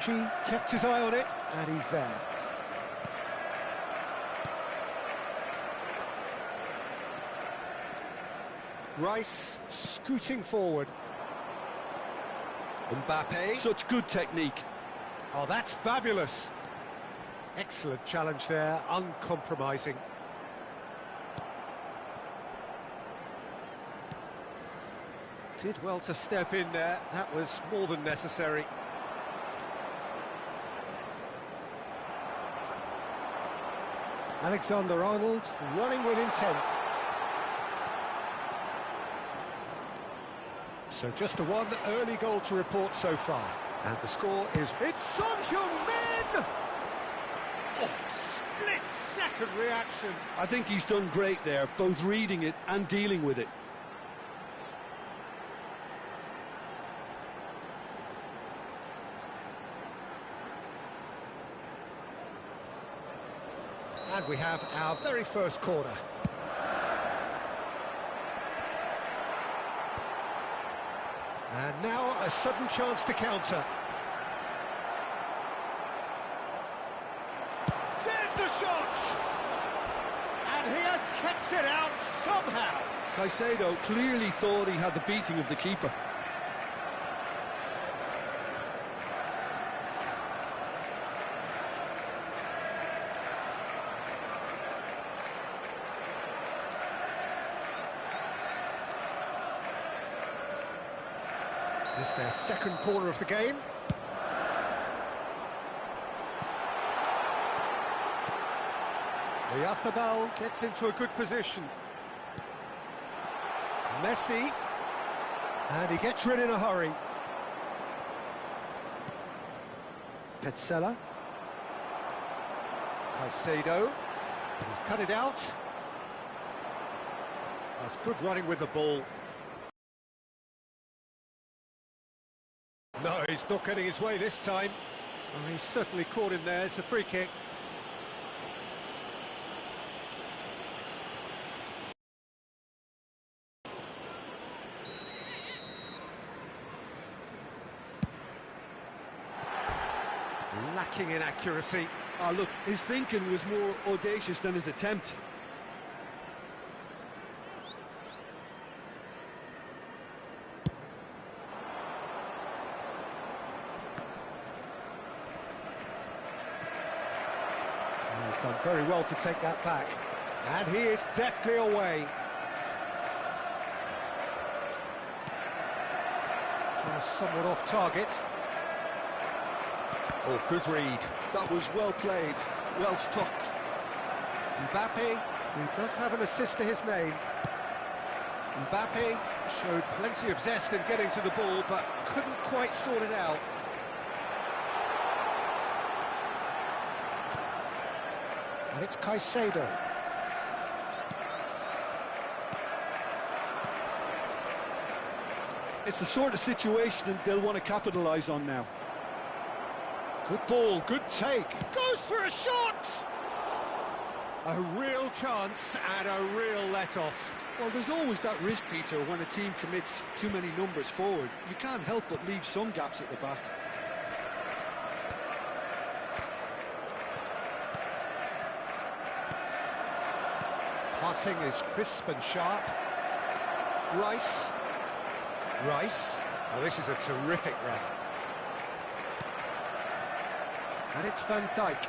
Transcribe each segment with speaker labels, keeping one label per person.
Speaker 1: She kept his eye on it, and he's there. Rice scooting forward. Mbappe.
Speaker 2: Such good technique.
Speaker 1: Oh, that's fabulous. Excellent challenge there, uncompromising. Did well to step in there, that was more than necessary. Alexander-Arnold running with intent. So just the one early goal to report so far. And the score is... It's Son Heung-min! Oh, split-second reaction.
Speaker 2: I think he's done great there, both reading it and dealing with it.
Speaker 1: And we have our very first corner. And now a sudden chance to counter. There's the shot! And he has kept it out somehow.
Speaker 2: Caicedo clearly thought he had the beating of the keeper.
Speaker 1: This is their second corner of the game. Oyarzábal gets into a good position. Messi. And he gets rid in a hurry. Petzela. Caicedo. He's cut it out. That's good running with the ball. No, he's not getting his way this time. Oh, he's certainly caught him there. It's a free kick. Lacking in accuracy.
Speaker 2: Oh, look, his thinking was more audacious than his attempt.
Speaker 1: He's done very well to take that back. And he is deftly away. Somewhat off target. Oh, good read.
Speaker 2: That was well played, well stopped.
Speaker 1: Mbappe, who does have an assist to his name. Mbappe showed plenty of zest in getting to the ball, but couldn't quite sort it out. And it's Caicedo.
Speaker 2: It's the sort of situation that they'll want to capitalise on now.
Speaker 1: Good ball, good take. Goes for a shot! A real chance and a real let-off.
Speaker 2: Well, there's always that risk, Peter, when a team commits too many numbers forward. You can't help but leave some gaps at the back.
Speaker 1: Passing is crisp and sharp. Rice. Oh, this is a terrific run. And it's Van Dijk.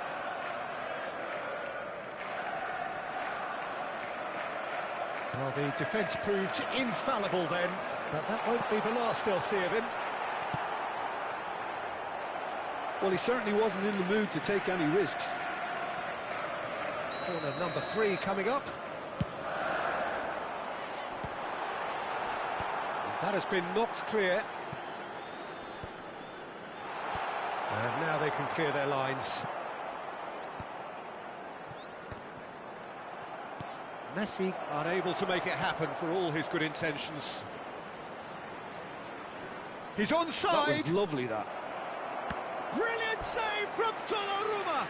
Speaker 1: Well, the defence proved infallible then, but that won't be the last they'll see of him.
Speaker 2: Well, he certainly wasn't in the mood to take any risks.
Speaker 1: Corner number 3 coming up. That has been knocked clear. And now they can clear their lines. Messi unable to make it happen for all his good intentions. He's onside!
Speaker 2: That was lovely, that.
Speaker 1: Brilliant save from Donnarumma!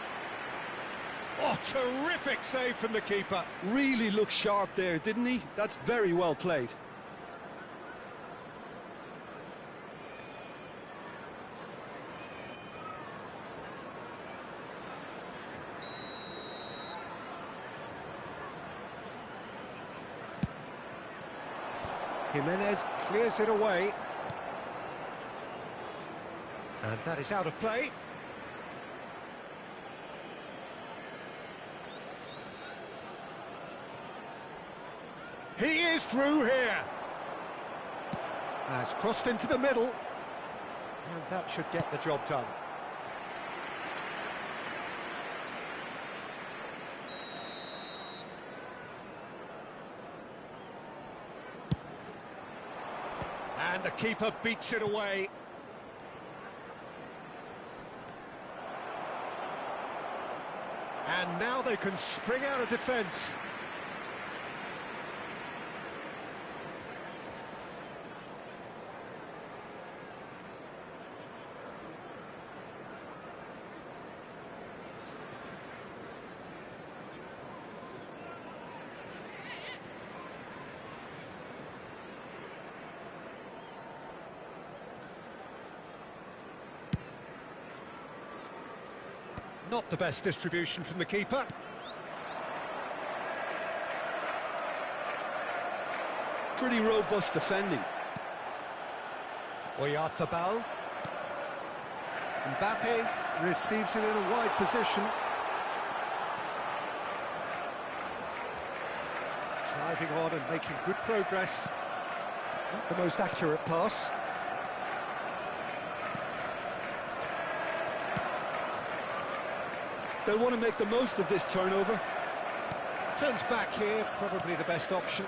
Speaker 1: Oh, terrific save from the keeper.
Speaker 2: Really looked sharp there, didn't he? That's very well played.
Speaker 1: Jimenez clears it away. And that is out of play. He is through here. Has crossed into the middle. And that should get the job done. And the keeper beats it away. And now they can spring out of defence. Not the best distribution from the keeper.
Speaker 2: Pretty robust defending.
Speaker 1: Oyarzabal. Mbappe receives it in a wide position. Driving on and making good progress. Not the most accurate pass.
Speaker 2: They'll want to make the most of this turnover.
Speaker 1: Turns back here, probably the best option.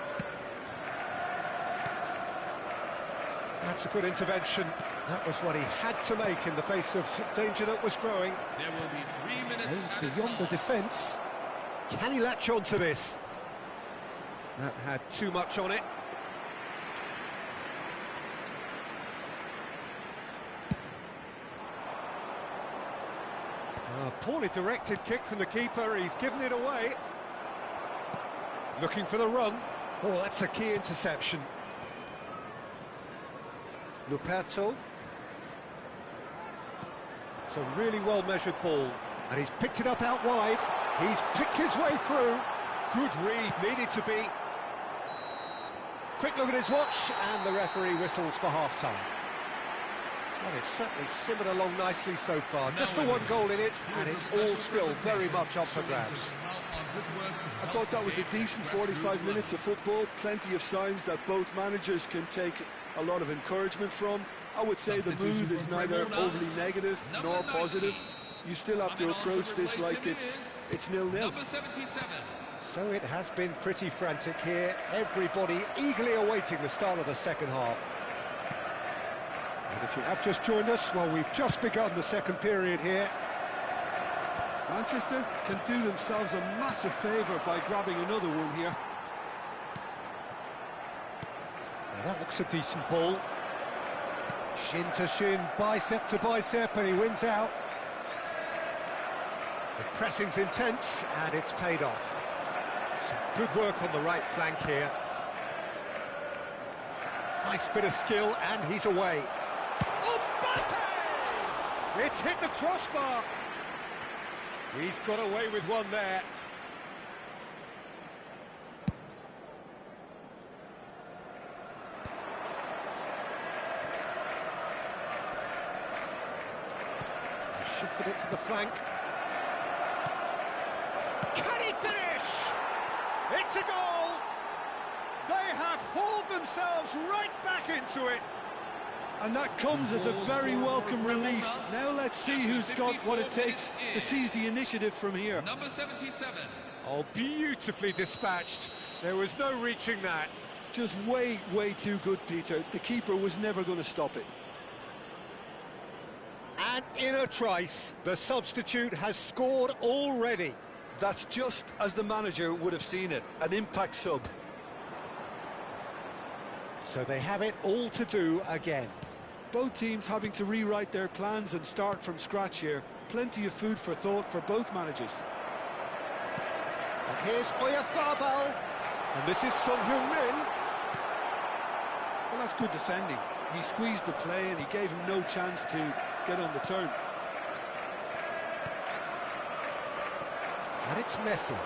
Speaker 1: That's a good intervention. That was what he had to make in the face of danger that was growing.
Speaker 3: There will be 3 minutes.
Speaker 1: Aims beyond the defence. Can he latch on to this? That had too much on it. Poorly directed kick from the keeper, he's given it away. Looking for the run. Oh, that's a key interception. Luperto. It's a really well-measured ball. And he's picked it up out wide. He's picked his way through. Good read, needed to be. Quick look at his watch, and the referee whistles for half-time. Well, it's certainly simmered along nicely so far. Just the one goal in it, and it's all still very much up for grabs.
Speaker 2: I thought that was a decent 45 minutes of football. Plenty of signs that both managers can take a lot of encouragement from. I would say the mood is neither overly negative nor positive. You still have to approach this like it's 0-0.
Speaker 1: So it has been pretty frantic here. Everybody eagerly awaiting the start of the second half. And if you have just joined us, well, we've just begun the second period here.
Speaker 2: Manchester can do themselves a massive favour by grabbing another one here.
Speaker 1: Now that looks a decent ball. Shin to shin, bicep to bicep, and he wins out. The pressing's intense, and it's paid off. Some good work on the right flank here. Nice bit of skill, and he's away. Mbappe! It's hit the crossbar. He's got away with one there. Shifted it to the flank. Can he finish? It's a goal! They have hauled themselves right back into it.
Speaker 2: And that comes as a very welcome relief. Now let's see who's got what it takes to seize the initiative from here.
Speaker 3: Number 77.
Speaker 1: Oh, beautifully dispatched. There was no reaching that.
Speaker 2: Just way too good, Peter. The keeper was never going to stop it.
Speaker 1: And in a trice, the substitute has scored already.
Speaker 2: That's just as the manager would have seen it, an impact sub.
Speaker 1: So they have it all to do again.
Speaker 2: Both teams having to rewrite their plans and start from scratch here. Plenty of food for thought for both managers.
Speaker 1: And here's Oyarzabal. And this is Son Heung-min.
Speaker 2: Well, that's good defending. He squeezed the play and he gave him no chance to get on the turn.
Speaker 1: And it's Messi.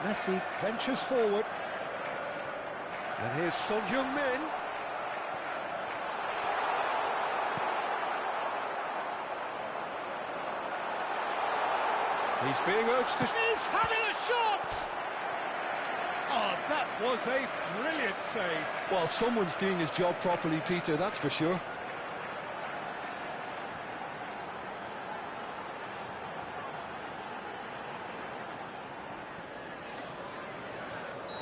Speaker 1: Messi ventures forward. And here's Son Heung-min. He's being urged to... He's having a shot! Oh, that was a brilliant save.
Speaker 2: Well, someone's doing his job properly, Peter, that's for sure.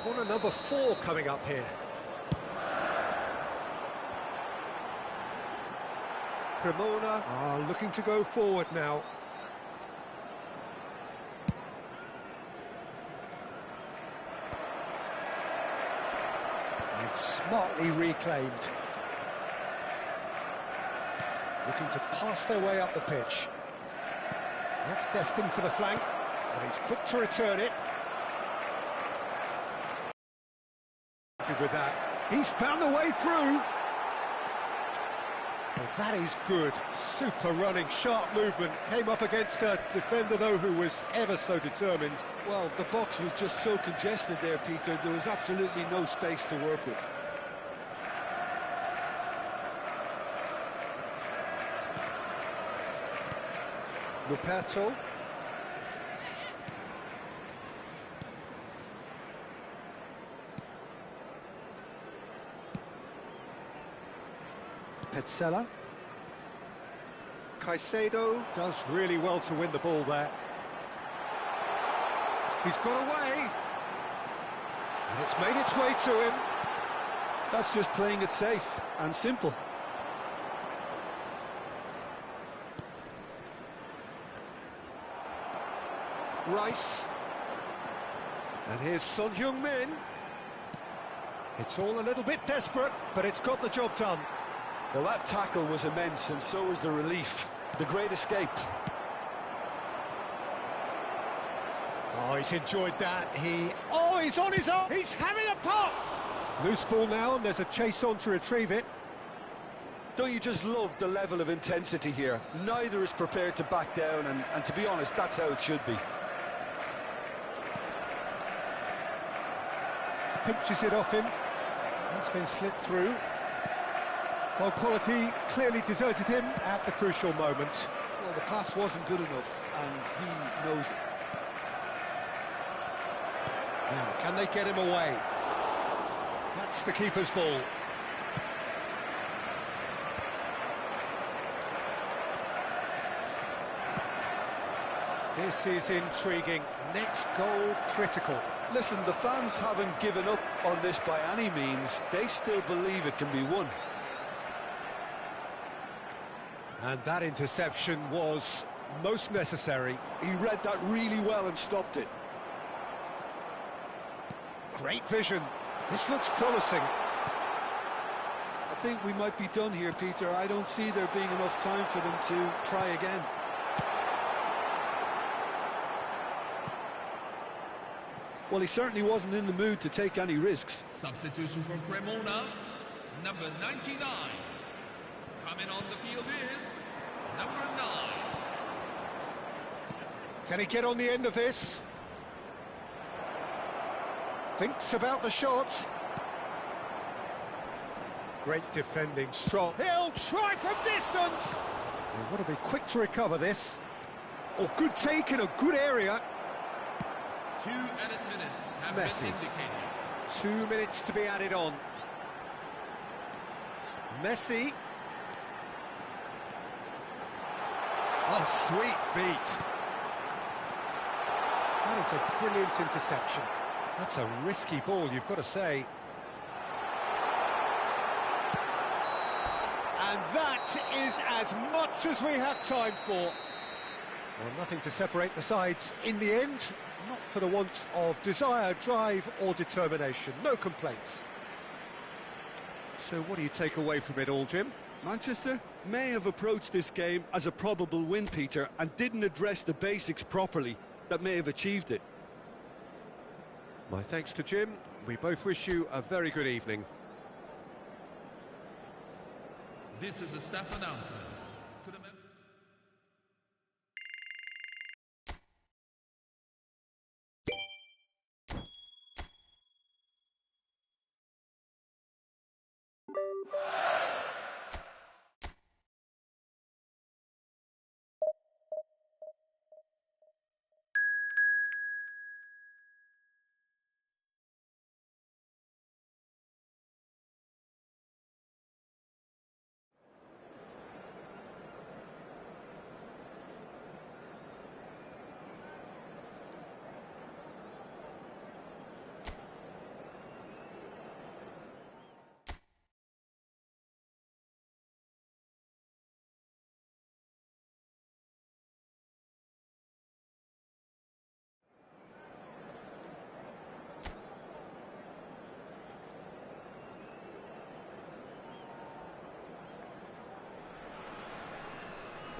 Speaker 1: Corner number 4 coming up here. Cremona are looking to go forward now. And smartly reclaimed. Looking to pass their way up the pitch. That's destined for the flank, and he's quick to return it. With that, he's found a way through. Well, that is good. Super running, sharp movement. Came up against a defender, though, who was ever so determined.
Speaker 2: Well, the box was just so congested there, Peter. There was absolutely no space to work with.
Speaker 1: Luperto. Petzela. Caicedo does really well to win the ball there. He's got away. And it's made its way to him.
Speaker 2: That's just playing it safe and simple.
Speaker 1: Rice. And here's Son Heung-min. It's all a little bit desperate, but it's got the job done.
Speaker 2: Well, that tackle was immense, and so was the relief. The great escape.
Speaker 1: Oh, he's enjoyed that. He's on his own. He's having a pop. Loose ball now, and there's a chase on to retrieve it.
Speaker 2: Don't you just love the level of intensity here? Neither is prepared to back down, and to be honest, that's how it should be.
Speaker 1: Pinches it off him. That's been slit through. Well, quality clearly deserted him at the crucial moment.
Speaker 2: Well, the pass wasn't good enough, and he knows it.
Speaker 1: Now, can they get him away? That's the keeper's ball. This is intriguing. Next goal critical.
Speaker 2: Listen, the fans haven't given up on this by any means. They still believe it can be won.
Speaker 1: And that interception was most necessary.
Speaker 2: He read that really well and stopped it.
Speaker 1: Great vision. This looks promising.
Speaker 2: I think we might be done here, Peter. I don't see there being enough time for them to try again. Well, he certainly wasn't in the mood to take any risks.
Speaker 3: Substitution for Cremona, number 99. Coming on the field is number 9.
Speaker 1: Can he get on the end of this? Thinks about the shot. Great defending, strong. He'll try from distance. They want to be quick to recover this. Oh, good take in a good area.
Speaker 3: 2 added minutes have
Speaker 1: Messi.
Speaker 3: been indicated.
Speaker 1: 2 minutes to be added on. Messi. Oh, sweet feet. That is a brilliant interception. That's a risky ball, you've got to say. And that is as much as we have time for. Well, nothing to separate the sides in the end. Not for the want of desire, drive or determination. No complaints. So what do you take away from it all, Jim?
Speaker 2: Manchester may have approached this game as a probable win, Peter, and didn't address the basics properly that may have achieved it.
Speaker 1: My thanks to Jim. We both wish you a very good evening.
Speaker 3: This is a staff announcement. To the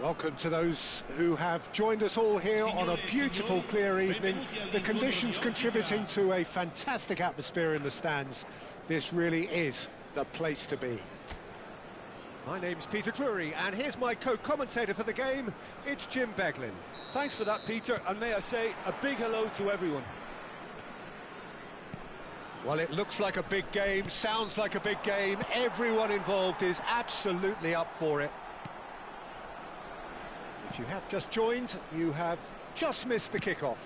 Speaker 1: Welcome to those who have joined us all here on a beautiful, clear evening. The conditions contributing to a fantastic atmosphere in the stands. This really is the place to be. My name's Peter Drury, and here's my co-commentator for the game. It's Jim Beglin.
Speaker 2: Thanks for that, Peter, and may I say a big hello to everyone.
Speaker 1: Well, it looks like a big game, sounds like a big game. Everyone involved is absolutely up for it. If you have just joined, you have just missed the kickoff.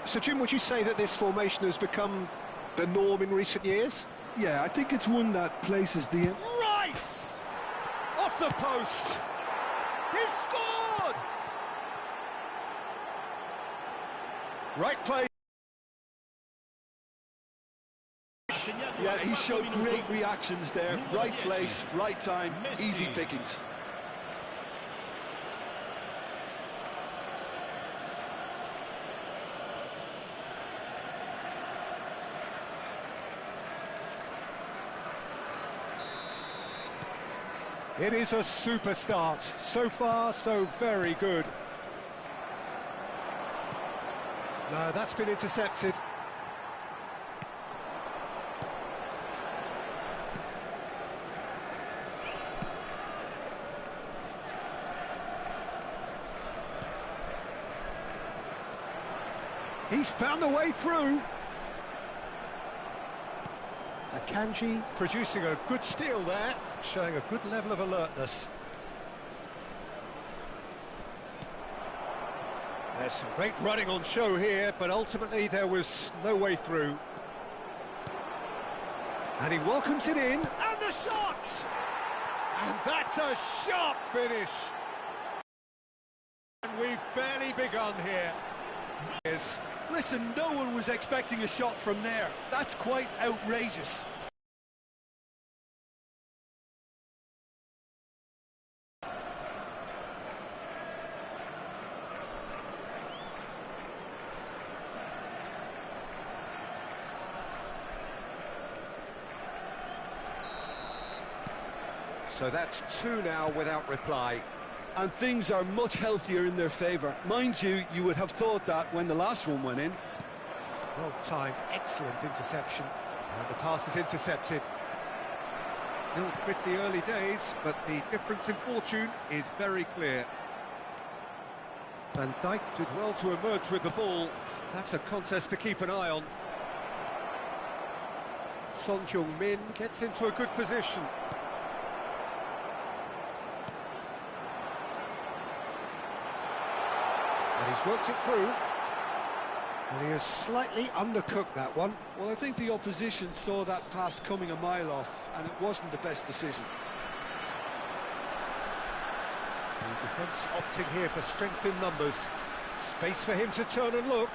Speaker 1: So, Jim, would you say that this formation has become the norm in recent years?
Speaker 2: Yeah, I think it's one that places the...
Speaker 1: Rice! Off the post! He's scored! Right play.
Speaker 2: Yeah, he showed great reactions there. Right place, right time, easy pickings.
Speaker 1: It is a super start. So far, so very good. No, that's been intercepted. He's found a way through. Akanji producing a good steal there, showing a good level of alertness. There's some great running on show here, but ultimately there was no way through. And he welcomes it in, and the shot! And that's a sharp finish. And we've barely begun here.
Speaker 2: Listen, no one was expecting a shot from there. That's quite outrageous.
Speaker 1: So that's two now without reply.
Speaker 2: And things are much healthier in their favour. Mind you, you would have thought that when the last one went in.
Speaker 1: Well timed, excellent interception. And the pass is intercepted. Still pretty early days, but the difference in fortune is very clear. Van Dijk did well to emerge with the ball. That's a contest to keep an eye on. Son Heung-min gets into a good position. And he's worked it through. And he has slightly undercooked that one.
Speaker 2: Well, I think the opposition saw that pass coming a mile off, and it wasn't the best decision.
Speaker 1: The defence opting here for strength in numbers. Space for him to turn and look.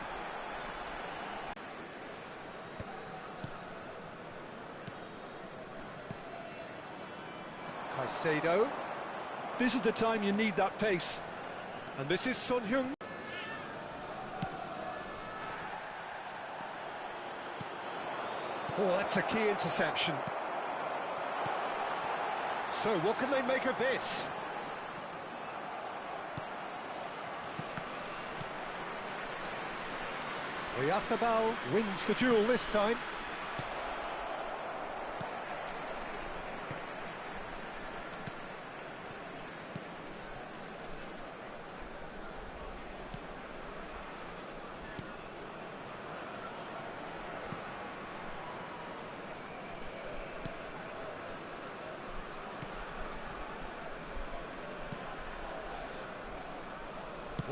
Speaker 1: Caicedo.
Speaker 2: This is the time you need that pace.
Speaker 1: And this is Son Heung. Oh, that's a key interception. So, what can they make of this? Oyarzábal wins the duel this time.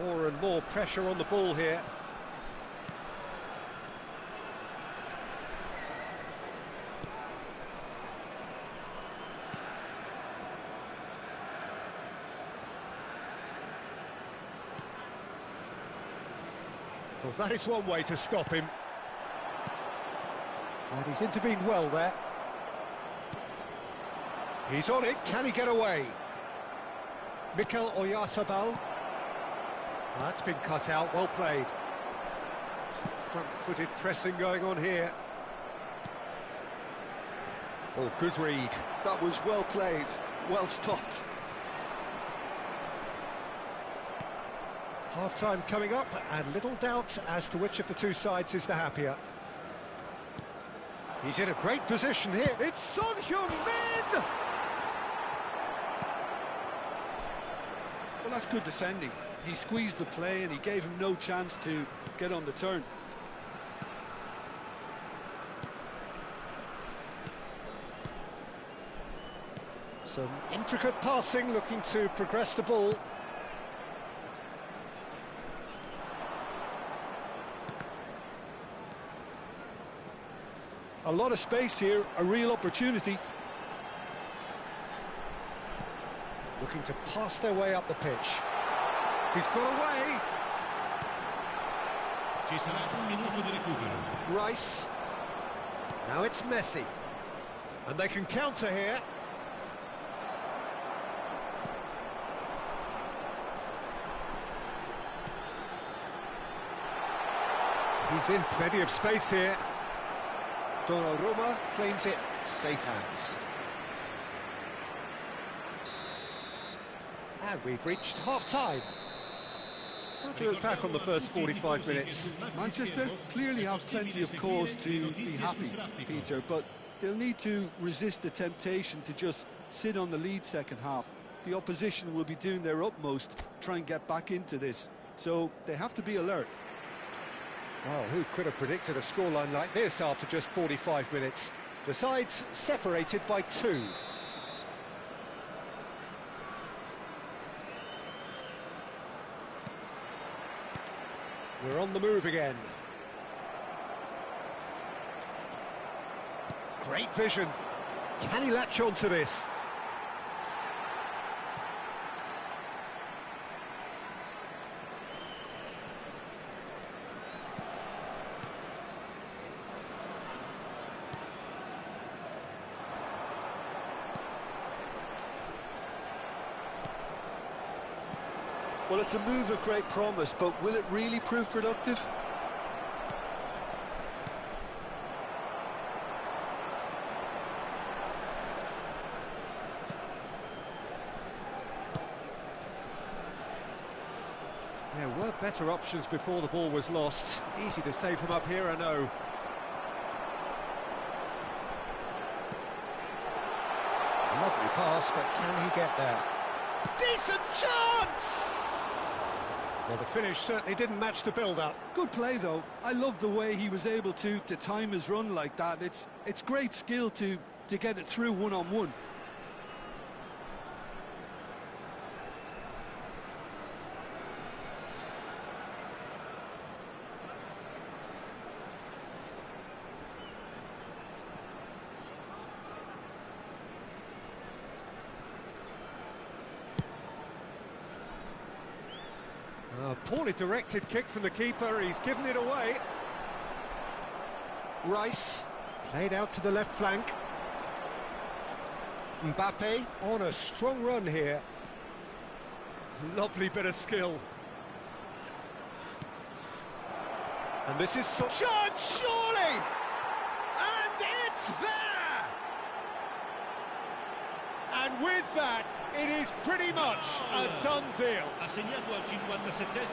Speaker 1: More and more pressure on the ball here. Well, that is one way to stop him. And he's intervened well there. He's on it, can he get away? Mikel Oyarzabal. That's been cut out, well played. Some front-footed pressing going on here. Oh, good read.
Speaker 2: That was well played, well stopped.
Speaker 1: Half-time coming up, and little doubt as to which of the two sides is the happier. He's in a great position here. It's Son Heung-min!
Speaker 2: Well, that's good defending. He squeezed the play and he gave him no chance to get on the turn.
Speaker 1: Some intricate passing, looking to progress the ball.
Speaker 2: A lot of space here, a real opportunity.
Speaker 1: Looking to pass their way up the pitch. He's got away.
Speaker 3: Ci sarà un minuto di recupero.
Speaker 1: Rice. Now it's Messi. And they can counter here. He's in plenty of space here. Donnarumma claims it, safe hands. And we've reached half-time. How do you look back on the first 45 minutes?
Speaker 2: Manchester clearly have plenty of cause to be happy, Peter, but they'll need to resist the temptation to just sit on the lead second half. The opposition will be doing their utmost to try and get back into this, so they have to be alert.
Speaker 1: Well, who could have predicted a scoreline like this after just 45 minutes? The sides separated by 2. We're on the move again. Great vision. Can he latch on to this?
Speaker 2: Well, it's a move of great promise, but will it really prove productive?
Speaker 1: There were better options before the ball was lost. Easy to say from up here, I know. Lovely pass, but can he get there? Decent chance! Well, the finish certainly didn't match the build-up.
Speaker 2: Good play, though. I love the way he was able to time his run like that. It's great skill to get it through one-on-one.
Speaker 1: Poorly directed kick from the keeper, he's given it away. Rice, played out to the left flank. Mbappe on a strong run here. Lovely bit of skill. And this is shot, surely! And it's there! And with that, it is pretty much a done deal.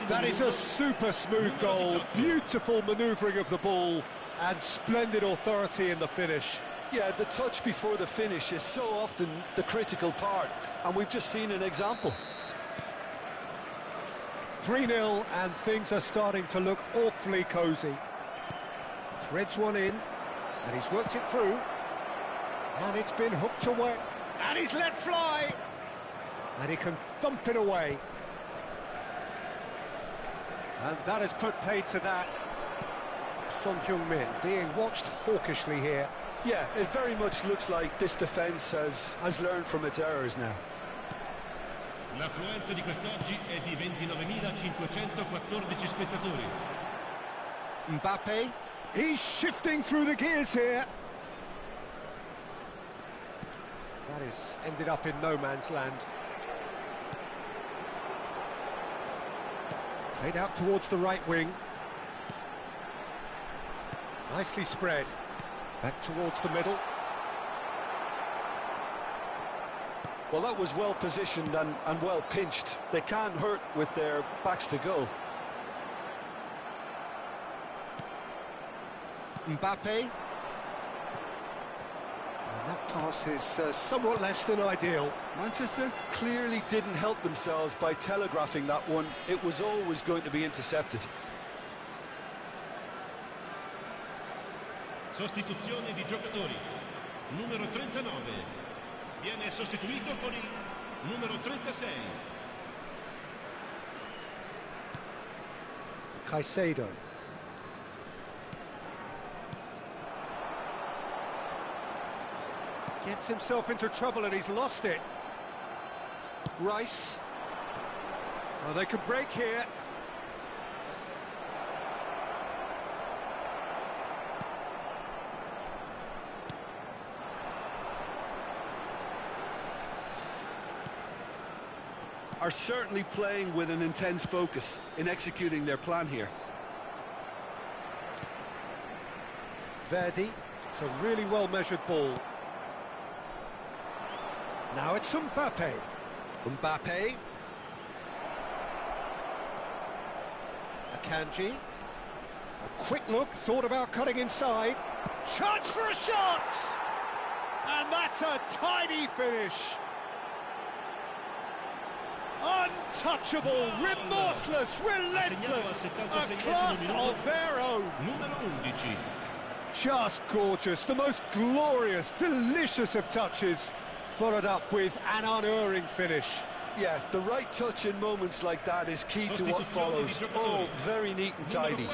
Speaker 1: That is a super smooth goal, beautiful manoeuvring of the ball, and splendid authority in the finish.
Speaker 2: Yeah, the touch before the finish is so often the critical part, and we've just seen an example.
Speaker 1: 3-0, and things are starting to look awfully cosy. Threads one in, and he's worked it through, and it's been hooked away, and he's let fly. And he can thump it away. And that has put paid to that. Son Heung-min being watched hawkishly here.
Speaker 2: Yeah, it very much looks like this defence has learned from its errors now.
Speaker 3: L'affluenza di quest'oggi è di 29.514 spettatori.
Speaker 1: Mbappe, he's shifting through the gears here. That is ended up in no man's land. Played out towards the right wing. Nicely spread. Back towards the middle.
Speaker 2: Well, that was well positioned and well pinched. They can't hurt with their backs to goal.
Speaker 1: Mbappe. And that pass is somewhat less than ideal.
Speaker 2: Manchester clearly didn't help themselves by telegraphing that one. It was always going to be intercepted.
Speaker 3: Sostituzione di giocatori. Numero 39 viene sostituito con il numero 36.
Speaker 1: Caicedo. Gets himself into trouble and he's lost it. Rice. Oh, they could break here.
Speaker 2: Are certainly playing with an intense focus in executing their plan here.
Speaker 1: Verdi. It's a really well-measured ball. Now it's Mbappe. Mbappe. Akanji. A quick look, thought about cutting inside. Chance for a shot! And that's a tidy finish. Untouchable, remorseless, relentless, a class of their own.
Speaker 3: Numero 11.
Speaker 1: Just gorgeous, the most glorious, delicious of touches, followed up with an unerring finish.
Speaker 2: Yeah, the right touch in moments like that is key to what follows. Oh, very neat and tidy.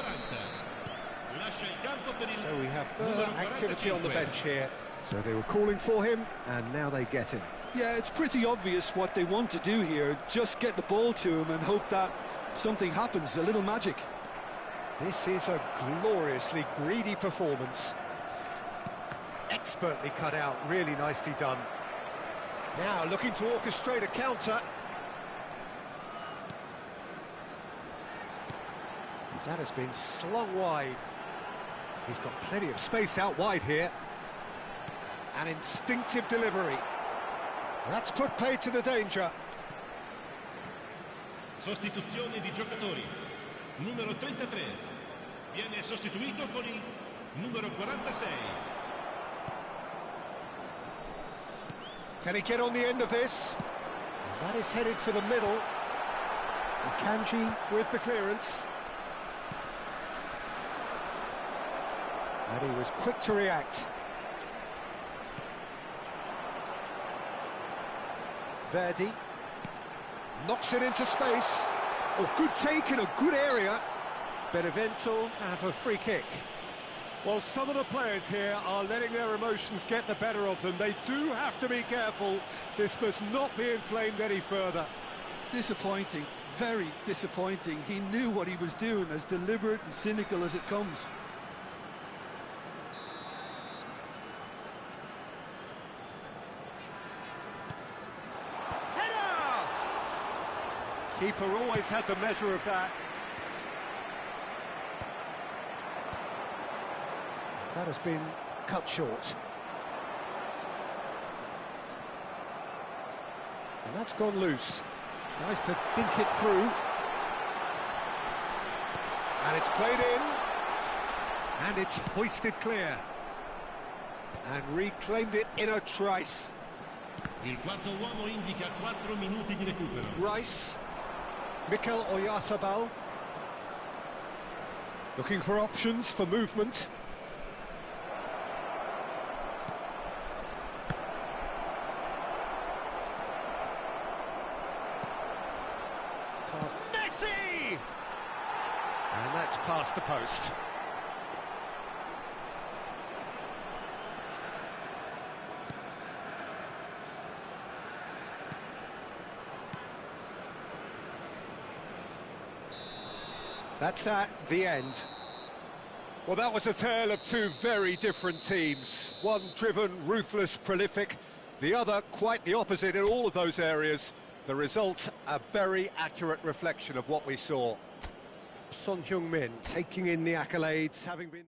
Speaker 1: So we have further activity on the bench here. So they were calling for him, and now they get him.
Speaker 2: Yeah, it's pretty obvious what they want to do here. Just get the ball to him and hope that something happens, a little magic.
Speaker 1: This is a gloriously greedy performance. Expertly cut out, really nicely done. Now looking to orchestrate a counter. That has been slung wide. He's got plenty of space out wide here. An instinctive delivery. That's put paid to the danger.
Speaker 3: Sostituzione di giocatori. Numero 33 viene sostituito con il numero 46.
Speaker 1: Can he get on the end of this? That is headed for the middle. Akanji with the clearance. And he was quick to react. Verdi knocks it into space. Oh, good take in a good area. Benevento have a free kick. Well, some of the players here are letting their emotions get the better of them. They do have to be careful. This must not be inflamed any further.
Speaker 2: Disappointing, very disappointing. He knew what he was doing, as deliberate and cynical as it comes.
Speaker 1: Keeper always had the measure of that. That has been cut short. And that's gone loose. Tries to dink it through. And it's played in. And it's hoisted clear. And reclaimed it in a trice.
Speaker 3: Il quarto uomo indica 4 minuti di recupero.
Speaker 1: Rice. Mikel Oyarzabal. Looking for options for movement. Messi! And that's past the post. That's the end. Well, that was a tale of two very different teams. One driven, ruthless, prolific. The other quite the opposite in all of those areas. The result, a very accurate reflection of what we saw. Son Heung-min taking in the accolades, having been...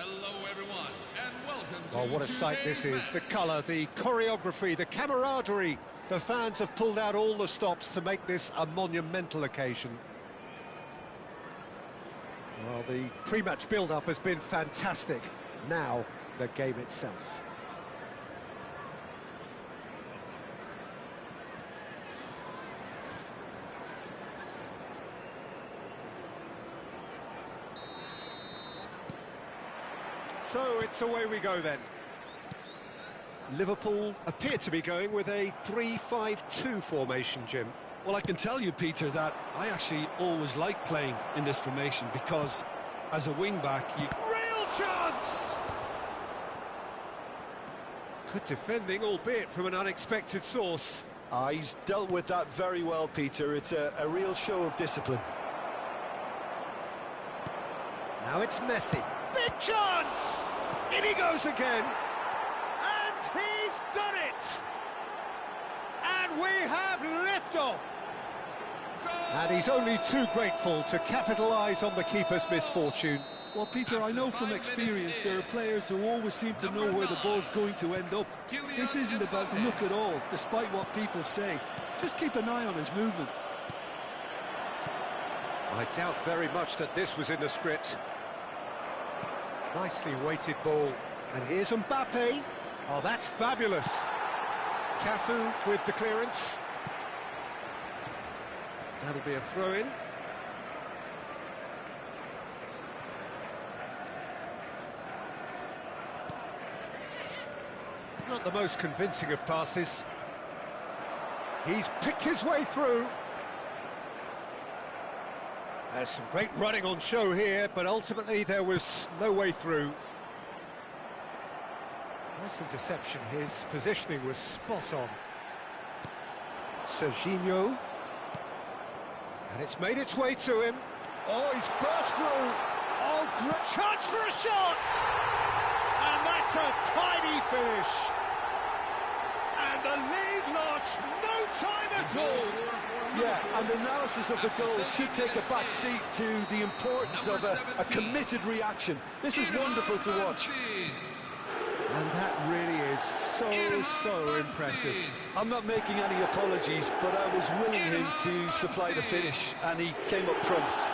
Speaker 3: Hello everyone, and welcome to
Speaker 1: Oh, what a sight this
Speaker 3: today's
Speaker 1: is.
Speaker 3: match.
Speaker 1: The colour, the choreography, the camaraderie. The fans have pulled out all the stops to make this a monumental occasion. Well, the pre-match build-up has been fantastic. Now, the game itself. So it's away we go then. Liverpool appear to be going with a 3-5-2 formation, Jim.
Speaker 2: Well, I can tell you, Peter, that I actually always like playing in this formation because as a wing-back, you...
Speaker 1: Real chance! Good defending, albeit from an unexpected source.
Speaker 2: He's dealt with that very well, Peter. It's a real show of discipline.
Speaker 1: Now it's Messi. Big chance! In he goes again. And he's done it! And we have liftoff! And he's only too grateful to capitalise on the keeper's misfortune.
Speaker 2: Well, Peter, I know from experience there are players who always seem to know where the ball's going to end up. This isn't about luck at all, despite what people say. Just keep an eye on his movement.
Speaker 1: I doubt very much that this was in the script. Nicely weighted ball. And here's Mbappe. Oh, that's fabulous. Cafu with the clearance. That'll be a throw-in. Not the most convincing of passes. He's picked his way through. There's some great running on show here, but ultimately there was no way through. Nice interception, his positioning was spot on. Serginho. And it's made its way to him. Oh, he's burst through. Oh, great chance for a shot! And that's a tidy finish. And the lead lost no time at all.
Speaker 2: Yeah, and the analysis of the goal should take a back seat to the importance of a committed reaction. This is wonderful to watch.
Speaker 1: And that really is so impressive.
Speaker 2: I'm not making any apologies, but I was willing him to supply the finish, and he came up trumps.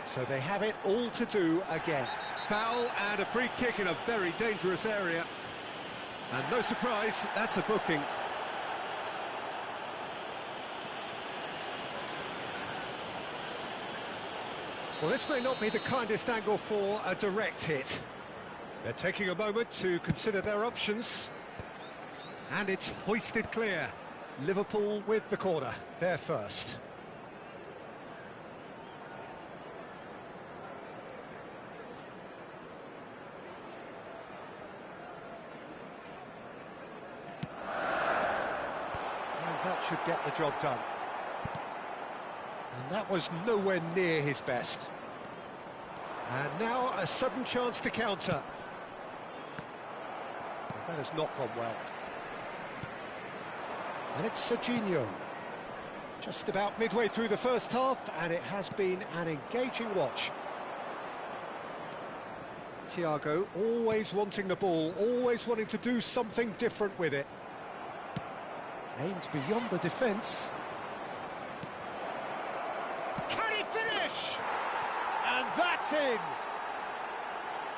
Speaker 1: So they have it all to do again. Foul and a free kick in a very dangerous area. And no surprise, that's a booking. Well, this may not be the kindest angle for a direct hit. They're taking a moment to consider their options. And it's hoisted clear. Liverpool with the corner, they're first. And that should get the job done. And that was nowhere near his best. And now a sudden chance to counter. That has not gone well. And it's Serginho. Just about midway through the first half, and it has been an engaging watch. Thiago always wanting the ball, always wanting to do something different with it. Aimed beyond the defence. Can he finish? And that's in.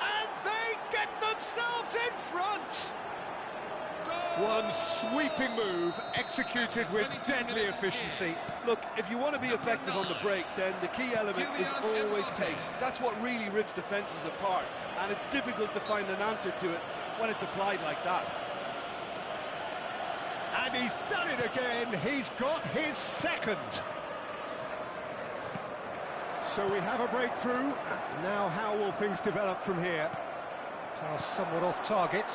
Speaker 1: And they get themselves in front. One sweeping move, executed with deadly efficiency.
Speaker 2: Look, if you want to be effective on the break, then the key element is always pace. That's what really rips defences apart, and it's difficult to find an answer to it when it's applied like that.
Speaker 1: And he's done it again, he's got his second. So we have a breakthrough. Now how will things develop from here? Pass somewhat off target.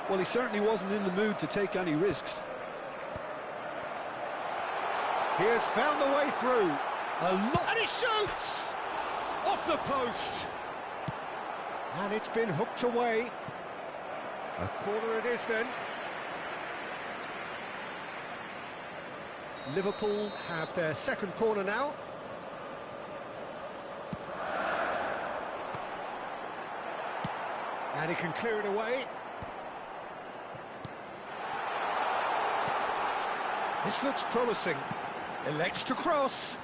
Speaker 2: Well, he certainly wasn't in the mood to take any risks.
Speaker 1: He has found the way through. And he shoots! Off the post! And it's been hooked away. A corner it is then. Liverpool have their second corner now. And he can clear it away. This looks promising. Elects to cross.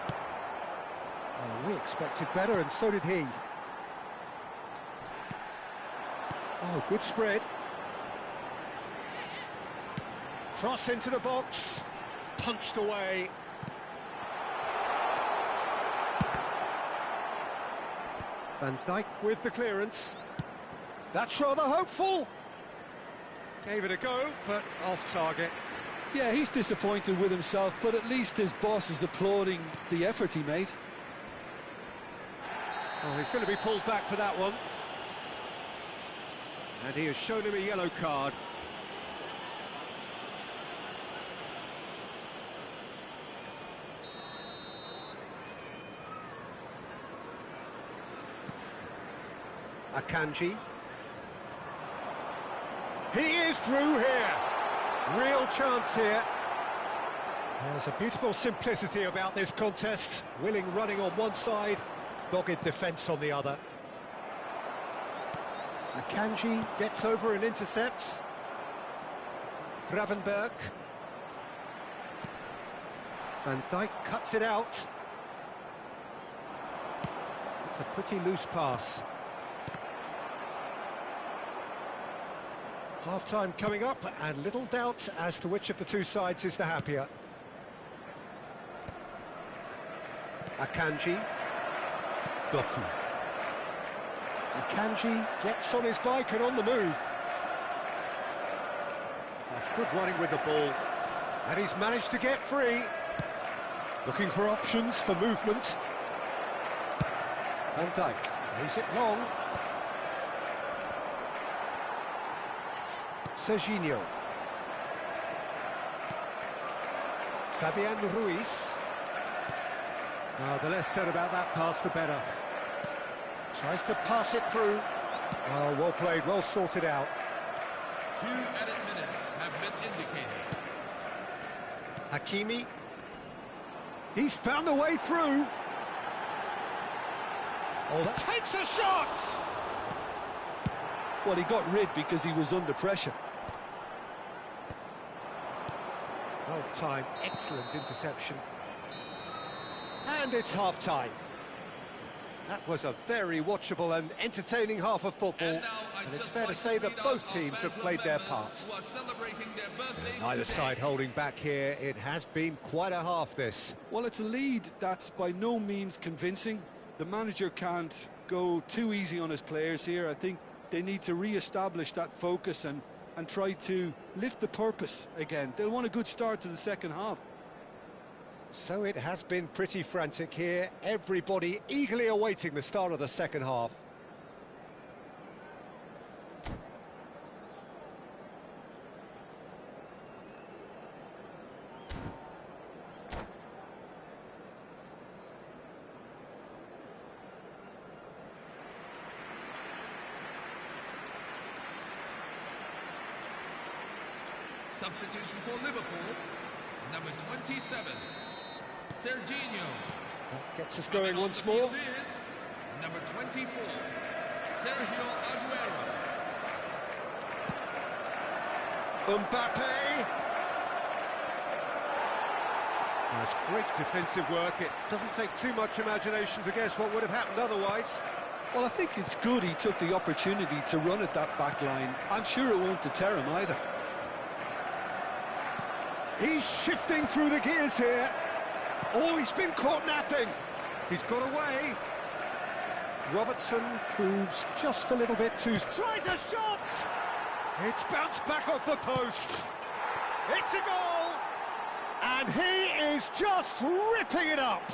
Speaker 1: Oh, we expected better, and so did he. Oh, good spread. Cross into the box. Punched away. Van Dijk with the clearance. That's rather hopeful. Gave it a go, but off target.
Speaker 2: Yeah, he's disappointed with himself, but at least his boss is applauding the effort he made.
Speaker 1: Oh, he's going to be pulled back for that one. And he has shown him a yellow card. Akanji. He is through here. Real chance here. There's a beautiful simplicity about this contest. Willing running on one side, dogged defence on the other. Akanji gets over and intercepts. Gravenberg. Van Dijk cuts it out. It's a pretty loose pass. Half-time coming up, and little doubt as to which of the two sides is the happier. Akanji. Doku. Akanji gets on his bike and on the move. That's good running with the ball. And he's managed to get free. Looking for options for movement. Van Dijk plays it long. Serginho. Fabian Ruiz. The less said about that pass, the better. Tries to pass it through. Oh, well played, well sorted out.
Speaker 3: 2 added minutes have been indicated.
Speaker 1: Hakimi. He's found a way through. Oh, that takes a shot!
Speaker 2: Well, he got rid because he was under pressure.
Speaker 1: Well timed, excellent interception. And it's half-time. That was a very watchable and entertaining half of football, and it's fair to say that both teams have played their part. Neither side holding back here. It has been quite a half, this.
Speaker 2: Well, it's a lead that's by no means convincing. The manager can't go too easy on his players here. I think they need to re-establish that focus and try to lift the purpose again. They'll want a good start to the second half.
Speaker 1: So it has been pretty frantic here. Everybody eagerly awaiting the start of the second half.
Speaker 3: Substitution for Liverpool, number 27, Serginho.
Speaker 1: That gets us going once more.
Speaker 3: Number 24, Sergio Aguero.
Speaker 1: Mbappe. That's great defensive work. It doesn't take too much imagination to guess what would have happened otherwise.
Speaker 2: Well, I think it's good he took the opportunity to run at that back line. I'm sure it won't deter him either.
Speaker 1: He's shifting through the gears here. Oh, he's been caught napping. He's got away. Robertson proves just a little bit too... Tries a shot! It's bounced back off the post. It's a goal! And he is just ripping it up.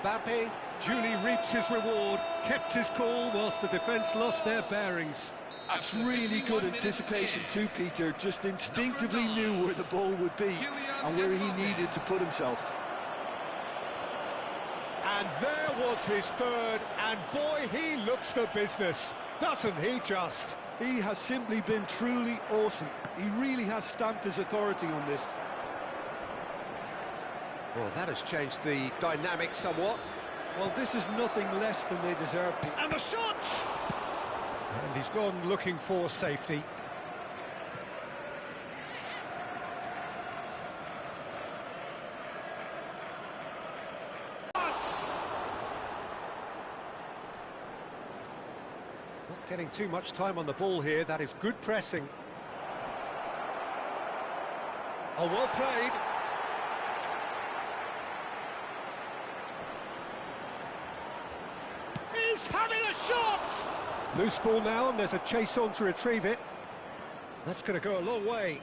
Speaker 1: Mbappe duly reaps his reward, kept his cool whilst the defence lost their bearings.
Speaker 2: That's really good anticipation too, Peter. Just instinctively knew where the ball would be and where he needed to put himself.
Speaker 1: And there was his third, and boy, he looks the business, doesn't he just?
Speaker 2: He has simply been truly awesome. He really has stamped his authority on this.
Speaker 1: Well, that has changed the dynamic somewhat.
Speaker 2: Well, this is nothing less than they deserve.
Speaker 1: And the shot! And he's gone looking for safety. Not getting too much time on the ball here. That is good pressing. Oh, well played. He's having a shot! Loose ball now, and there's a chase on to retrieve it. That's going to go a long way.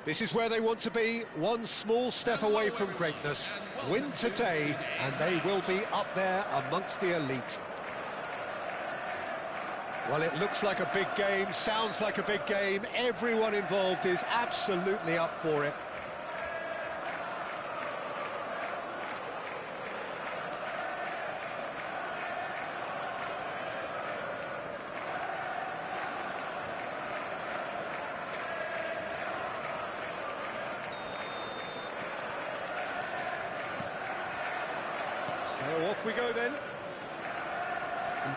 Speaker 1: This is where they want to be, one small step away from greatness. Win today, and they will be up there amongst the elite. Well, it looks like a big game, sounds like a big game. Everyone involved is absolutely up for it. So off we go then.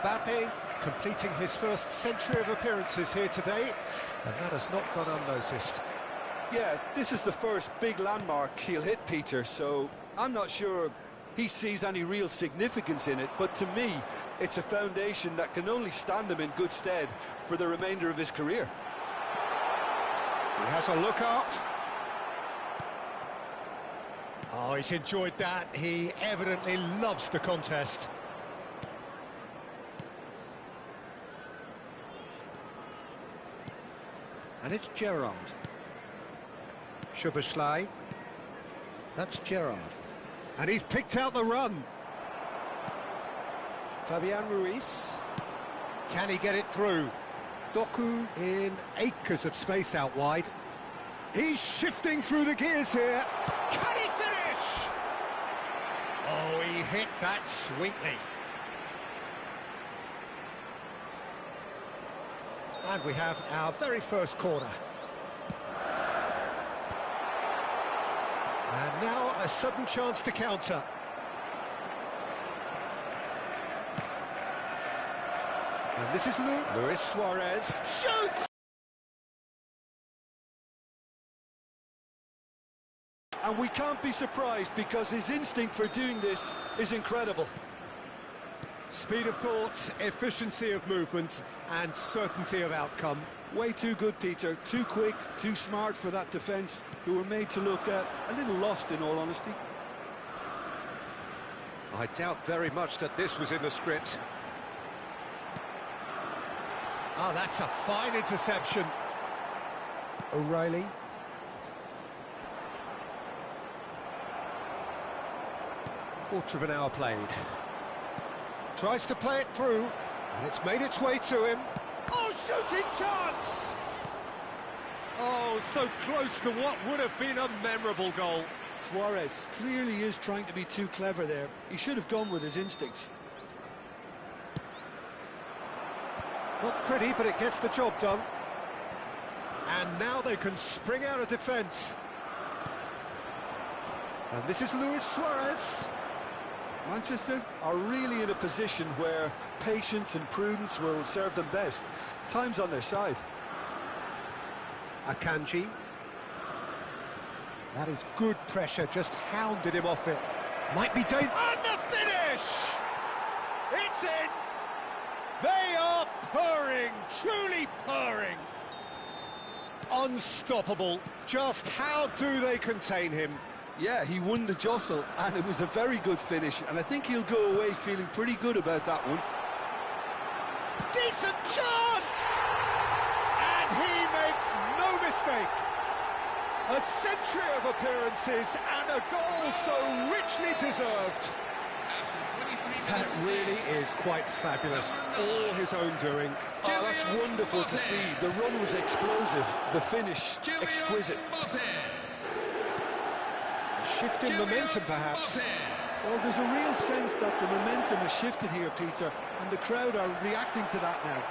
Speaker 1: Mbappe completing his first century of appearances here today, and that has not gone unnoticed.
Speaker 2: Yeah, this is the first big landmark he'll hit, Peter, so I'm not sure he sees any real significance in it, but to me, it's a foundation that can only stand him in good stead for the remainder of his career.
Speaker 1: He has a look up. Oh, he's enjoyed that. He evidently loves the contest. And it's Gerrard. Szoboszlai. That's Gerrard. And he's picked out the run.
Speaker 4: Fabian Ruiz.
Speaker 1: Can he get it through?
Speaker 4: Doku.
Speaker 1: In acres of space out wide. He's shifting through the gears here. Can he finish? Oh, he hit that sweetly. And we have our very first corner. And now a sudden chance to counter. And this is Luis Suarez. Shoots!
Speaker 2: And we can't be surprised because his instinct for doing this is incredible.
Speaker 1: Speed of thought, efficiency of movement, and certainty of outcome.
Speaker 2: Way too good, Peter. Too quick, too smart for that defence, who were made to look a little lost, in all honesty.
Speaker 4: I doubt very much that this was in the script.
Speaker 1: Oh, that's a fine interception. O'Reilly. Quarter of an hour played. Tries to play it through, and it's made its way to him. Oh, shooting chance! Oh, so close to what would have been a memorable goal.
Speaker 2: Suarez clearly is trying to be too clever there. He should have gone with his instincts.
Speaker 1: Not pretty, but it gets the job done. And now they can spring out of defence. And this is Luis Suarez.
Speaker 2: Manchester are really in a position where patience and prudence will serve them best. Time's on their side.
Speaker 1: Akanji. That is good pressure, just hounded him off it. Might be dangerous. And the finish! It's in! They are purring, truly purring. Unstoppable. Just how do they contain him?
Speaker 2: Yeah, he won the jostle, and it was a very good finish, and I think he'll go away feeling pretty good about that one.
Speaker 1: Decent chance! And he makes no mistake. A century of appearances and a goal so richly deserved. That really is quite fabulous, all his own doing.
Speaker 2: Oh, that's wonderful to see. The run was explosive, the finish exquisite.
Speaker 1: Shift in momentum, perhaps.
Speaker 2: Well, there's a real sense that the momentum has shifted here, Peter, and the crowd are reacting to that now.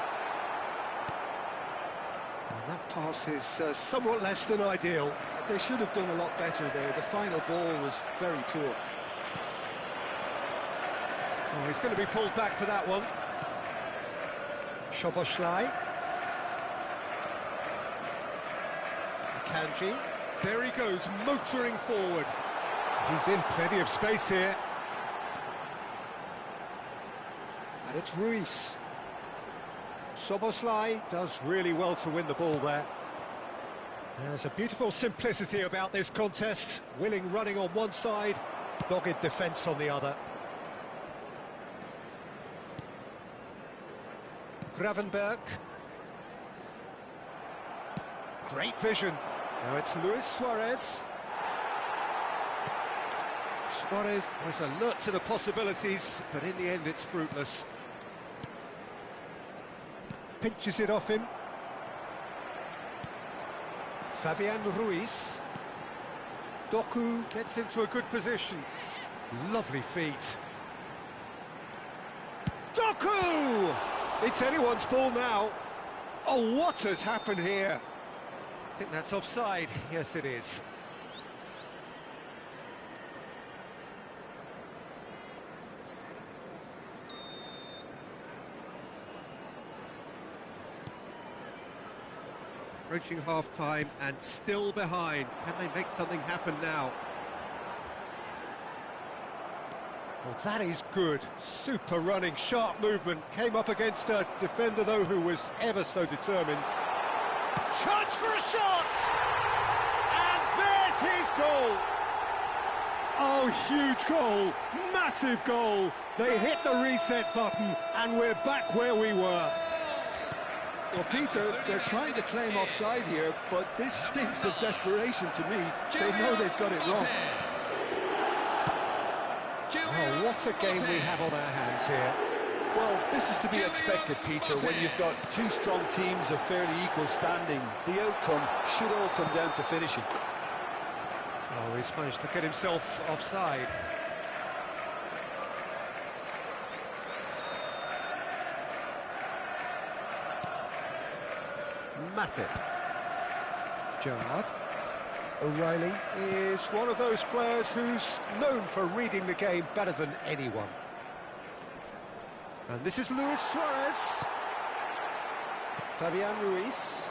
Speaker 1: And that pass is somewhat less than ideal.
Speaker 2: They should have done a lot better there. The final ball was very poor.
Speaker 1: Oh, he's going to be pulled back for that one. Szoboszlai. Akanji. There he goes, motoring forward. He's in plenty of space here. And it's Ruiz. Szoboszlai does really well to win the ball there. There's a beautiful simplicity about this contest. Willing running on one side, dogged defence on the other. Gravenberg. Great vision. Now it's Luis Suarez. Suarez was alert to the possibilities, but in the end it's fruitless. Pinches it off him. Fabian Ruiz. Doku gets into a good position. Lovely feet. Doku! It's anyone's ball now. Oh, what has happened here? I think that's offside. Yes, it is. Approaching half-time and still behind. Can they make something happen now? Well, that is good. Super running, sharp movement. Came up against a defender, though, who was ever so determined. Chance for a shot! And there's his goal! Oh, huge goal! Massive goal! They hit the reset button, and we're back where we were.
Speaker 2: Well, Peter, they're trying to claim offside here, but this stinks of desperation to me. They know they've got it wrong.
Speaker 1: Oh, what a game we have on our hands here.
Speaker 2: Well, this is to be expected, Peter, when you've got two strong teams of fairly equal standing. The outcome should all come down to finishing.
Speaker 1: Oh, he's managed to get himself offside. Matip. Gerrard. O'Reilly is one of those players who's known for reading the game better than anyone. And this is Luis Suarez. Fabian Ruiz.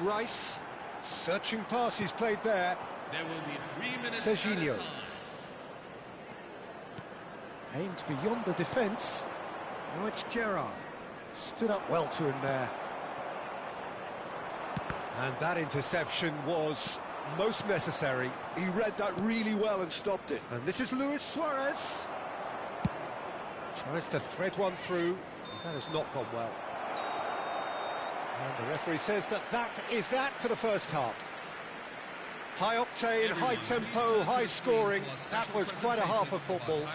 Speaker 1: Rice. Searching pass he's played there.
Speaker 3: There will be 3 minutes
Speaker 1: Serginho.
Speaker 3: at a time.
Speaker 1: Aimed beyond the defence. Now it's Gerrard. Stood up well to him there. And that interception was most necessary.
Speaker 2: He read that really well and stopped it.
Speaker 1: And this is Luis Suarez. Tries to thread one through. That has not gone well. And the referee says that is that for the first half. High octane, high tempo, high scoring. That was quite a half of football.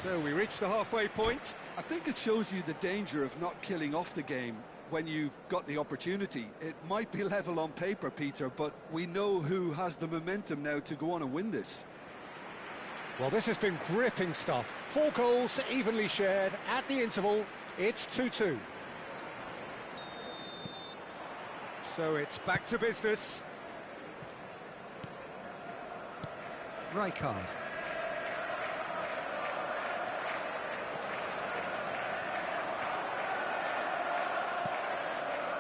Speaker 1: So we reach the halfway point.
Speaker 2: I think it shows you the danger of not killing off the game when you've got the opportunity. It might be level on paper, Peter, but we know who has the momentum now to go on and win this.
Speaker 1: Well, this has been gripping stuff. 4 goals evenly shared at the interval. It's 2-2. So it's back to business. Rijkaard.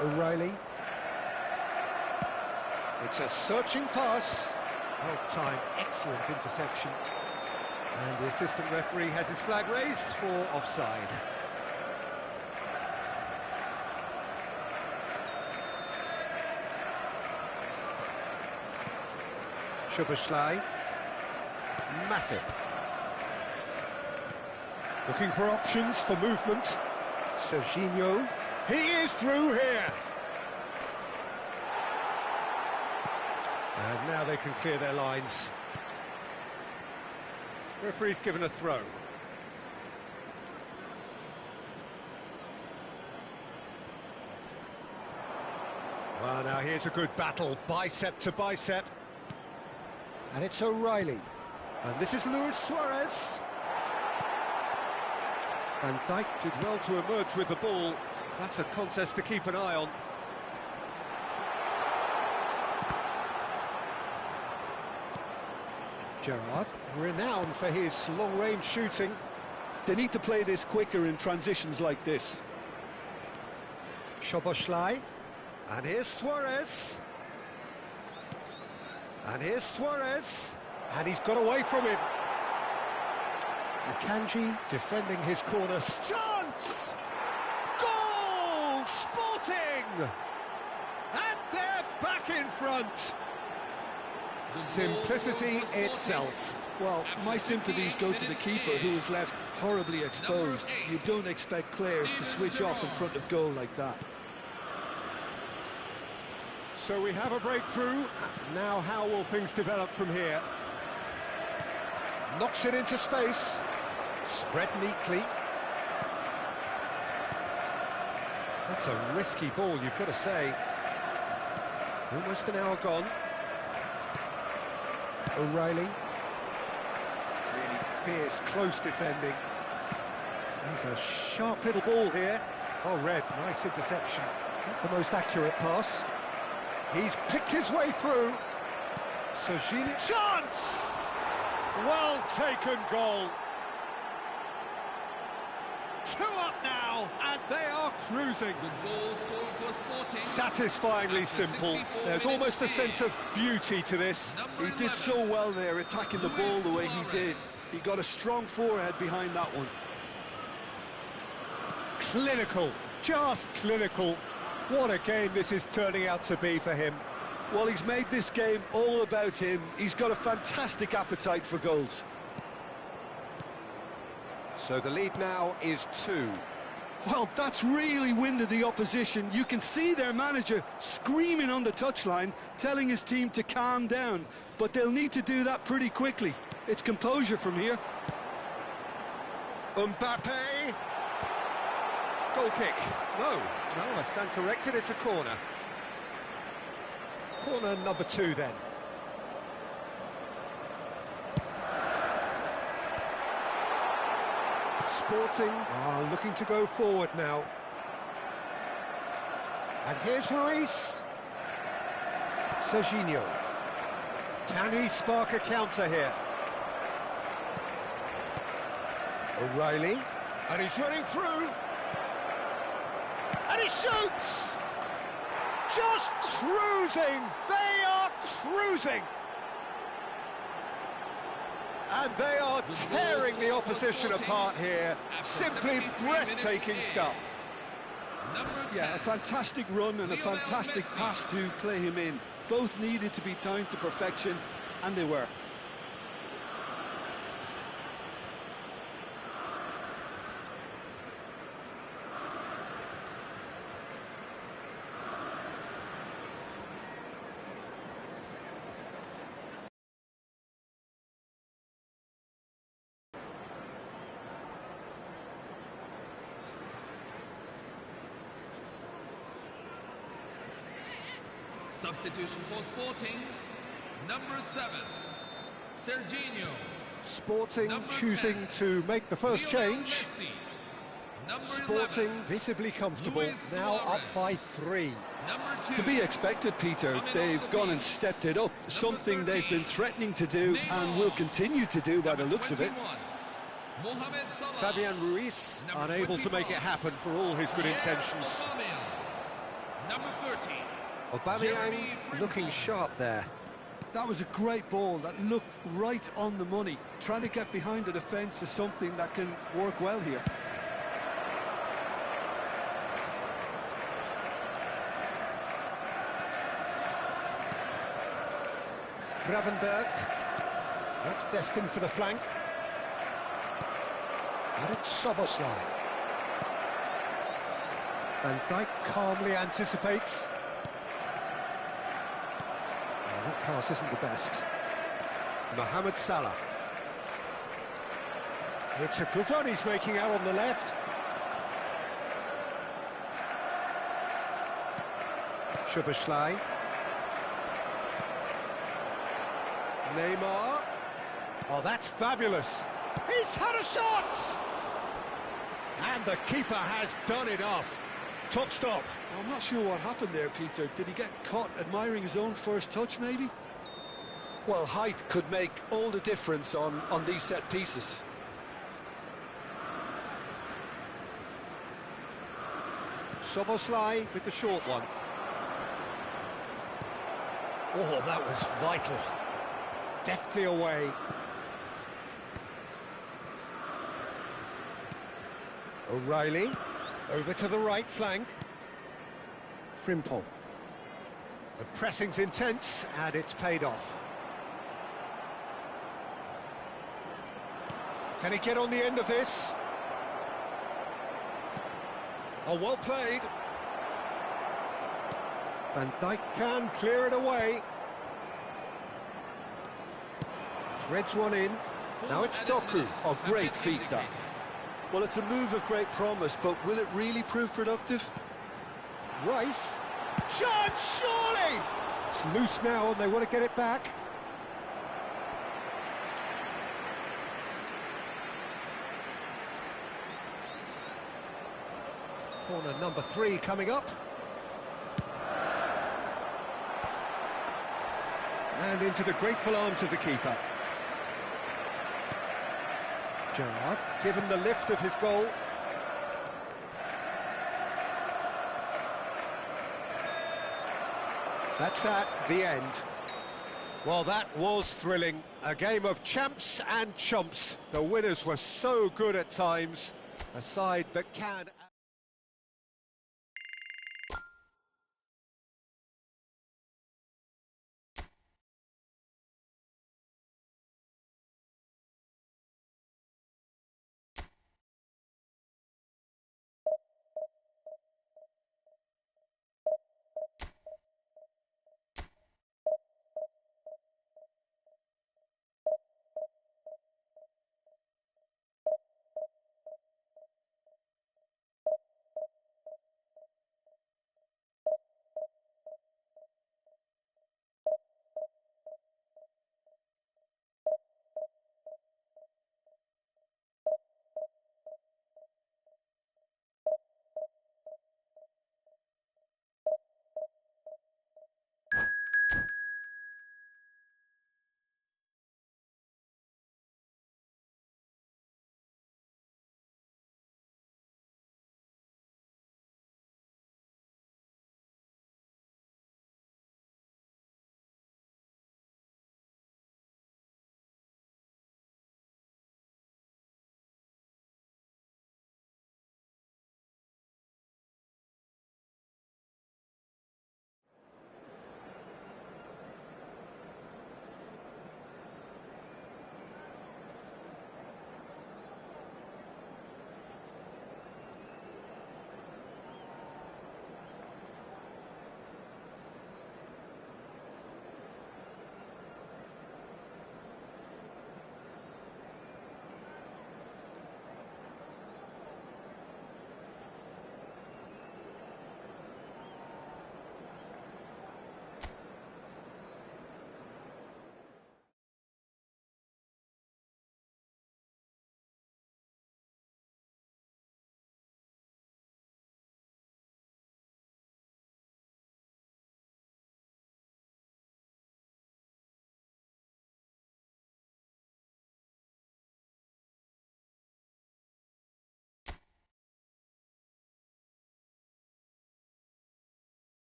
Speaker 1: O'Reilly. It's a searching pass. Well timed, excellent interception. And the assistant referee has his flag raised for offside. Szoboszlai. Matip. Looking for options for movement. Serginho. He is through here. And now they can clear their lines. Referee's given a throw. Well, now here's a good battle, bicep to bicep. And it's O'Reilly. And this is Luis Suarez. Van Dijk did well to emerge with the ball. That's a contest to keep an eye on. Gerrard, renowned for his long-range shooting.
Speaker 2: They need to play this quicker in transitions like this.
Speaker 1: Szoboszlai. And here's Suarez. And here's Suarez. And he's got away from him. Akanji defending his corner. Chance! Goal! Sporting! And they're back in front. Simplicity itself.
Speaker 2: Well, my sympathies go to the keeper, who was left horribly exposed. You don't expect players to switch off in front of goal like that.
Speaker 1: So we have a breakthrough. Now how will things develop from here? Knocks it into space. Spread neatly. That's a risky ball, you've got to say. Almost an hour gone. O'Reilly. Really fierce, close defending. There's a sharp little ball here. Oh, Red, nice interception. Not the most accurate pass. He's picked his way through. Serginho. Chance! Well taken goal. 2 up now, and they are cruising. Satisfyingly simple. There's almost a sense of beauty to this.
Speaker 2: He did so well there, attacking the ball the way he did. He got a strong forehead behind that one.
Speaker 1: Clinical, just clinical. What a game this is turning out to be for him.
Speaker 2: Well, he's made this game all about him. He's got a fantastic appetite for goals.
Speaker 4: So the lead now is 2.
Speaker 2: Well, that's really winded the opposition. You can see their manager screaming on the touchline, telling his team to calm down. But they'll need to do that pretty quickly. It's composure from here.
Speaker 1: Mbappe. Goal kick. No, I stand corrected, it's a corner. Corner number 2 then. Sporting are looking to go forward now. And here's Ruiz. Serginho. Can he spark a counter here? O'Reilly. And he's running through. And he shoots! Just cruising! They are cruising! And they are tearing the opposition apart here. Simply breathtaking stuff.
Speaker 2: Yeah, a fantastic run and a fantastic pass to play him in. Both needed to be timed to perfection, and they were.
Speaker 3: Substitution for Sporting, number 7, Serginho.
Speaker 1: Sporting
Speaker 3: Number
Speaker 1: choosing
Speaker 3: 10,
Speaker 1: to make the first
Speaker 3: Lionel
Speaker 1: change.
Speaker 3: Messi. Number
Speaker 1: Sporting
Speaker 3: 11,
Speaker 1: visibly comfortable,
Speaker 3: Luis
Speaker 1: now up
Speaker 3: Suarez.
Speaker 1: by 3.
Speaker 3: number 2,
Speaker 2: To be expected, Peter.
Speaker 3: Coming
Speaker 2: They've
Speaker 3: off the
Speaker 2: gone and
Speaker 3: bench,
Speaker 2: stepped it up, something they've
Speaker 3: 13,
Speaker 2: been threatening to do and
Speaker 3: Neymar.
Speaker 2: will continue to do by the looks of it.
Speaker 3: 21, Mohamed Salah.
Speaker 4: Fabian Ruiz
Speaker 3: Number
Speaker 4: unable to make it
Speaker 3: 25,
Speaker 4: happen for all his good intentions.
Speaker 3: Aubameyang. Number 30,
Speaker 4: Aubameyang
Speaker 3: Jeremy
Speaker 4: looking
Speaker 3: Frimpong.
Speaker 4: sharp there.
Speaker 2: That was a great ball that looked right on the money. Trying to get behind the defence is something that can work well here.
Speaker 1: Gravenberg. That's destined for the flank. And it's Szoboszlai. Van Dijk calmly anticipates. Well, that pass isn't the best.
Speaker 4: Mohamed Salah.
Speaker 1: It's a good run he's making out on the left. Szoboszlai. Neymar. Oh, that's fabulous. He's had a shot! And the keeper has done it off. Top stop.
Speaker 2: I'm not sure what happened there, Peter. Did he get caught admiring his own first touch, maybe? Well, height could make all the difference on these set pieces.
Speaker 1: Szoboszlai with the short one. Oh, that was vital. Deftly away. O'Reilly, over to the right flank. Frimpong. The pressing's intense, and it's paid off. Can he get on the end of this? Oh, well played. Van Dijk can clear it away. Threads one in. Now it's Doku.
Speaker 2: Oh, great feat, that. Well, it's a move of great promise, but will it really prove productive?
Speaker 1: Rice. Chance, surely! It's loose now, and they want to get it back. Corner number 3 coming up. And into the grateful arms of the keeper. Gerrard, given the lift of his goal. That's that, the end. Well, that was thrilling. A game of champs and chumps. The winners were so good at times. A side that can...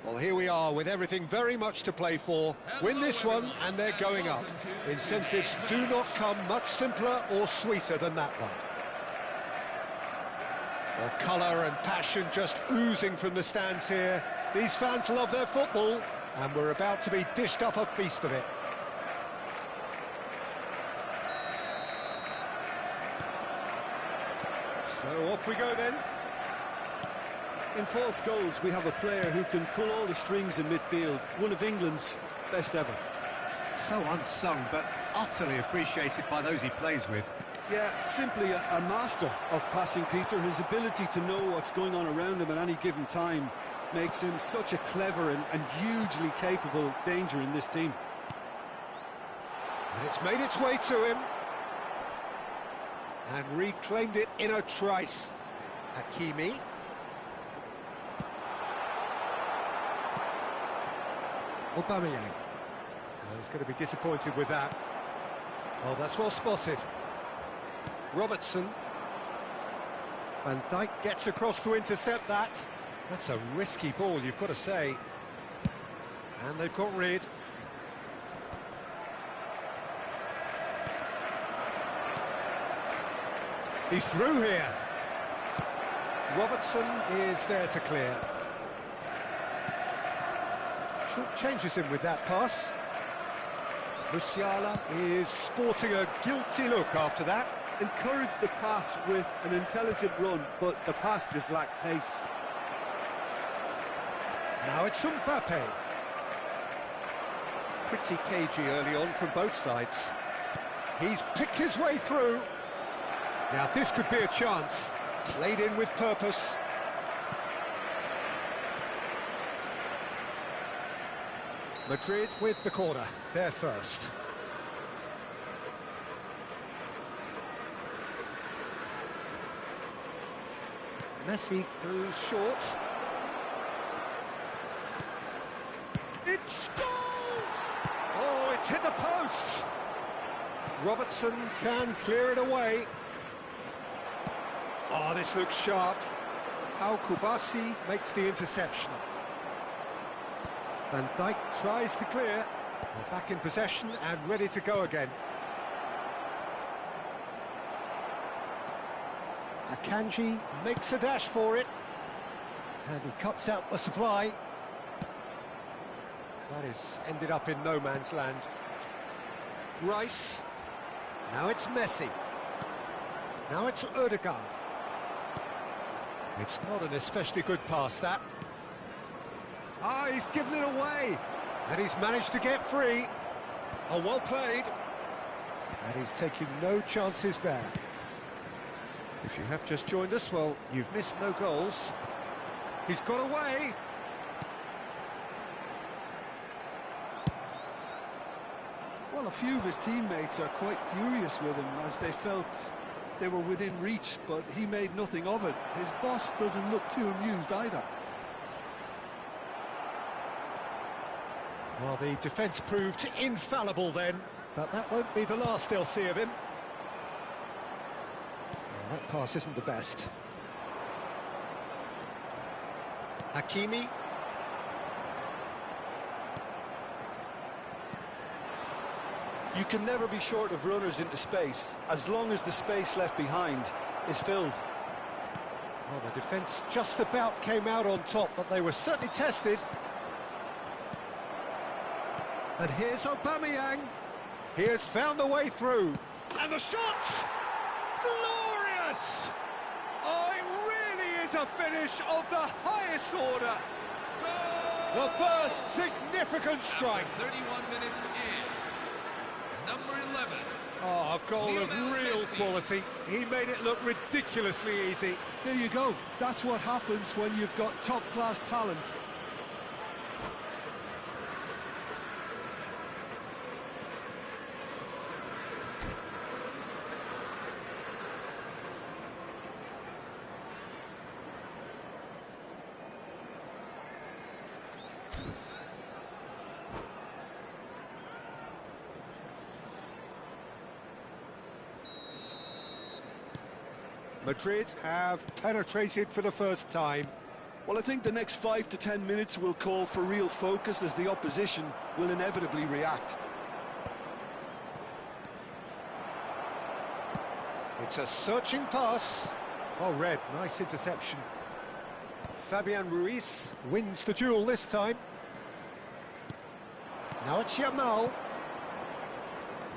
Speaker 1: Well, here we are with everything very much to play for. Win this one and they're going up. Incentives do not come much simpler or sweeter than that one. Well, colour and passion just oozing from the stands here. These fans love their football, and we're about to be dished up a feast of it. So off we go then.
Speaker 2: In Paul Scholes, we have a player who can pull all the strings in midfield, one of England's best ever.
Speaker 4: So unsung, but utterly appreciated by those he plays with.
Speaker 2: Yeah, simply a master of passing, Peter. His ability to know what's going on around him at any given time makes him such a clever and hugely capable danger in this team.
Speaker 1: And it's made its way to him. And reclaimed it in a trice. Hakimi. Aubameyang. Oh, he's going to be disappointed with that. Oh, that's well spotted. Robertson. Van Dijk gets across to intercept that. That's a risky ball, you've got to say. And they've got rid. He's through here. Robertson is there to clear. Short changes him with that pass. Musiala is sporting a guilty look after that.
Speaker 2: Encouraged the pass with an intelligent run, but the pass just lacked pace.
Speaker 1: Now it's Mbappe. Pretty cagey early on from both sides. He's picked his way through. Now this could be a chance. Played in with purpose. Madrid with the corner. They're first. Messi goes short. It's goals! Oh, it's hit the post! Robertson can clear it away. Oh, this looks sharp. Al Kubasi makes the interception. Van Dijk tries to clear. They're back in possession and ready to go again. Akanji makes a dash for it. And he cuts out the supply. That is ended up in no man's land. Rice. Now it's Messi. Now it's Ødegaard. It's not an especially good pass, that. Ah, he's given it away. And he's managed to get free. Oh, well played. And he's taking no chances there. If you have just joined us, well, you've missed no goals. He's got away.
Speaker 2: Well, a few of his teammates are quite furious with him as they felt they were within reach, but he made nothing of it. His boss doesn't look too amused either.
Speaker 1: Well, the defence proved infallible then, but that won't be the last they'll see of him. Well, that pass isn't the best. Hakimi.
Speaker 2: You can never be short of runners into space, as long as the space left behind is filled.
Speaker 1: Well, the defence just about came out on top, but they were certainly tested. And here's Aubameyang. He has found a way through. And the shot! Glorious! Oh, it really is a finish of the highest order. The first significant strike.
Speaker 3: After 31 minutes is number 11.
Speaker 1: Oh, a goal of real quality. He made it look ridiculously easy.
Speaker 2: There you go. That's what happens when you've got top-class talent.
Speaker 1: Madrid have penetrated for the first time.
Speaker 2: Well, I think the next 5 to 10 minutes will call for real focus as the opposition will inevitably react.
Speaker 1: It's a searching pass. Oh, Red, nice interception. Fabian Ruiz wins the duel this time. Now it's Yamal.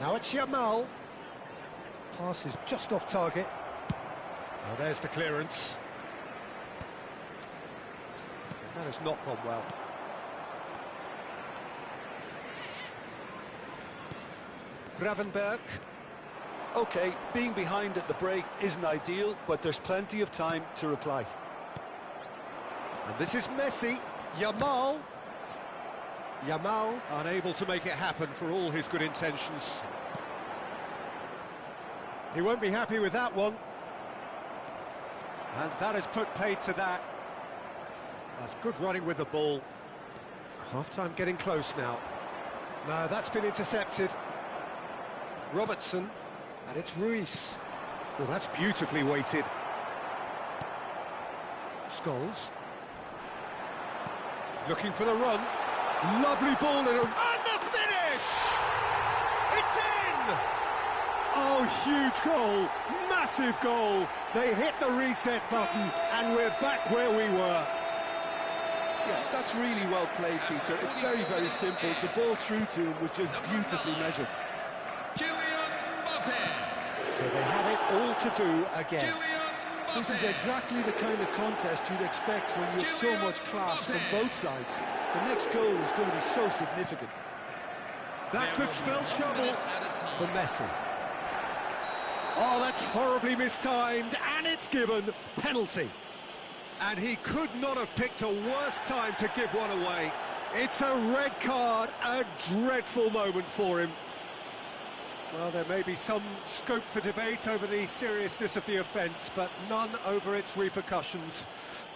Speaker 1: Now it's Yamal. Pass is just off target. Oh, there's the clearance. That has not gone well. Gravenberg.
Speaker 2: Okay, being behind at the break isn't ideal, but there's plenty of time to reply.
Speaker 1: And this is Messi. Yamal. Yamal unable to make it happen for all his good intentions. He won't be happy with that one. And that has put paid to that. That's good running with the ball. Half-time getting close now. No, that's been intercepted. Robertson, and it's Ruiz. Well, that's beautifully weighted. Scholes. Looking for the run. Lovely ball in a... And the finish! It's in! Oh, huge goal. Massive goal. They hit the reset button, and we're back where we were.
Speaker 2: Yeah, that's really well played, Peter. It's very, very simple. The ball through to him was just beautifully measured.
Speaker 1: So they have it all to do again.
Speaker 2: This is exactly the kind of contest you'd expect when you have so much class from both sides. The next goal is going to be so significant.
Speaker 1: That could spell trouble for Messi. Oh, that's horribly mistimed, and it's given penalty. And he could not have picked a worse time to give one away. It's a red card, a dreadful moment for him. Well, there may be some scope for debate over the seriousness of the offence, but none over its repercussions.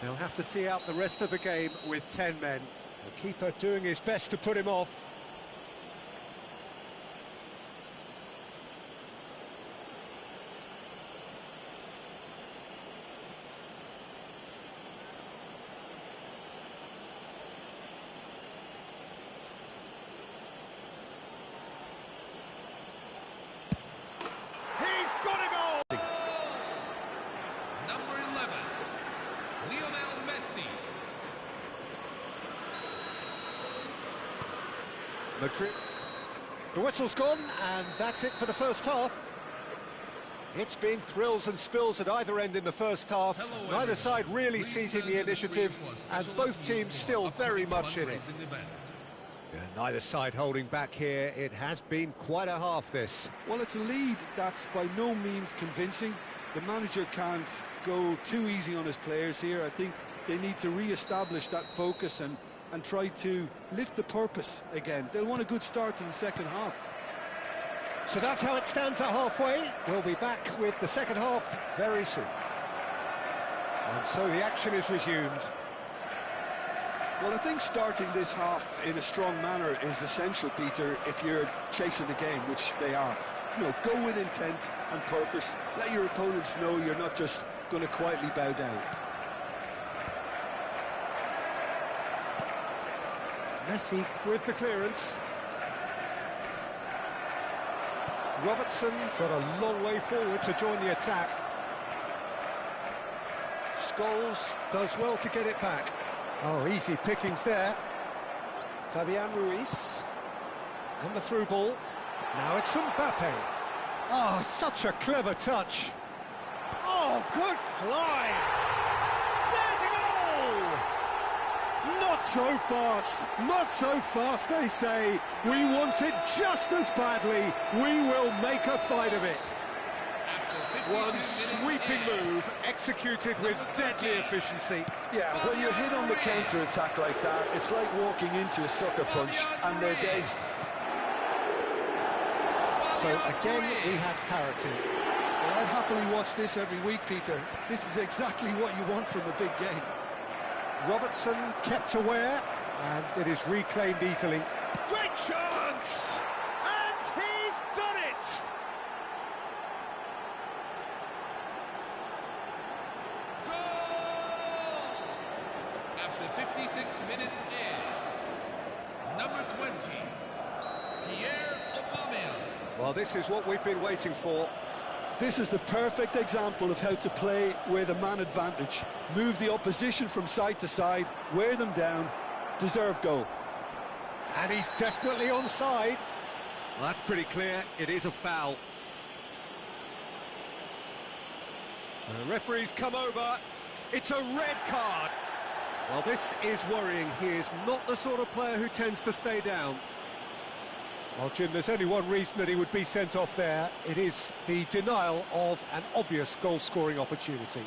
Speaker 1: They'll have to see out the rest of the game with 10 men. The keeper doing his best to put him off. Madrid. The whistle's gone, and that's it for the first half. It's been thrills and spills at either end in the first half. Neither side really seizing the initiative, and both teams still very much in it. Yeah, neither side holding back here. It has been quite a half, this.
Speaker 2: Well, it's a lead that's by no means convincing. The manager can't go too easy on his players here. I think they need to re-establish that focus and try to lift the purpose again. They'll want a good start to the second half.
Speaker 1: So that's how it stands at halfway. We'll be back with the second half very soon. And so the action is resumed.
Speaker 2: Well, I think starting this half in a strong manner is essential, Peter, if you're chasing the game, which they are. You know, go with intent and purpose. Let your opponents know you're not just going to quietly bow down.
Speaker 1: Messi with the clearance. Robertson got a long way forward to join the attack. Scholes does well to get it back. Oh, easy pickings there. Fabian Ruiz. And the through ball. Now it's Mbappe. Oh, such a clever touch. Oh, good climb. There's a goal! Not so fast, not so fast, they say. We want it just as badly. We will make a fight of it. One sweeping move, executed with deadly efficiency.
Speaker 2: Yeah, when you're hit on the counter-attack like that, it's like walking into a sucker punch, and they're dazed.
Speaker 1: So again, we have parity.
Speaker 2: Well, I'd happily watch this every week, Peter. This is exactly what you want from a big game.
Speaker 1: Robertson kept aware, and it is reclaimed easily. Great chance! And he's done it!
Speaker 3: After 56 minutes is number 20, Pierre Aubameyang.
Speaker 1: Well, this is what we've been waiting for.
Speaker 2: This is the perfect example of how to play with a man advantage. Move the opposition from side to side, wear them down, deserve goal.
Speaker 1: And he's definitely onside. Well, that's pretty clear, it is a foul. The referee's come over, it's a red card. Well, this is worrying. He is not the sort of player who tends to stay down. Well, Jim, there's only one reason that he would be sent off there. It is the denial of an obvious goal-scoring opportunity.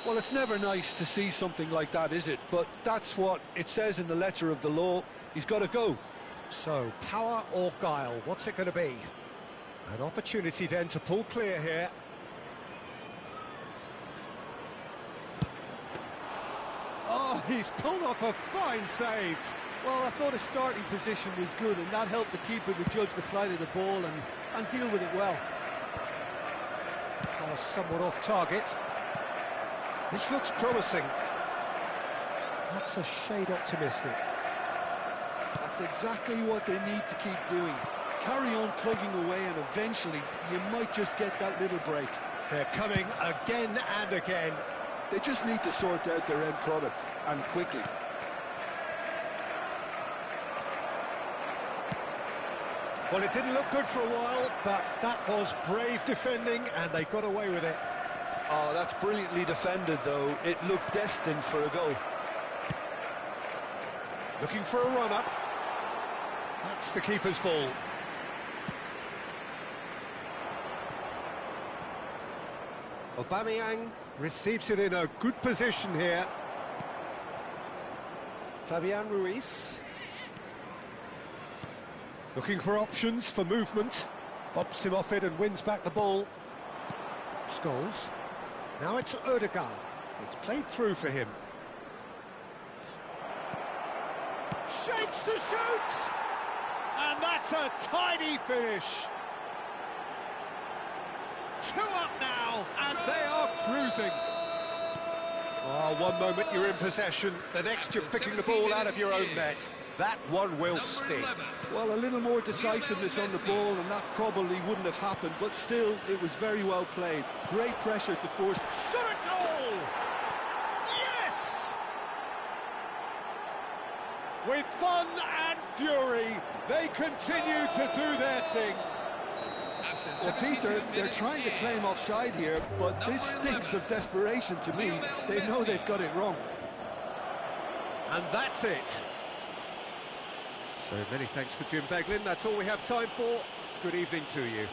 Speaker 2: Well, it's never nice to see something like that, is it? But that's what it says in the letter of the law. He's got to go.
Speaker 1: So, power or guile, what's it going to be? An opportunity then to pull clear here. Oh, he's pulled off a fine save.
Speaker 5: Well, I thought his starting position was good, and that helped the keeper to judge the flight of the ball and deal with it well.
Speaker 1: Pass somewhat off target. This looks promising. That's a shade optimistic.
Speaker 2: That's exactly what they need to keep doing. Carry on plugging away, and eventually you might just get that little break.
Speaker 1: They're coming again and again.
Speaker 2: They just need to sort out their end product, and quickly.
Speaker 1: Well, it didn't look good for a while, but that was brave defending, and they got away with it.
Speaker 2: Oh, that's brilliantly defended, though. It looked destined for a goal.
Speaker 1: Looking for a run-up. That's the keeper's ball. Aubameyang receives it in a good position here. Fabian Ruiz. Looking for options for movement. Bops him off it and wins back the ball. Scholes. Now it's Odegaard. It's played through for him. Shapes to shoot! And that's a tidy finish. 2 up now, and they are cruising. Oh, one moment you're in possession, the next you're picking the ball out of your own net. That one will sting.
Speaker 2: Well, a little more decisiveness on the ball, and that probably wouldn't have happened, but still, it was very well played. Great pressure to force.
Speaker 1: Shot a goal! Yes! With fun and fury, they continue to do their thing.
Speaker 2: Well, Peter, they're trying to claim offside here, but this stinks of desperation to me. They know they've got it wrong.
Speaker 1: And that's it. So many thanks to Jim Beglin. That's all we have time for. Good evening to you.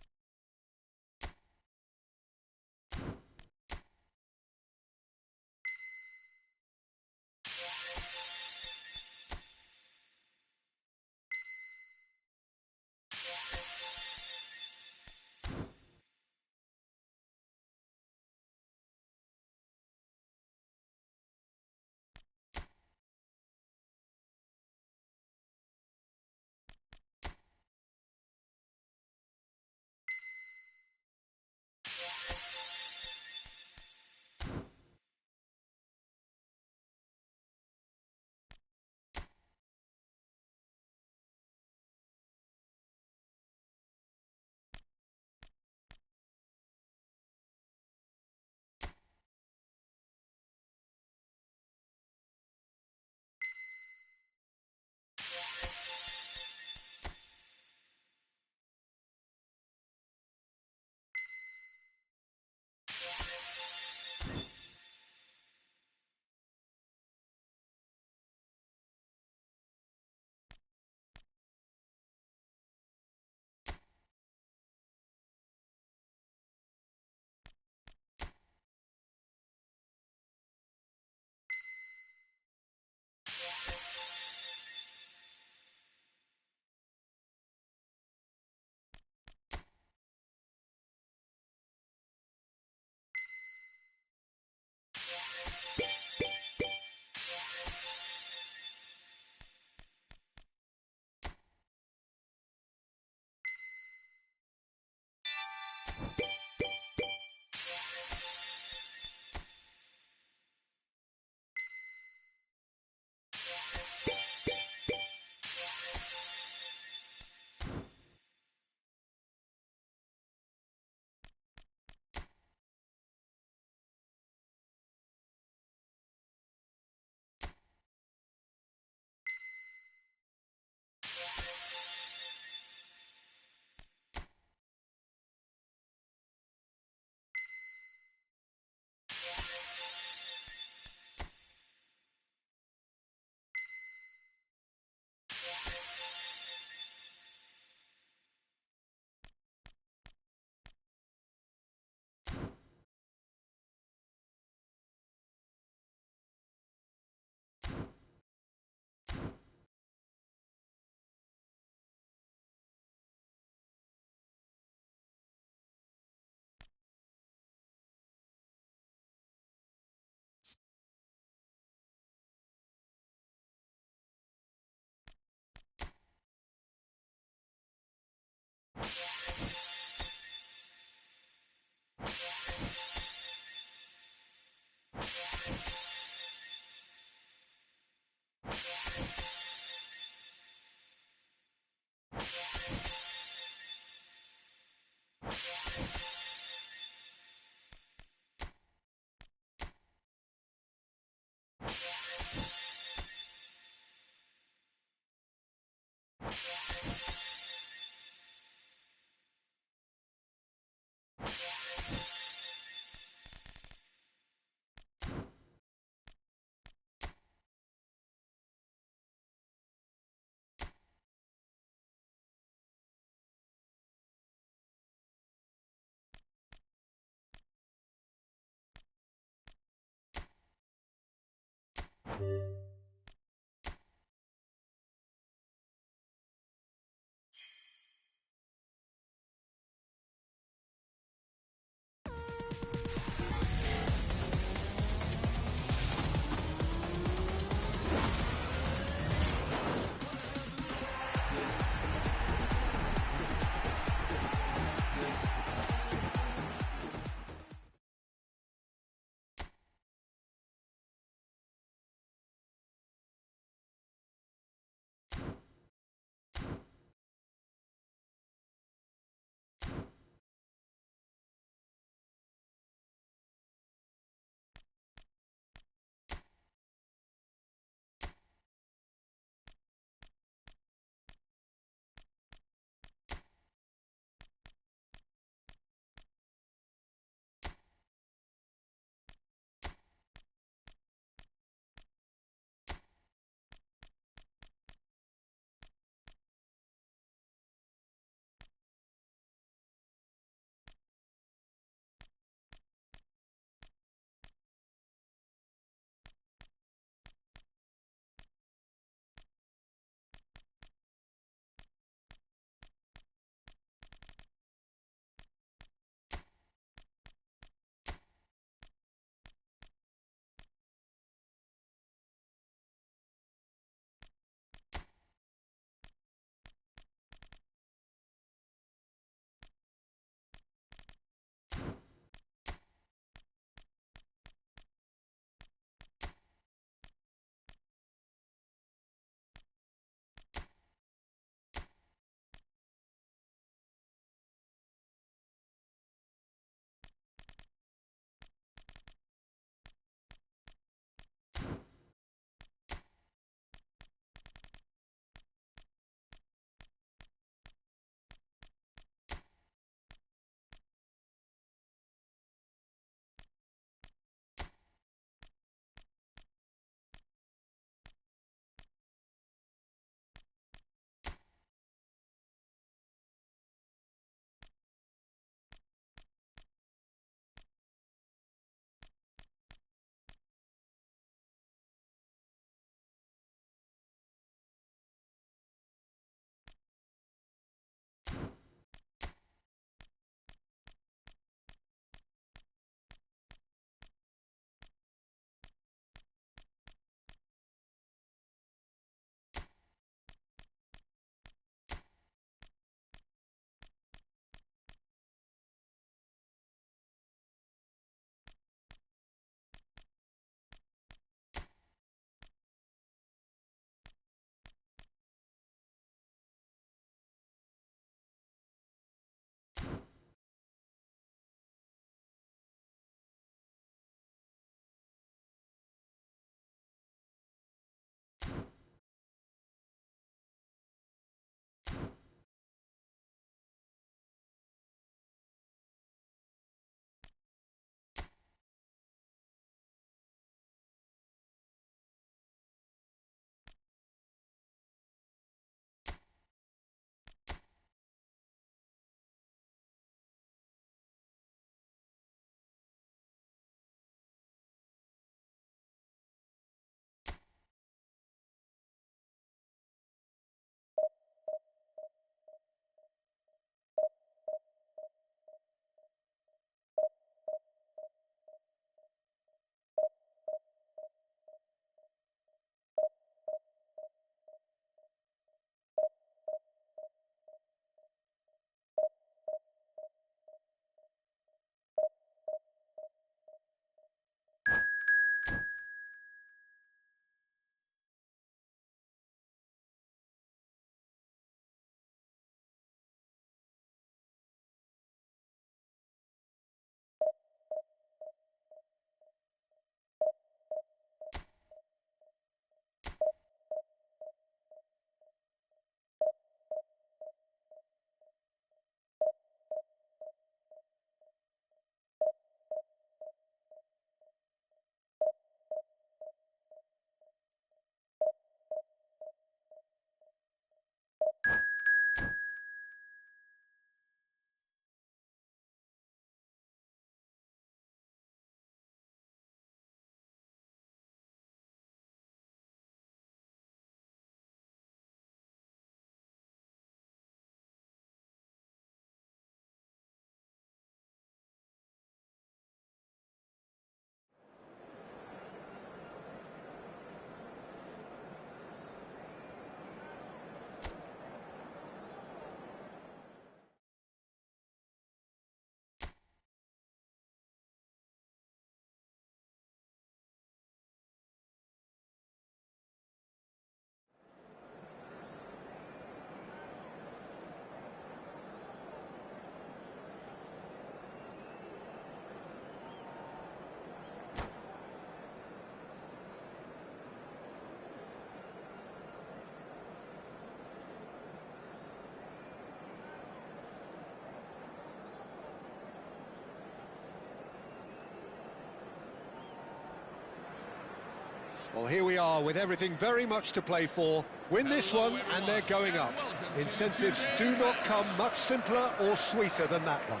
Speaker 1: Well, here we are with everything very much to play for. Win this
Speaker 3: Hello,
Speaker 1: one
Speaker 3: everyone,
Speaker 1: and they're going up.
Speaker 3: welcome to
Speaker 1: Incentives
Speaker 3: today's
Speaker 1: do not
Speaker 3: match.
Speaker 1: come much simpler or sweeter than that one.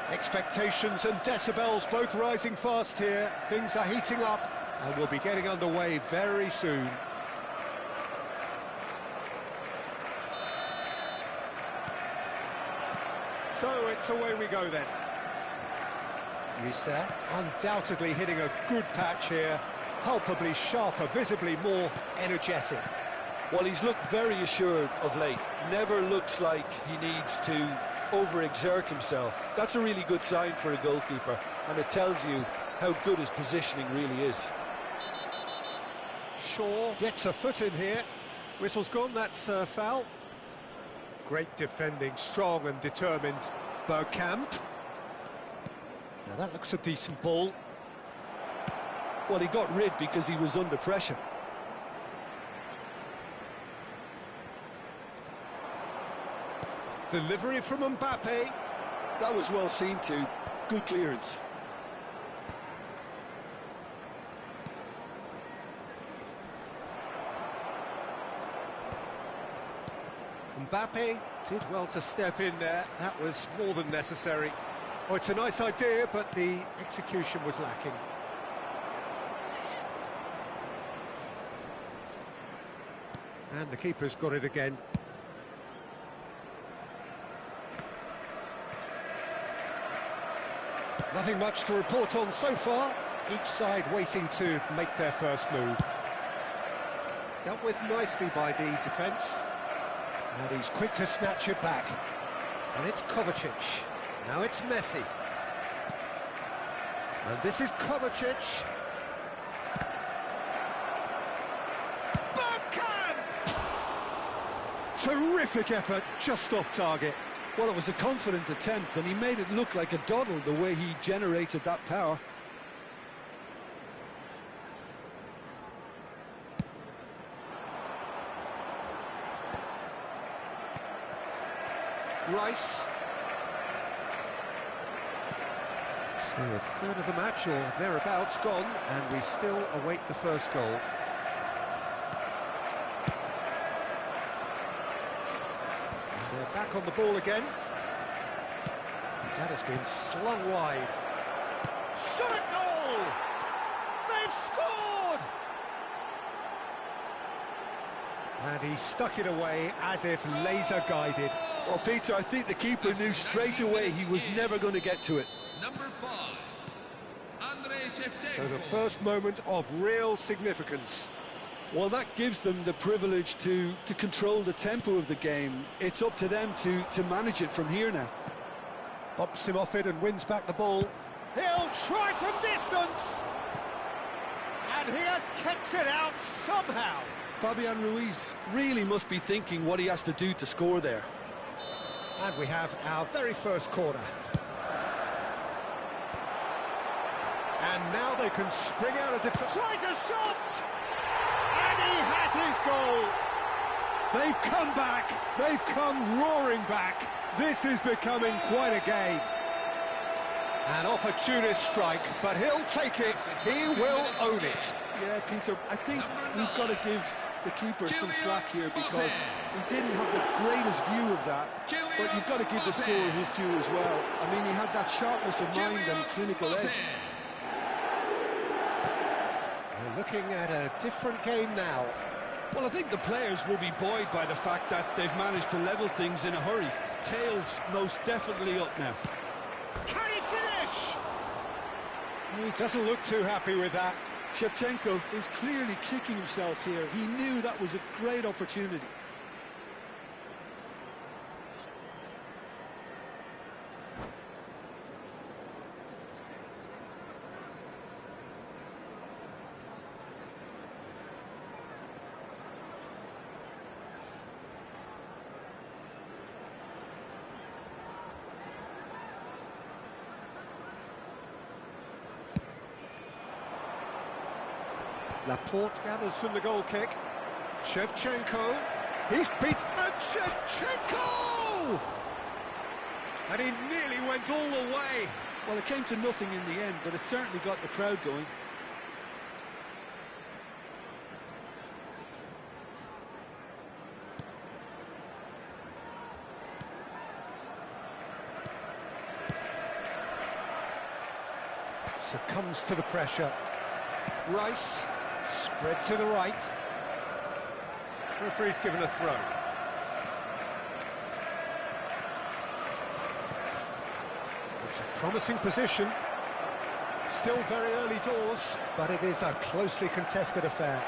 Speaker 1: Expectations and decibels both rising fast here. Things are heating up and we'll be getting underway very soon. So it's away we go then. Risa undoubtedly hitting a good patch here, palpably sharper, visibly more energetic.
Speaker 2: Well, he's looked very assured of late. Never looks like he needs to overexert himself. That's a really good sign for a goalkeeper, and it tells you how good his positioning really is.
Speaker 1: Shaw gets a foot in here. Whistle's gone, that's a foul. Great defending, strong and determined. Bergkamp. Now that looks a decent ball.
Speaker 2: Well, he got rid because he was under pressure.
Speaker 1: Delivery from Mbappe.
Speaker 2: That was well seen too. Good clearance.
Speaker 1: Mbappe did well to step in there. That was more than necessary. Oh, it's a nice idea, but the execution was lacking. And the keeper's got it again. Nothing much to report on so far. Each side waiting to make their first move. Dealt with nicely by the defence. And he's quick to snatch it back. And it's Kovacic. Now it's Messi. And this is Kovacic. Bergkamp! Terrific effort, just off target.
Speaker 2: Well, it was a confident attempt, and he made it look like a doddle the way he generated that power.
Speaker 1: Rice. So a third of the match, or thereabouts, gone, and we still await the first goal. And they're back on the ball again. That has been slung wide. Shot at goal! They've scored! And he stuck it away as if laser-guided.
Speaker 2: Well, Peter, I think the keeper knew straight away he was never going to get to it.
Speaker 3: Number 5, Andrei Shevchenko.
Speaker 1: So the first moment of real significance.
Speaker 2: Well, that gives them the privilege to control the tempo of the game. It's up to them to manage it from here now.
Speaker 1: Bumps him off it and wins back the ball. He'll try from distance! And he has kept it out somehow.
Speaker 2: Fabian Ruiz really must be thinking what he has to do to score there.
Speaker 1: And we have our very first corner. And now they can spring out of defence. Tries a shot! And he has his goal! They've come back, they've come roaring back. This is becoming quite a game. An opportunist strike, but he'll take it, he will own it.
Speaker 2: Yeah, Peter, I think we've got to give the keeper some slack here because he didn't have the greatest view of that, but you've got to give the scorer his due as well. I mean, he had that sharpness of mind and clinical edge.
Speaker 1: We're looking at a different game now.
Speaker 2: Well, I think the players will be buoyed by the fact that they've managed to level things in a hurry. Tails most definitely up now.
Speaker 1: Can he finish? He doesn't look too happy with that.
Speaker 2: Shevchenko is clearly kicking himself here. He knew that was a great opportunity.
Speaker 1: Laporte gathers from the goal kick. Shevchenko. He's beat. And Shevchenko! And he nearly went all the way.
Speaker 2: Well, it came to nothing in the end, but it certainly got the crowd going.
Speaker 1: comes to the pressure. Rice, spread to the right. Referee's given a throw. It's a promising position. Still very early doors, but it is a closely contested affair.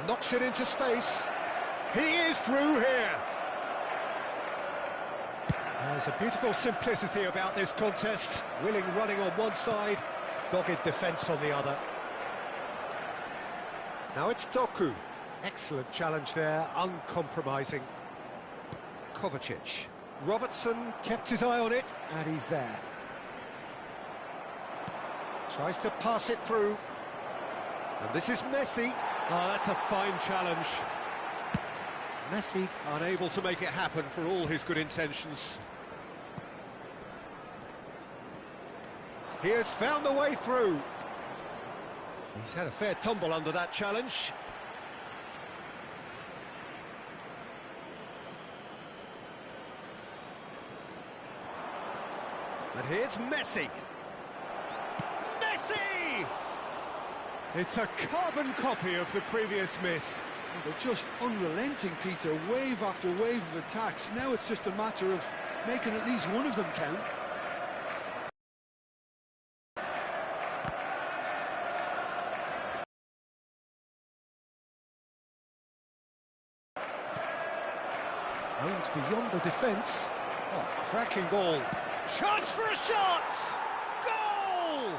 Speaker 1: Knocks it into space. He is through here. There's a beautiful simplicity about this contest. Willing running on one side, dogged defence on the other. Now it's Doku. Excellent challenge there, uncompromising. Kovacic. Robertson kept his eye on it, and he's there. Tries to pass it through. And this is Messi. Oh, that's a fine challenge. Messi unable to make it happen for all his good intentions. He has found the way through. He's had a fair tumble under that challenge. And here's Messi. Messi! It's a carbon copy of the previous miss.
Speaker 2: They're just unrelenting, Peter, wave after wave of attacks. Now it's just a matter of making at least one of them count.
Speaker 1: Owned beyond the defence. Oh, cracking ball. Chance for a shot! Goal!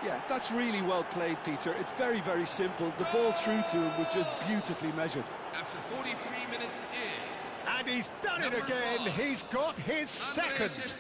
Speaker 2: Yeah, that's really well played, Peter. It's very, very simple. The ball through to him was just beautifully measured.
Speaker 3: After 43 minutes is...
Speaker 1: And he's done it again. He's got his second.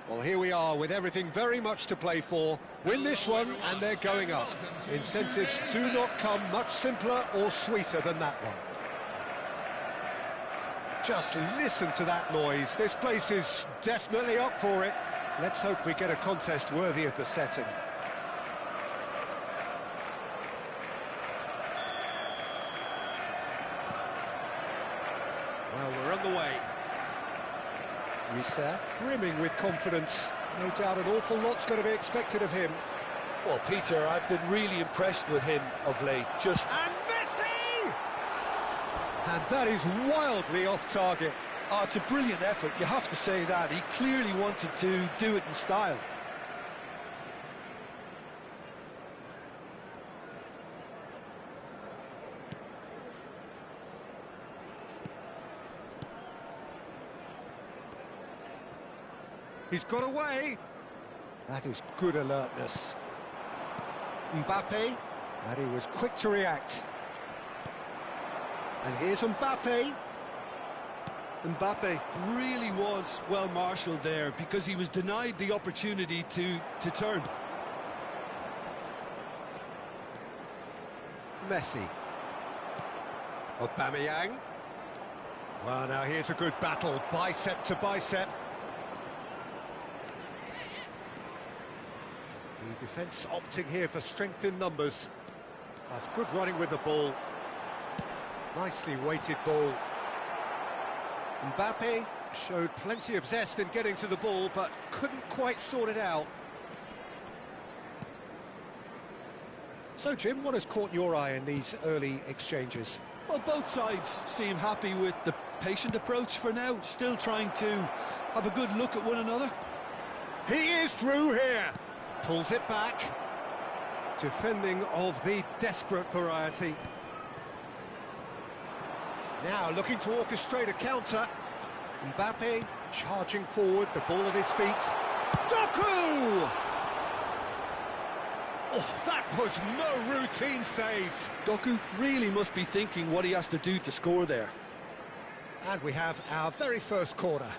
Speaker 1: Well, here we are with everything very much to play for. Win this one and they're going up. Incentives do not come much simpler or sweeter than that one. Just listen to that noise. This place is definitely up for it. Let's hope we get a contest worthy of the setting.
Speaker 5: Well, we're on the way.
Speaker 1: Risa, brimming with confidence. No doubt an awful lot's going to be expected of him.
Speaker 2: Well, Peter, I've been really impressed with him of late.
Speaker 1: And Messi! And that is wildly off target.
Speaker 2: Oh, it's a brilliant effort, you have to say that. He clearly wanted to do it in style.
Speaker 1: He's got away. That is good alertness. Mbappe, and he was quick to react. And here's Mbappe.
Speaker 2: Mbappe really was well marshalled there because he was denied the opportunity to turn.
Speaker 1: Messi. Aubameyang. Well, now here's a good battle, bicep to bicep. The defence opting here for strength in numbers. That's good running with the ball. Nicely weighted ball. Mbappe showed plenty of zest in getting to the ball, but couldn't quite sort it out. So, Jim, what has caught your eye in these early exchanges?
Speaker 2: Well, both sides seem happy with the patient approach for now, still trying to have a good look at one another.
Speaker 1: He is through here. Pulls it back. Defending of the desperate variety. Now looking to orchestrate a counter. Mbappe charging forward, the ball at his feet. Doku! Oh, that was no routine save.
Speaker 2: Doku really must be thinking what he has to do to score there.
Speaker 1: And we have our very first corner.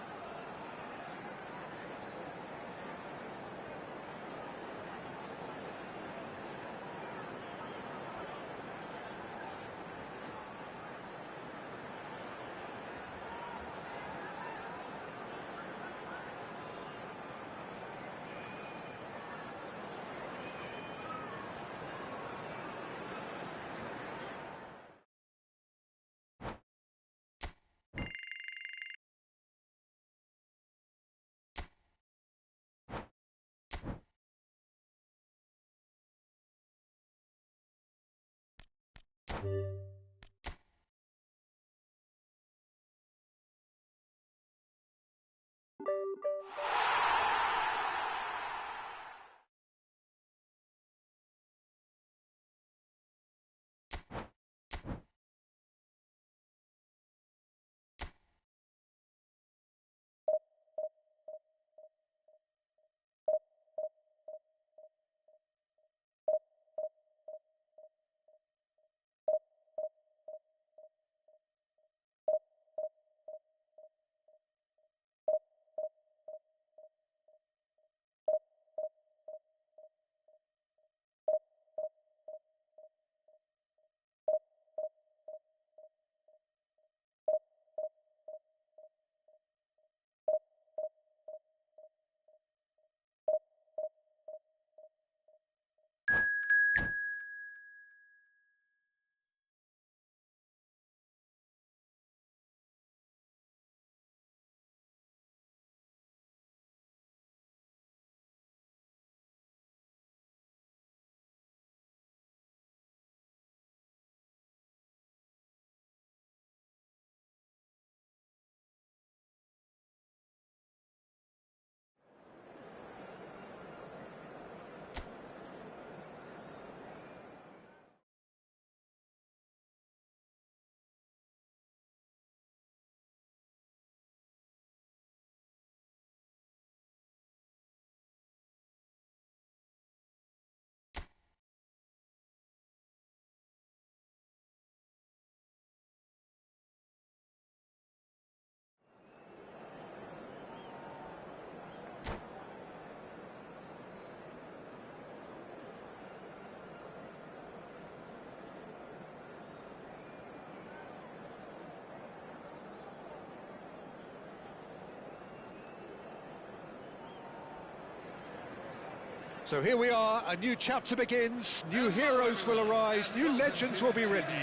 Speaker 1: So here we are, a new chapter begins, new heroes will arise, new legends will be written.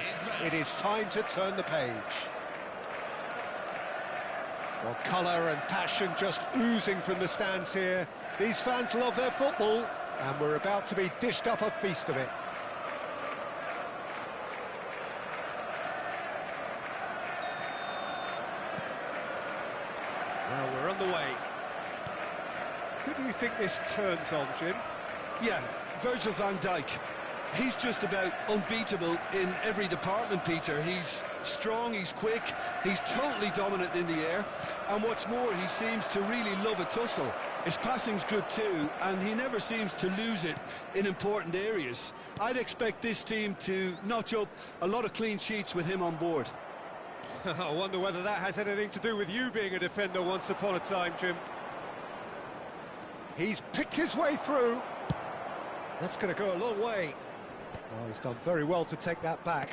Speaker 1: It is time to turn the page. Well, colour and passion just oozing from the stands here. These fans love their football, and we're about to be dished up a feast of it.
Speaker 5: Well, we're on the way.
Speaker 1: Who do you think this turns on, Jim?
Speaker 2: Yeah, Virgil van Dijk. He's just about unbeatable in every department, Peter. He's strong, he's quick, he's totally dominant in the air, and what's more, he seems to really love a tussle. His passing's good too, and he never seems to lose it in important areas. I'd expect this team to notch up a lot of clean sheets with him on board.
Speaker 1: I wonder whether that has anything to do with you being a defender once upon a time, Jim. He's picked his way through. That's going to go a long way. Oh, he's done very well to take that back.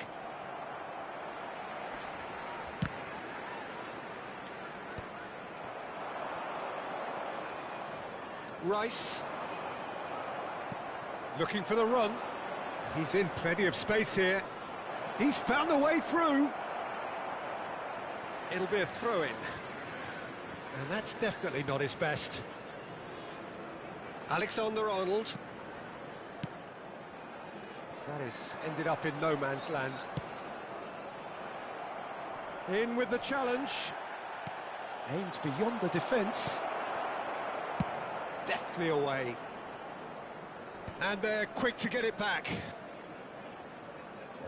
Speaker 1: Rice. Looking for the run. He's in plenty of space here. He's found a way through. It'll be a throw-in. And that's definitely not his best. Alexander-Arnold. That has ended up in no man's land. In with the challenge. Aimed beyond the defence. Deftly away. And they're quick to get it back.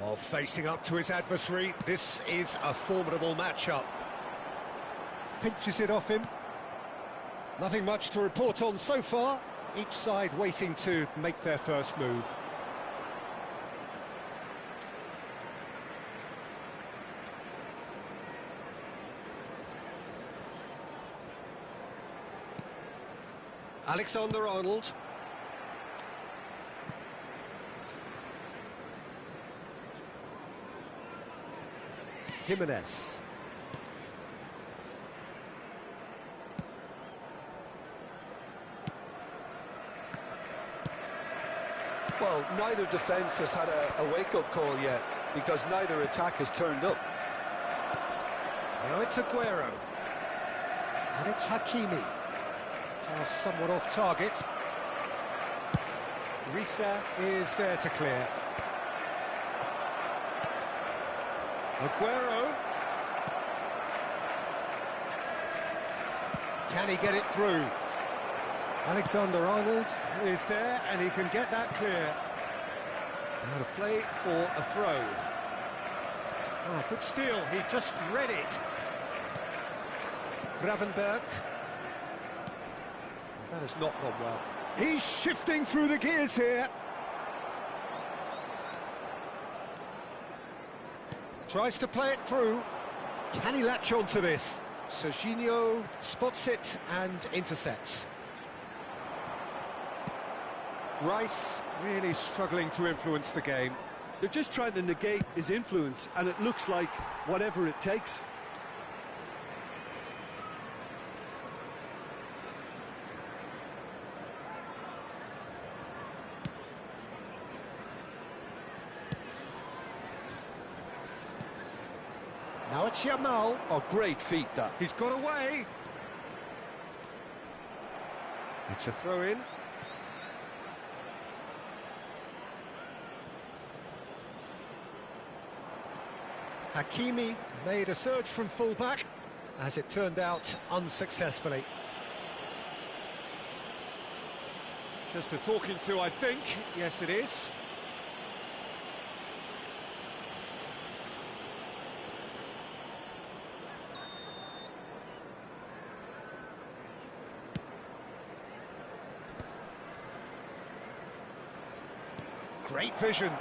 Speaker 1: While facing up to his adversary, this is a formidable matchup. Pinches it off him. Nothing much to report on so far. Each side waiting to make their first move. Alexander-Arnold. Jimenez.
Speaker 2: Well, neither defence has had a wake-up call yet, because neither attack has turned up.
Speaker 1: Now it's Aguero. And it's Hakimi. Pass somewhat off target. Risa is there to clear. Aguero. Can he get it through? Alexander-Arnold is there, and he can get that clear. Out of play for a throw. Oh, good steal, he just read it. Gravenberg. That has not gone well. He's shifting through the gears here. Tries to play it through. Can he latch on to this? Serginho spots it and intercepts. Rice really struggling to influence the game.
Speaker 2: They're just trying to negate his influence, and it looks like whatever it takes.
Speaker 1: Now it's Yamal.
Speaker 2: Oh, great feat, that.
Speaker 1: He's got away. It's a throw-in. Hakimi made a surge from full-back, as it turned out, unsuccessfully. Just a talking to, I think. Yes, it is. Great vision.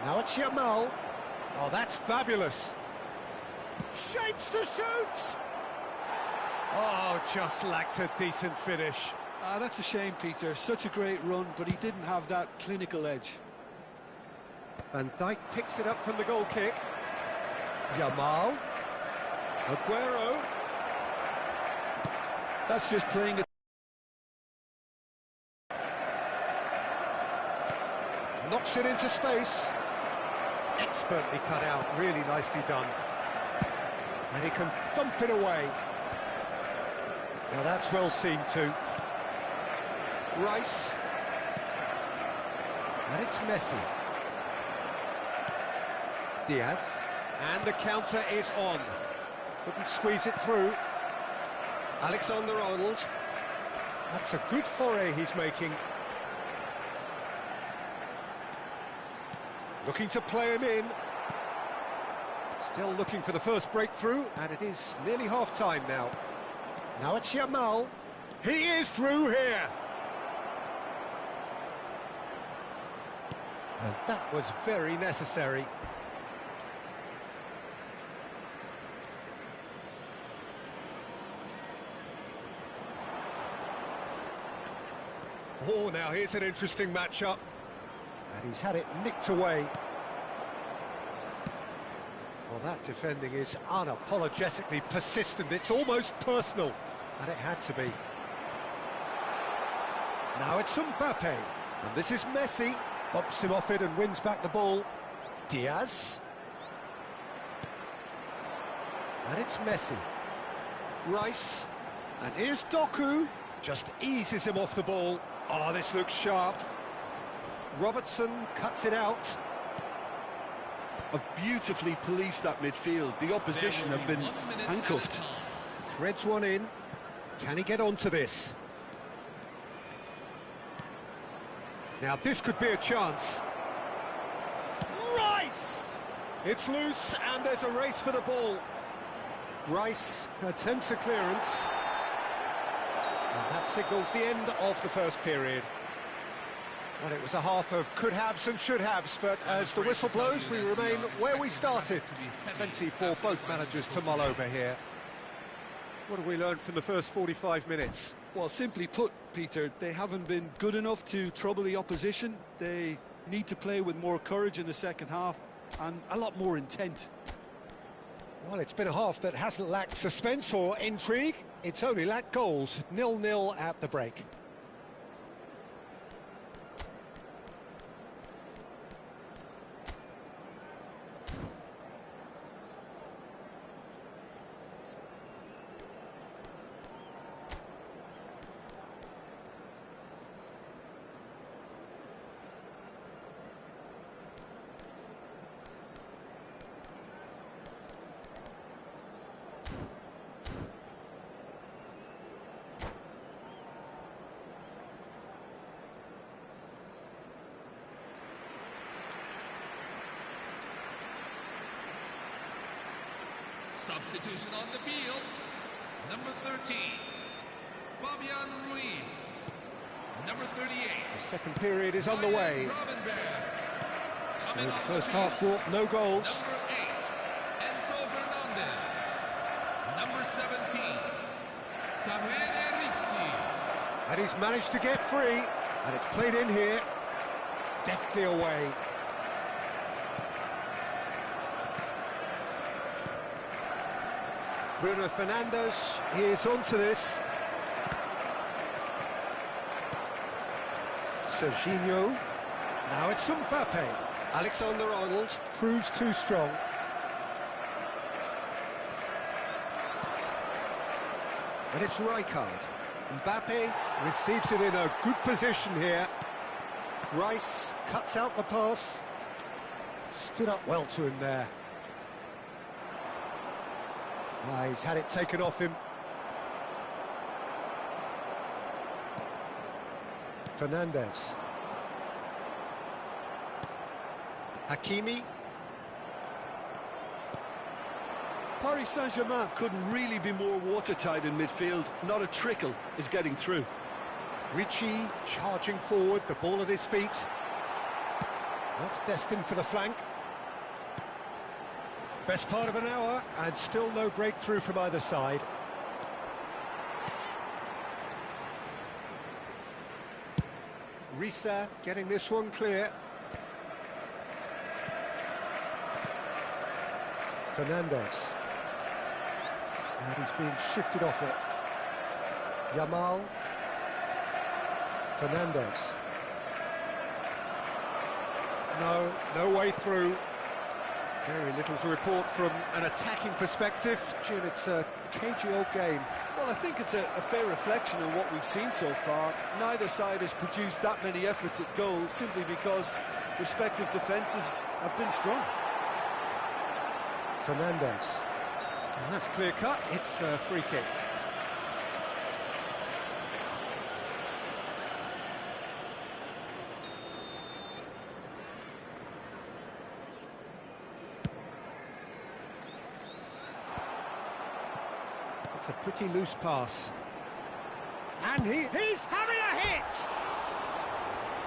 Speaker 1: Now it's Yamal. Oh, that's fabulous. Shapes to shoot! Oh, just lacked a decent finish.
Speaker 2: Ah, that's a shame, Peter. Such a great run, but he didn't have that clinical edge.
Speaker 1: Van Dijk picks it up from the goal kick. Yamal. Aguero.
Speaker 2: That's just playing it.
Speaker 1: Knocks it into space. Expertly cut out, really nicely done. And he can thump it away. Now that's well seen too. Rice. And it's Messi. Diaz. And the counter is on. Couldn't squeeze it through. Alexander-Arnold. That's a good foray he's making. Looking to play him in. Still looking for the first breakthrough, and it is nearly half-time now. Now it's Yamal. He is through here. And that was very necessary. Oh, now here's an interesting matchup. And he's had it nicked away. Well, that defending is unapologetically persistent. It's almost personal. And it had to be. Now it's Mbappe. And this is Messi. Bumps him off it and wins back the ball. Diaz. And it's Messi. Rice. And here's Doku. Just eases him off the ball. Oh, this looks sharp. Robertson cuts it out.
Speaker 2: Have beautifully policed that midfield. The opposition have been handcuffed.
Speaker 1: Threads one in. Can he get onto this? Now this could be a chance. Rice! It's loose and there's a race for the ball. Rice attempts a clearance. And that signals the end of the first period. And it was a half of could-haves and should-haves, but as the whistle blows, we remain where we started. Plenty for both managers to mull over here. What have we learned from the first 45 minutes?
Speaker 2: Well, simply put, Peter, they haven't been good enough to trouble the opposition. They need to play with more courage in the second half and a lot more intent.
Speaker 1: Well, it's been a half that hasn't lacked suspense or intrigue. It's only lacked goals. 0-0 at the break.
Speaker 3: Substitution on the field. Number 13, Fabian Ruiz. Number 38.
Speaker 1: The second period is underway. So the first half brought no goals.
Speaker 3: Number 8, Enzo Fernandez. Number 17, Samuel Ricci.
Speaker 1: And he's managed to get free. And it's played in here. Deftly away. Bruno Fernandes is onto this. Serginho. Now it's Mbappe. Alexander-Arnold proves too strong. And it's Rijkaard. Mbappe receives it in a good position here. Rice cuts out the pass. Stood up well to him there. He's had it taken off him. Fernandes. Hakimi.
Speaker 2: Paris Saint-Germain couldn't really be more watertight in midfield. Not a trickle is getting through.
Speaker 1: Ricci charging forward, the ball at his feet. That's destined for the flank. Best part of an hour, and still no breakthrough from either side. Risa getting this one clear. Fernandes. And he's being shifted off it. Yamal. Fernandes. No, no way through. Very little to report from an attacking perspective. Jim, it's a cagey old game.
Speaker 5: Well, I think it's a fair reflection on what we've seen so far. Neither side has produced that many efforts at goal simply because respective defences have been strong.
Speaker 1: Fernandez. And that's clear cut. It's a free kick. It's a pretty loose pass. And he's having a hit!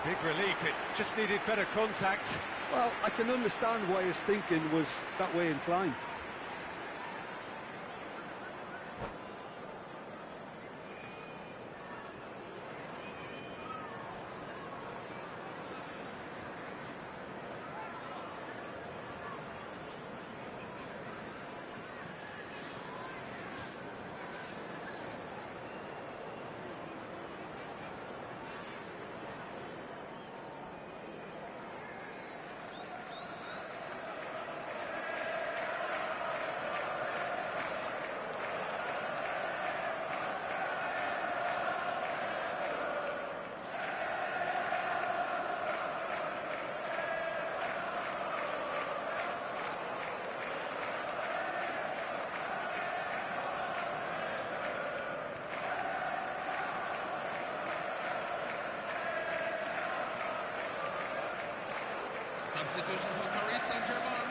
Speaker 1: Big relief, it just needed better contact.
Speaker 5: Well, I can understand why his thinking was that way inclined.
Speaker 3: Substitution for Paris Saint-Germain,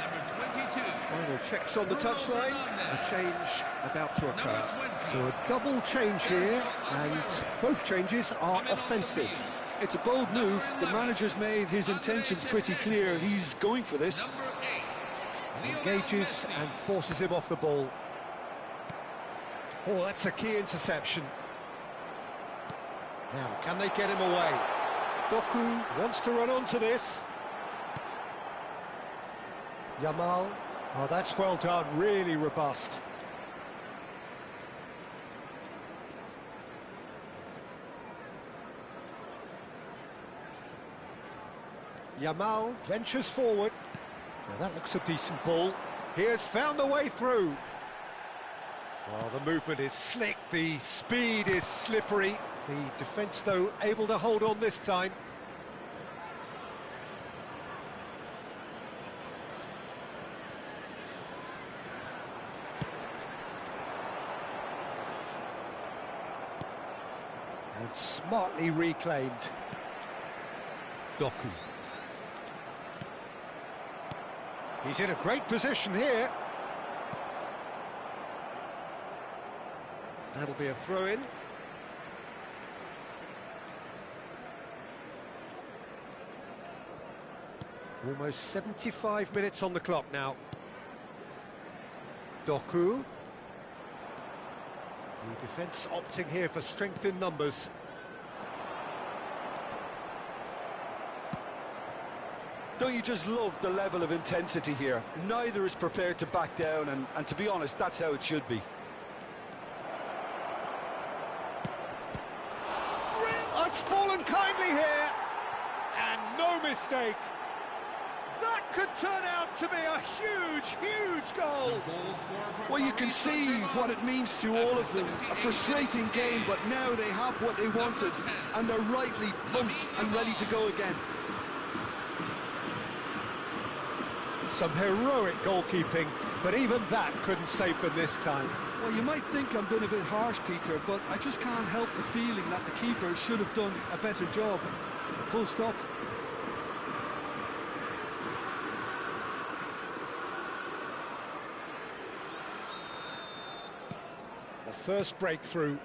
Speaker 3: number 22.
Speaker 1: Final checks on the touchline. A change about to occur. So a double change here, and both changes are offensive.
Speaker 5: It's a bold move. The manager's made his intentions pretty clear. He's going for this.
Speaker 1: Engages and forces him off the ball. Oh, that's a key interception. Now, can they get him away? Doku wants to run onto this. Yamal. Oh, that's well done, really robust. Yamal ventures forward. Now that looks a decent ball. He has found the way through. Well, the movement is slick, the speed is slippery. The defence, though, able to hold on this time. And smartly reclaimed. Doku. He's in a great position here. That'll be a throw-in. Almost 75 minutes on the clock now. Doku. The defence opting here for strength in numbers.
Speaker 2: Don't you just love the level of intensity here? Neither is prepared to back down, and to be honest, that's how it should be.
Speaker 1: It's fallen kindly here, and no mistake. That could turn out to be a huge, huge goal.
Speaker 2: Well, you can see what it means to all of them. A frustrating game, but now they have what they wanted, and they're rightly pumped and ready to go again.
Speaker 1: Some heroic goalkeeping, but even that couldn't save them this time.
Speaker 5: Well, you might think I'm being a bit harsh, Peter, but I just can't help the feeling that the keeper should have done a better job. Full stop.
Speaker 1: The first breakthrough.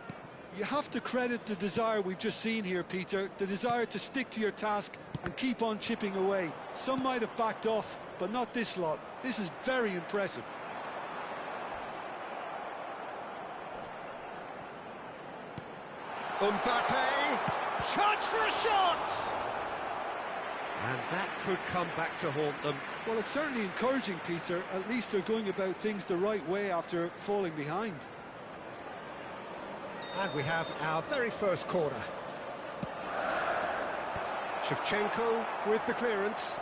Speaker 5: You have to credit the desire we've just seen here, Peter. The desire to stick to your task and keep on chipping away. Some might have backed off, but not this lot. This is very impressive.
Speaker 1: Mbappe, chance for a shot! And that could come back to haunt them.
Speaker 5: Well, it's certainly encouraging, Peter. At least they're going about things the right way after falling behind. And
Speaker 1: we have our very first corner. Shevchenko with the clearance.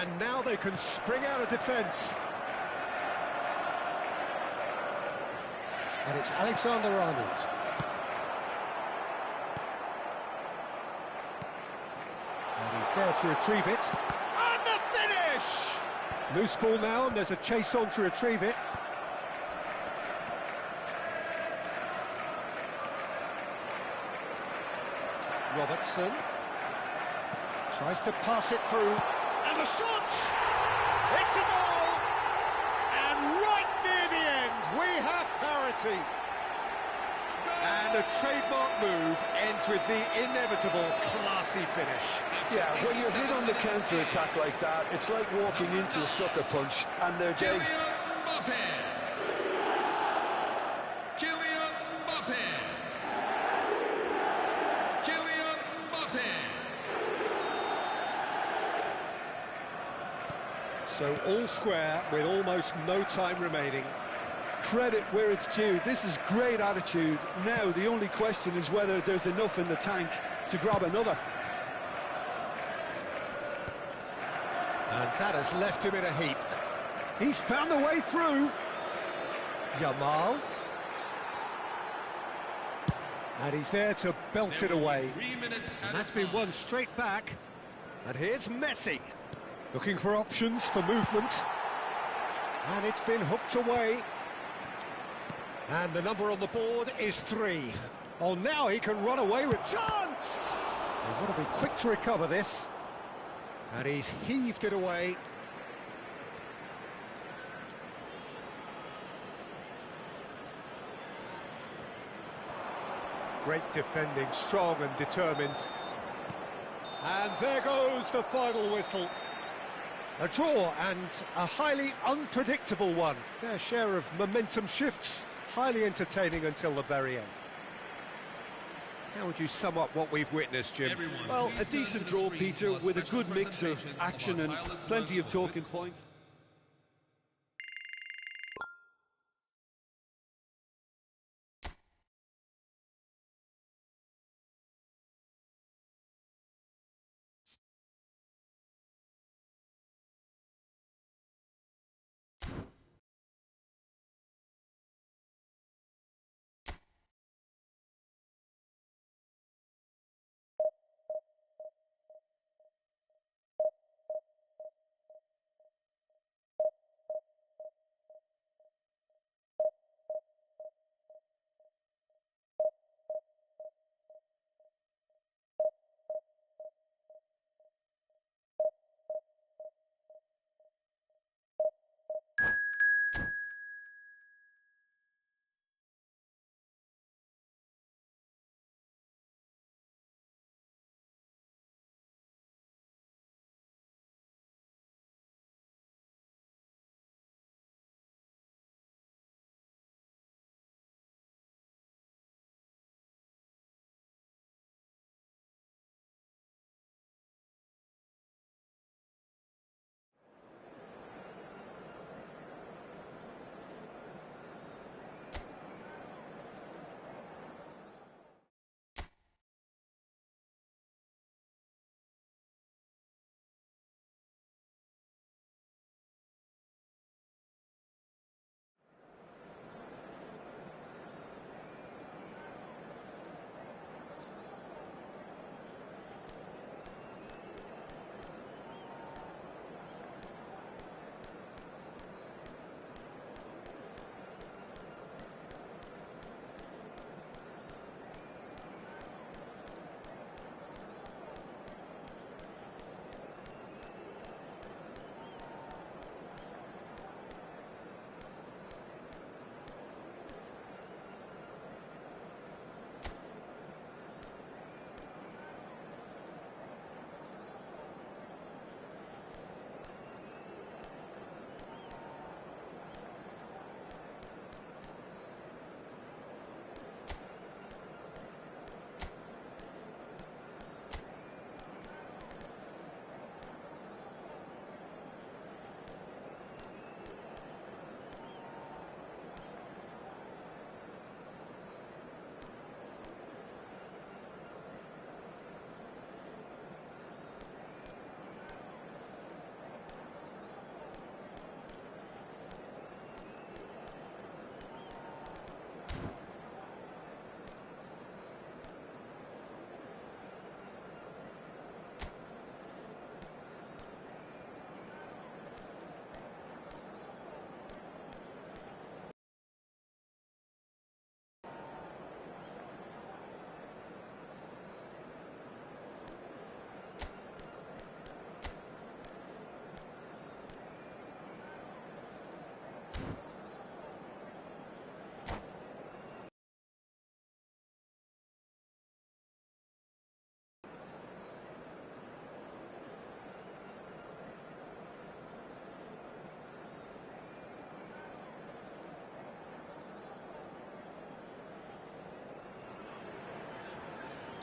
Speaker 1: And now they can spring out of defence. And it's Alexander-Arnold. And he's there to retrieve it. And the finish! Loose ball now, and there's a chase on to retrieve it. Robertson tries to pass it through, and the shot! It's a goal! And right near the end, we have parity. And a trademark move ends with the inevitable classy finish.
Speaker 2: Yeah, when you're hit on the counter-attack like that, it's like walking into a sucker punch, and they're dazed.
Speaker 1: So all square with almost no time remaining.
Speaker 5: Credit where it's due. This is great attitude. Now the only question is whether there's enough in the tank to grab another.
Speaker 1: And that has left him in a heap. He's found a way through. Yamal. And he's there to belt it away. And that's been one straight back. And here's Messi. Looking for options for movement. And it's been hooked away. And the number on the board is 3. Oh, now he can run away with chance! They've got to be quick to recover this. And he's heaved it away. Great defending, strong and determined. And there goes the final whistle. A draw, and a highly unpredictable one. Fair share of momentum shifts, highly entertaining until the very end. How would you sum up what we've witnessed, Jim?
Speaker 5: Well, a decent draw, Peter, with a good mix of action and plenty of talking points.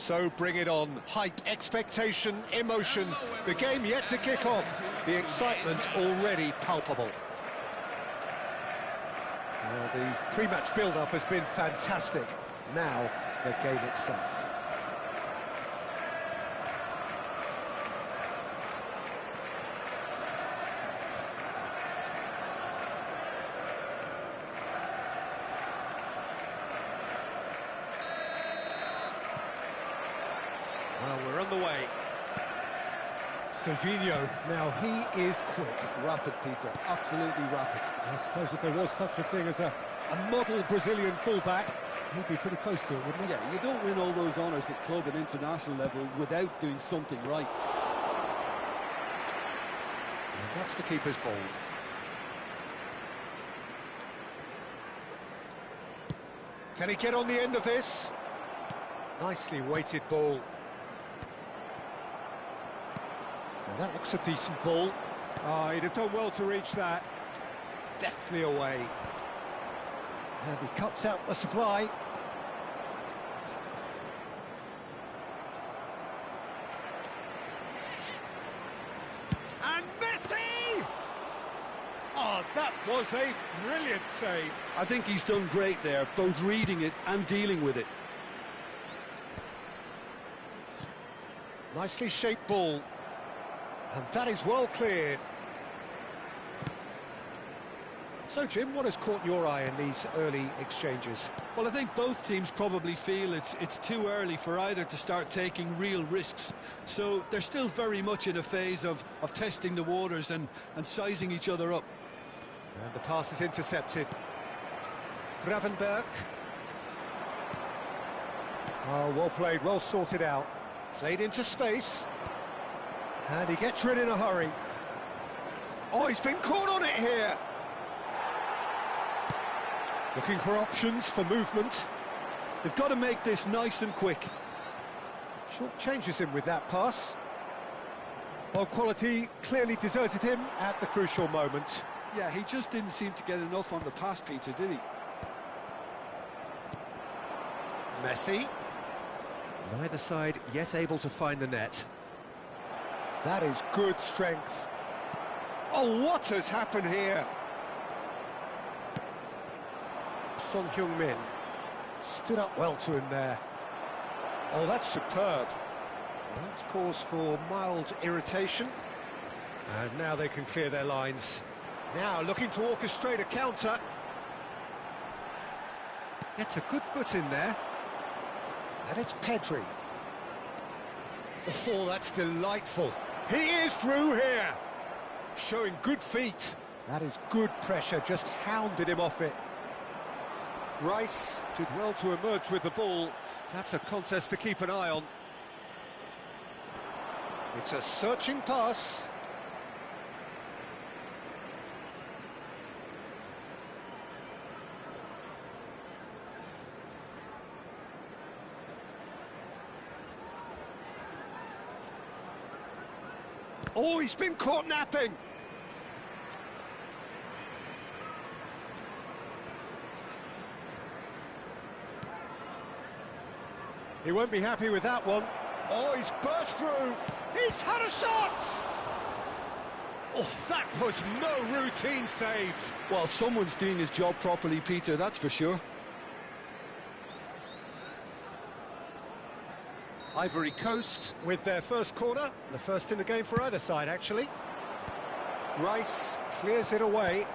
Speaker 1: So bring it on. Hype, expectation, emotion. The game yet to kick off. The excitement already palpable. Well, the pre-match build-up has been fantastic. Now, the game itself. Well, we're on the way. Serginho, now he is quick.
Speaker 5: Rapid, Peter, absolutely rapid.
Speaker 1: I suppose if there was such a thing as a model Brazilian fullback, he'd be pretty close to it, wouldn't he?
Speaker 5: Yeah, you don't win all those honours at club and international level without doing something right.
Speaker 1: And that's the keeper's ball. Can he get on the end of this? Nicely weighted ball. Now that looks a decent ball. Oh, he'd have done well to reach that. Deftly away. And he cuts out the supply. And Messi! Oh, that was a brilliant save.
Speaker 5: I think he's done great there, both reading it and dealing with it.
Speaker 1: Nicely shaped ball. And that is well cleared. So, Jim, what has caught your eye in these early exchanges?
Speaker 5: Well, I think both teams probably feel it's too early for either to start taking real risks. So they're still very much in a phase of testing the waters and sizing each other up.
Speaker 1: And the pass is intercepted. Gravenberg. Oh, well played, well sorted out. Played into space. And he gets rid in a hurry. Oh, he's been caught on it here. Looking for options for movement.
Speaker 5: They've got to make this nice and quick.
Speaker 1: Short changes him with that pass. Well, quality clearly deserted him at the crucial moment.
Speaker 5: Yeah, he just didn't seem to get enough on the pass, Peter, did he?
Speaker 1: Messi. Neither side yet able to find the net. That is good strength. Oh, what has happened here? Son Heung-min stood up well to him there. Oh, that's superb. Well, that's cause for mild irritation. And now they can clear their lines. Now looking to orchestrate a counter. Gets a good foot in there. And it's Pedri. Oh, that's delightful. He is through here. Showing good feet. That is good pressure, just hounded him off it. Rice did well to emerge with the ball. That's a contest to keep an eye on. It's a searching pass. Oh, he's been caught napping. He won't be happy with that one. Oh, he's burst through. He's had a shot! Oh, that was no routine save.
Speaker 5: Well, someone's doing his job properly, Peter, that's for sure.
Speaker 1: Ivory Coast with their first corner. The first in the game for either side, actually. Rice clears it away.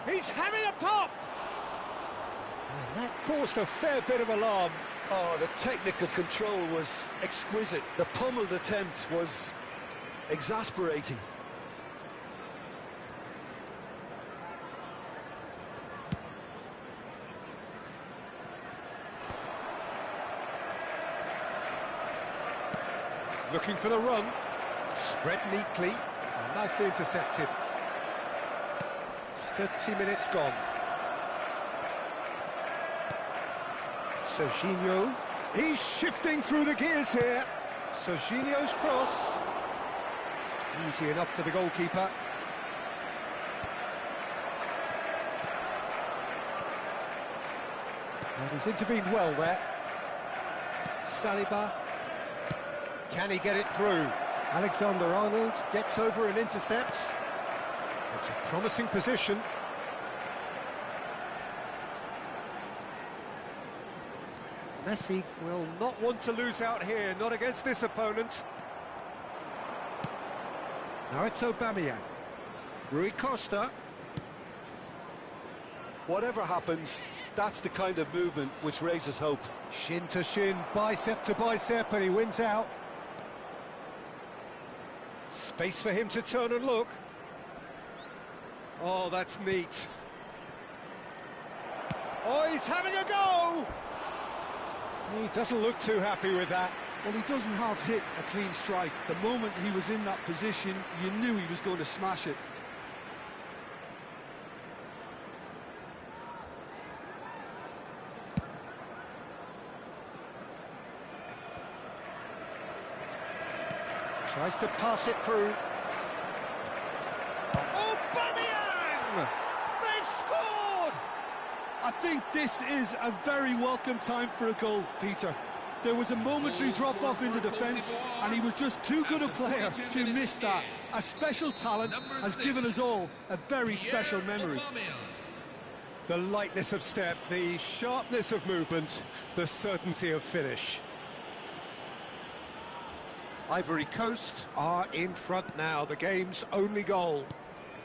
Speaker 1: He's having a pop! And that caused a fair bit of alarm.
Speaker 5: Oh, the technical control was exquisite. The pummeled attempt was exasperating.
Speaker 1: Looking for the run. Spread neatly. And nicely intercepted. 30 minutes gone. Serginho. He's shifting through the gears here. Serginho's cross. Easy enough for the goalkeeper. And he's intervened well there. Saliba. Can he get it through? Alexander-Arnold gets over and intercepts. It's a promising position. Messi will not want to lose out here, not against this opponent. Now it's Aubameyang. Rui Costa.
Speaker 2: Whatever happens, that's the kind of movement which raises hope.
Speaker 1: Shin to shin, bicep to bicep, and he wins out. Space for him to turn and look. Oh, that's neat. Oh, he's having a go! He doesn't look too happy with that.
Speaker 5: Well, he doesn't have hit a clean strike. The moment he was in that position, you knew he was going to smash it.
Speaker 1: Tries to pass it through. Aubameyang! They've scored!
Speaker 5: I think this is a very welcome time for a goal, Peter. There was a momentary drop-off in the defence, and he was just too good a player to miss that. A special talent has given us all a very special memory.
Speaker 1: The lightness of step, the sharpness of movement, the certainty of finish. Ivory Coast are in front now, the game's only goal.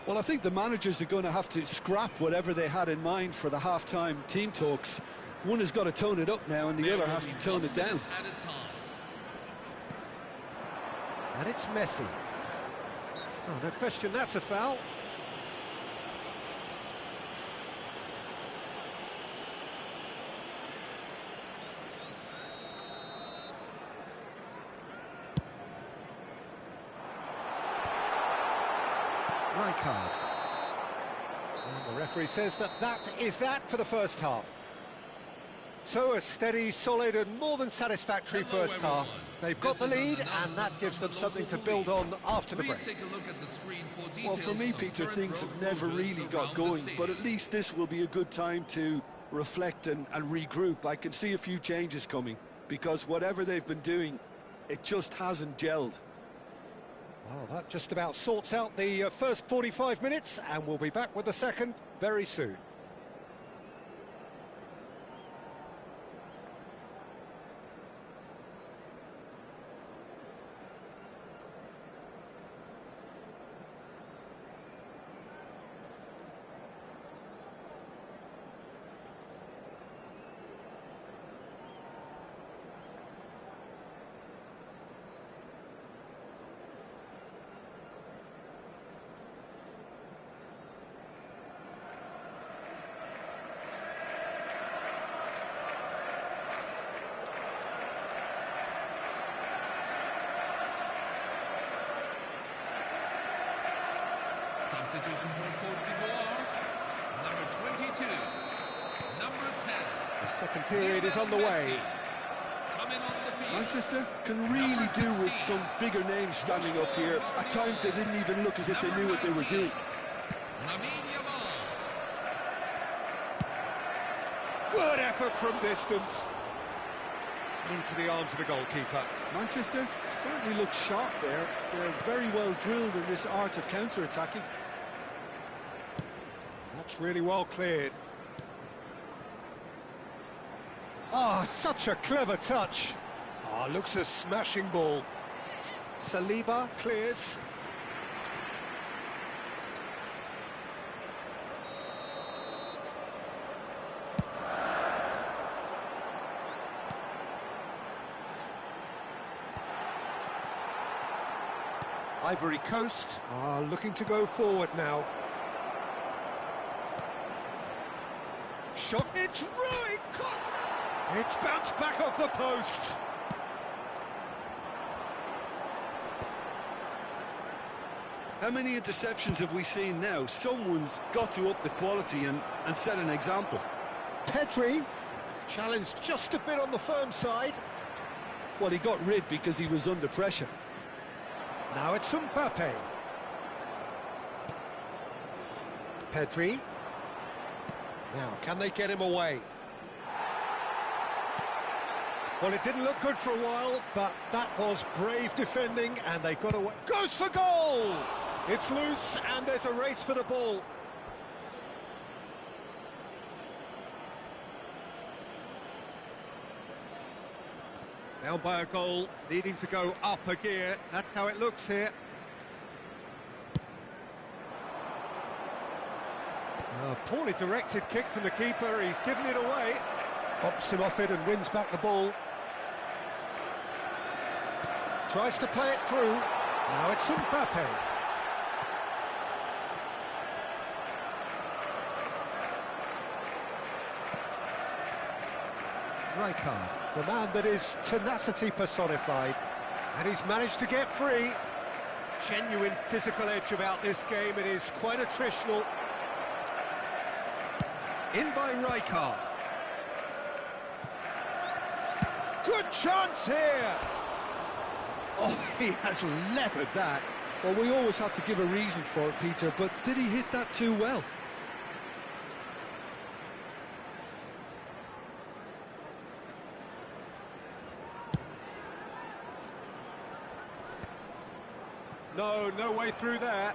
Speaker 5: Well, I think the managers are going to have to scrap whatever they had in mind for the half-time team talks. One has got to tone it up now, and the other has to tone it down.
Speaker 1: And it's Messi. Oh, no question, that's a foul. Rijkaard. And the referee says that is that for the first half. So a steady, solid and more than satisfactory first half. They've got the lead and that gives them something to build on after the break.
Speaker 5: Well, for me, Peter, things have never really got going, but at least this will be a good time to reflect and regroup. I can see a few changes coming, because whatever they've been doing, it just hasn't gelled.
Speaker 1: Well, that just about sorts out the first 45 minutes, and we'll be back with the second very soon.
Speaker 3: Substitution for Cote d'Ivoire, number 22, number 10.
Speaker 1: The second period is underway.
Speaker 3: Coming on the field.
Speaker 5: Manchester can really do with some bigger names standing up here. At times they didn't even look as if they knew what they were doing.
Speaker 1: Good effort from distance. Into the arms of the goalkeeper.
Speaker 5: Manchester certainly look sharp there. They're very well drilled in this art of counter-attacking.
Speaker 1: That's really well cleared. Ah, such a clever touch. Ah, looks a smashing ball. Saliba clears. Ivory Coast are looking to go forward now. Shot, it's Rui Costa! It's bounced back off the post.
Speaker 5: How many interceptions have we seen now? Someone's got to up the quality and set an example.
Speaker 1: Pedri challenged just a bit on the firm side.
Speaker 5: Well, he got rid because he was under pressure.
Speaker 1: Now it's Mbappe. Pedri. Now, can they get him away? Well, it didn't look good for a while, but that was brave defending, and they got away. Goes for goal! It's loose, and there's a race for the ball. Down by a goal, needing to go up a gear. That's how it looks here. Poorly directed kick from the keeper, he's given it away. Bumps him off it and wins back the ball. Tries to play it through. Now it's Mbappe. Rijkaard, the man that is tenacity personified, and he's managed to get free. Genuine physical edge about this game, it is quite attritional. In by Rijkaard. Good chance here! Oh, he has leathered that.
Speaker 5: Well, we always have to give a reason for it, Peter, but did he hit that too well?
Speaker 1: No way through there.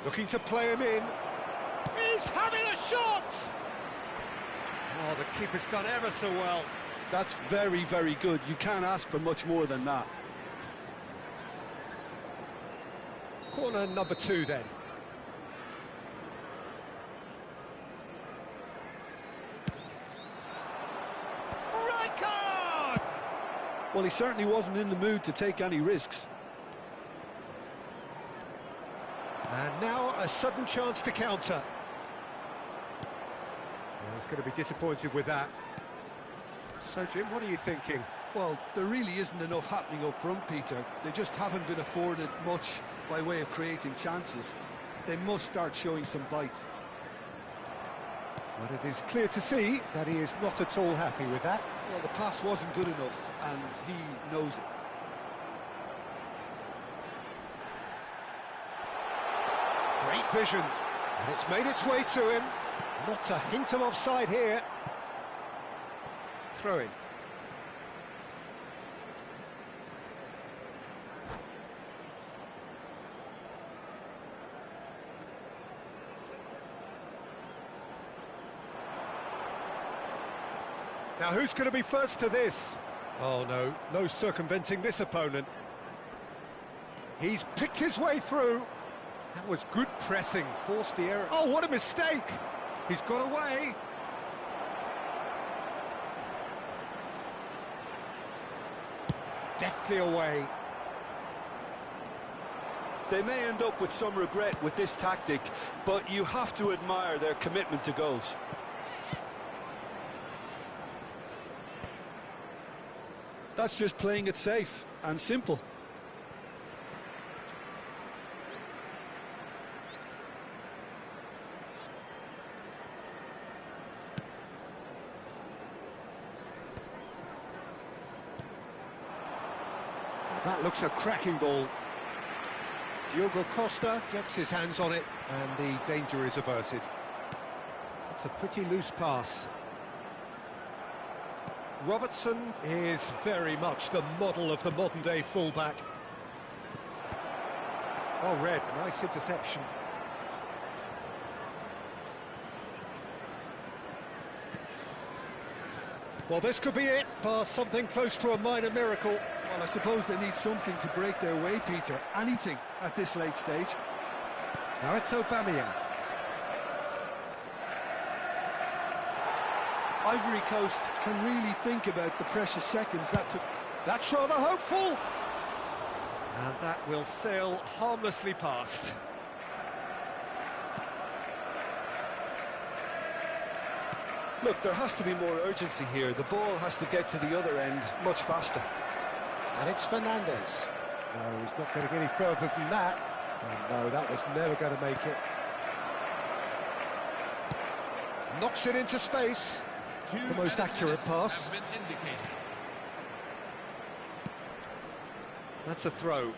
Speaker 1: Looking to play him in. He's having a shot! Oh, the keeper's done ever so well.
Speaker 5: That's very, very good. You can't ask for much more than that.
Speaker 1: Corner number 2 then. Rijkaard!
Speaker 5: Well, he certainly wasn't in the mood to take any risks.
Speaker 1: And now a sudden chance to counter. Well, he's going to be disappointed with that. So, Jim, what are you thinking?
Speaker 5: Well, there really isn't enough happening up front, Peter. They just haven't been afforded much by way of creating chances. They must start showing some bite.
Speaker 1: But it is clear to see that he is not at all happy with that.
Speaker 5: Well, the pass wasn't good enough, and he knows it.
Speaker 1: Great vision, and it's made its way to him. Not a hint of offside here. Throw in. Now who's going to be first to this? Oh no circumventing this opponent. He's picked his way through. That was good pressing, forced the error. Oh, what a mistake! He's got away. Deftly away.
Speaker 5: They may end up with some regret with this tactic, but you have to admire their commitment to goals. That's just playing it safe and simple.
Speaker 1: That looks a cracking ball. Diogo Costa gets his hands on it, and the danger is averted. It's a pretty loose pass. Robertson is very much the model of the modern-day fullback. Oh, Red, nice interception. Well, this could be it, past something close to a minor miracle.
Speaker 5: Well, I suppose they need something to break their way, Peter. Anything at this late stage.
Speaker 1: Now it's Aubameyang.
Speaker 5: Ivory Coast can really think about the precious seconds that took.
Speaker 1: That's rather hopeful. And that will sail harmlessly past.
Speaker 5: Look, there has to be more urgency here. The ball has to get to the other end much faster.
Speaker 1: And it's Fernandes. No, he's not going to get any further than that. And no, that was never going to make it. Knocks it into space. The most accurate pass. That's a throw.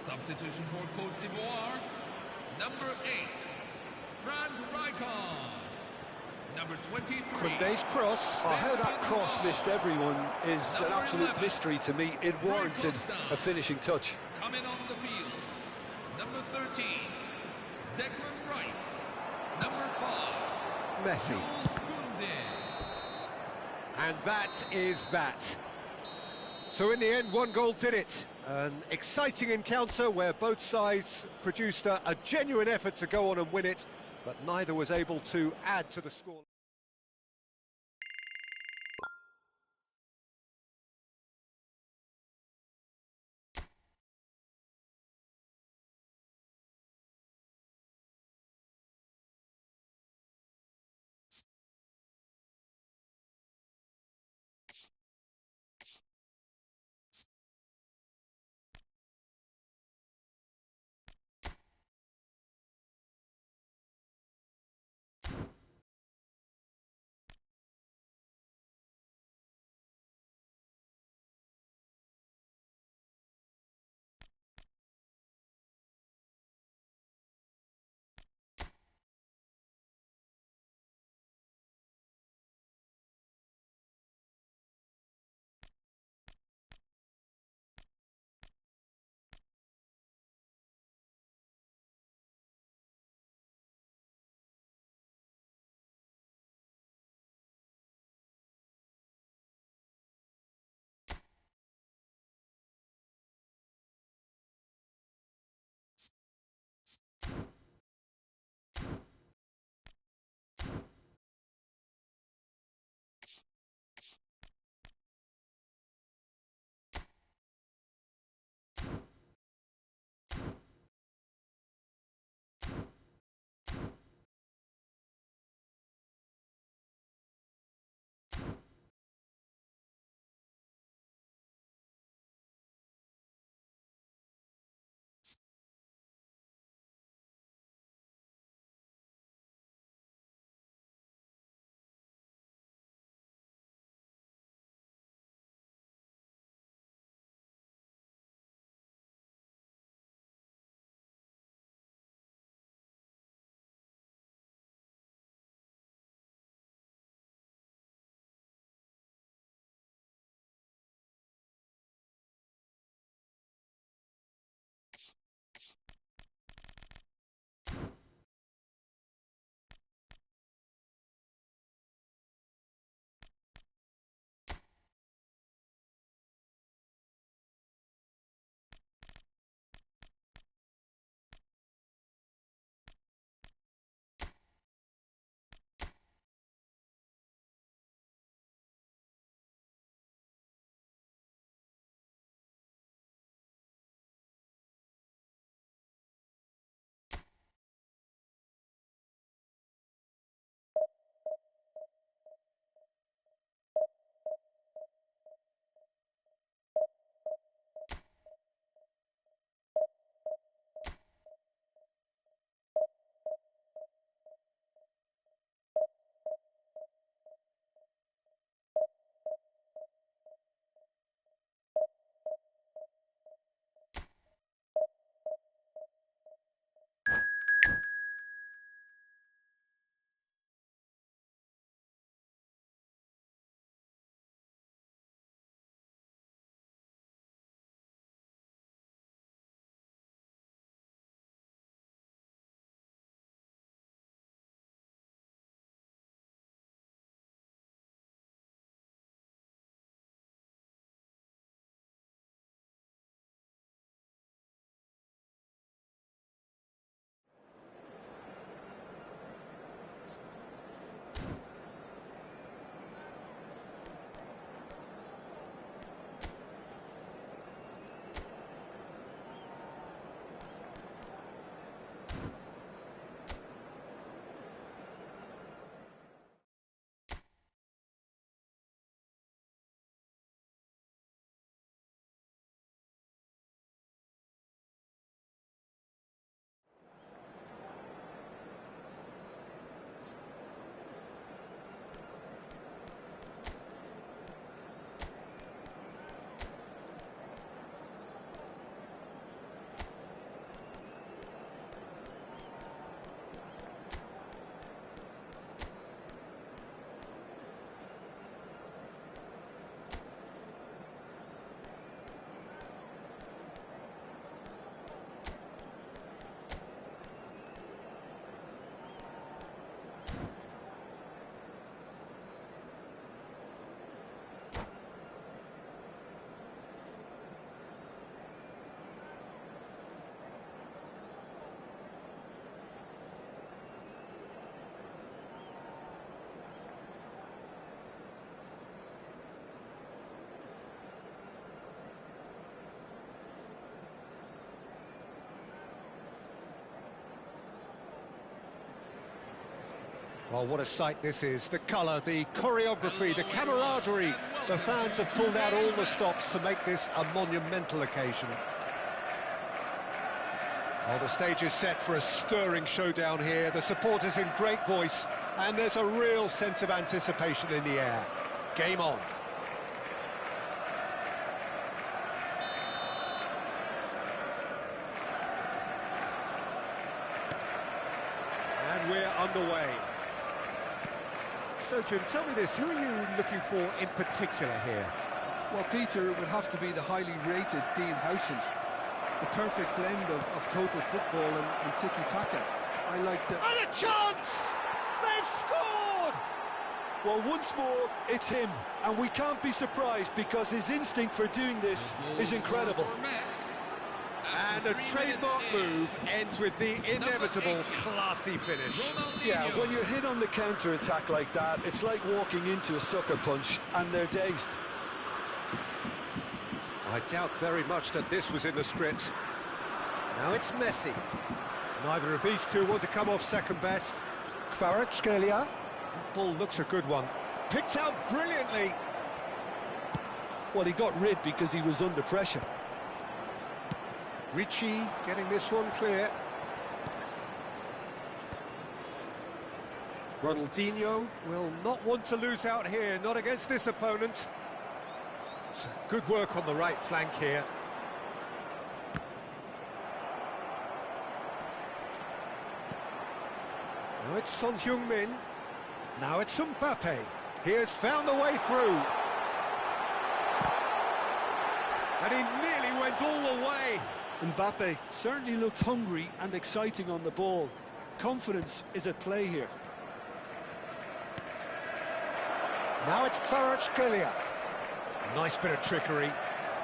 Speaker 3: Substitution for Côte d'Ivoire, number 8, Frank Rijkaard. Number 23.
Speaker 1: Koundé's cross.
Speaker 2: Oh, how that cross missed everyone is an absolute mystery to me. It warranted a finishing touch.
Speaker 3: Coming on the field, number 13, Declan Rice. Number 5,
Speaker 1: Messi.
Speaker 3: Jules Koundé.
Speaker 1: And that is that. So in the end, one goal did it. An exciting encounter where both sides produced a genuine effort to go on and win it, but neither was able to add to the score. Well, what a sight this is. The colour, the choreography, the camaraderie. The fans have pulled out all the stops to make this a monumental occasion. Well, the stage is set for a stirring showdown here. The supporters in great voice, and there's a real sense of anticipation in the air. Game on. And we're underway. So, Jim, tell me this, who are you looking for in particular here?
Speaker 5: Well, Peter, it would have to be the highly rated Dean Howson. The perfect blend of total football and tiki-taka. I like the...
Speaker 1: And a chance! They've scored!
Speaker 5: Well, once more, it's him. And we can't be surprised because his instinct for doing this is incredible.
Speaker 1: And a trademark move ends with the inevitable classy finish.
Speaker 5: Yeah, when you're hit on the counter-attack like that, it's like walking into a sucker punch and they're dazed.
Speaker 1: I doubt very much that this was in the script. Now it's Messi. Neither of these two want to come off second best. Kvaratskhelia. That ball looks a good one. Picked out brilliantly.
Speaker 5: Well, he got rid because he was under pressure.
Speaker 1: Ricci getting this one clear. Ronaldinho will not want to lose out here, not against this opponent. Some good work on the right flank here. Now it's Son Heung-min. Now it's Mbappe. He has found a way through. And he nearly went all the way.
Speaker 5: Mbappe certainly looked hungry and exciting on the ball. Confidence is at play here.
Speaker 1: Now it's Kvaratskhelia. Nice bit of trickery.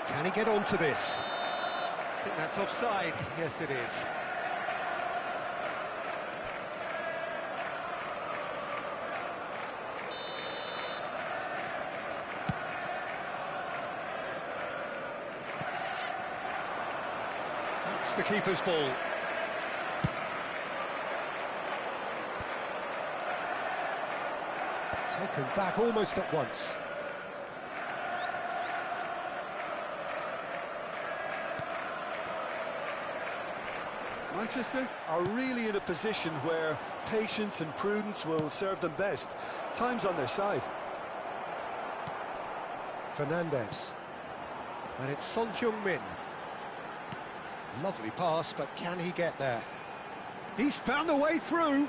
Speaker 1: Can he get onto this? I think that's offside. Yes, it is. That's the keeper's ball. Taken back almost at once.
Speaker 5: Manchester are really in a position where patience and prudence will serve them best. Time's on their side.
Speaker 1: Fernandes. And it's Son Heung-min. Lovely pass, but can he get there? He's found a way through.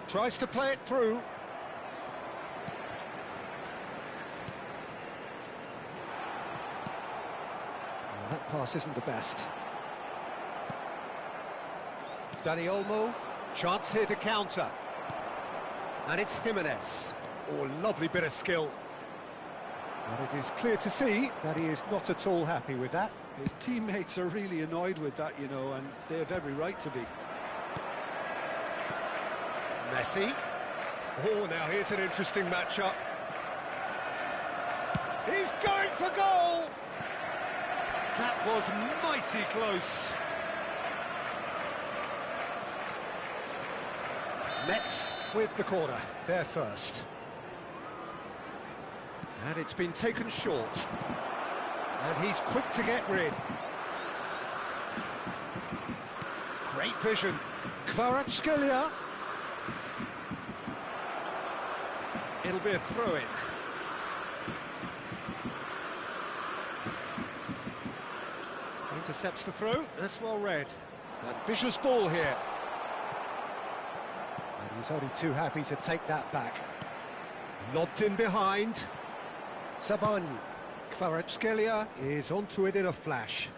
Speaker 1: Tries to play it through. Oh, that pass isn't the best. Dani Olmo, chance here to counter. And it's Jimenez. Oh, lovely bit of skill. But it is clear to see that he is not at all happy with that.
Speaker 5: His teammates are really annoyed with that, you know, and they have every right to be.
Speaker 1: Messi. Oh, now here's an interesting matchup. He's going for goal! That was mighty close. Mets with the corner, they're first. And it's been taken short. And he's quick to get rid. Great vision. Kvaratskhelia. It'll be a throw-in. Intercepts the throw, that's well read. Ambitious ball here. And he's only too happy to take that back. Lobbed in behind. Sabani. Kvaratskhelia is onto it in a flash.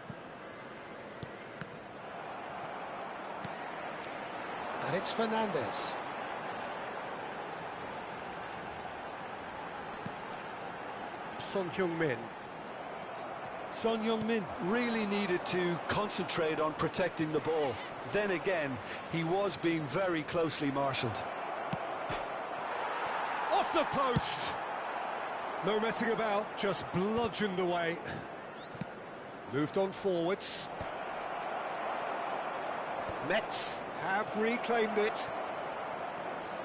Speaker 1: And it's Fernandes. Son Heung-min.
Speaker 5: Son Heung-min really needed to concentrate on protecting the ball. Then again, he was being very closely marshalled.
Speaker 1: Off the post! No messing about, just bludgeoned away. Moved on forwards. Mets have reclaimed it.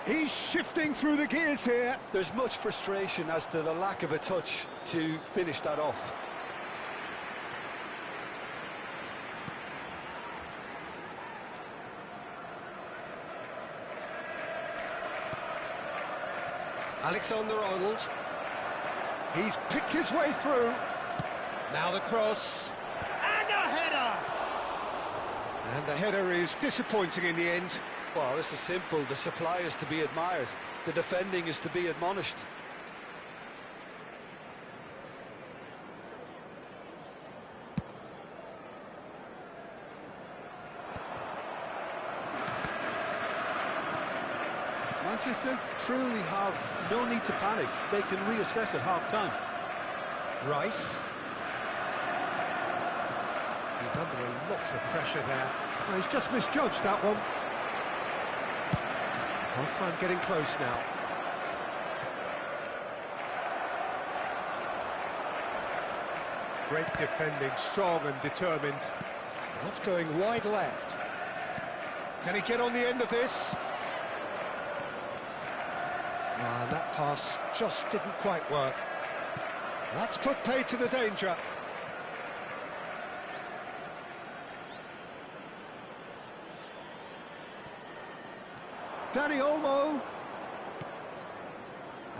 Speaker 1: He's shifting through the gears here.
Speaker 2: There's much frustration as to the lack of a touch to finish that off.
Speaker 1: Alexander-Arnold. He's picked his way through. Now the cross. And a header! And the header is disappointing in the end.
Speaker 2: Well, this is simple. The supply is to be admired. The defending is to be admonished. Manchester truly have no need to panic. They can reassess at half-time.
Speaker 1: Rice. He's under a lot of pressure there. Oh, he's just misjudged that one. Half-time getting close now. Great defending, strong and determined. What's going wide left? Can he get on the end of this? Ah, that pass just didn't quite work. That's put paid to the danger. Dani Olmo.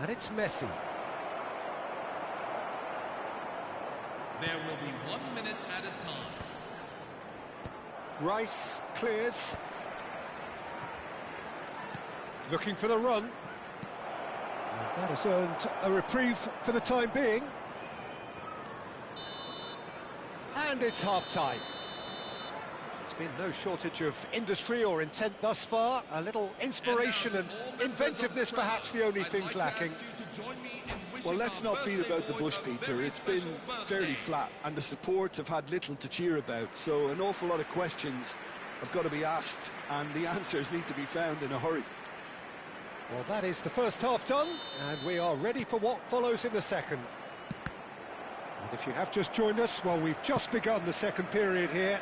Speaker 1: And it's Messi.
Speaker 3: There will be 1 minute at a time.
Speaker 1: Rice clears. Looking for the run. And that has earned a reprieve for the time being. And it's half-time. There's been no shortage of industry or intent thus far. A little inspiration and inventiveness, perhaps the only things lacking.
Speaker 2: Well, let's not beat about the bush, Peter. It's been fairly flat, and the support have had little to cheer about. So an awful lot of questions have got to be asked, and the answers need to be found in a hurry.
Speaker 1: Well, that is the first half done, and we are ready for what follows in the second. And if you have just joined us, well, we've just begun the second period here.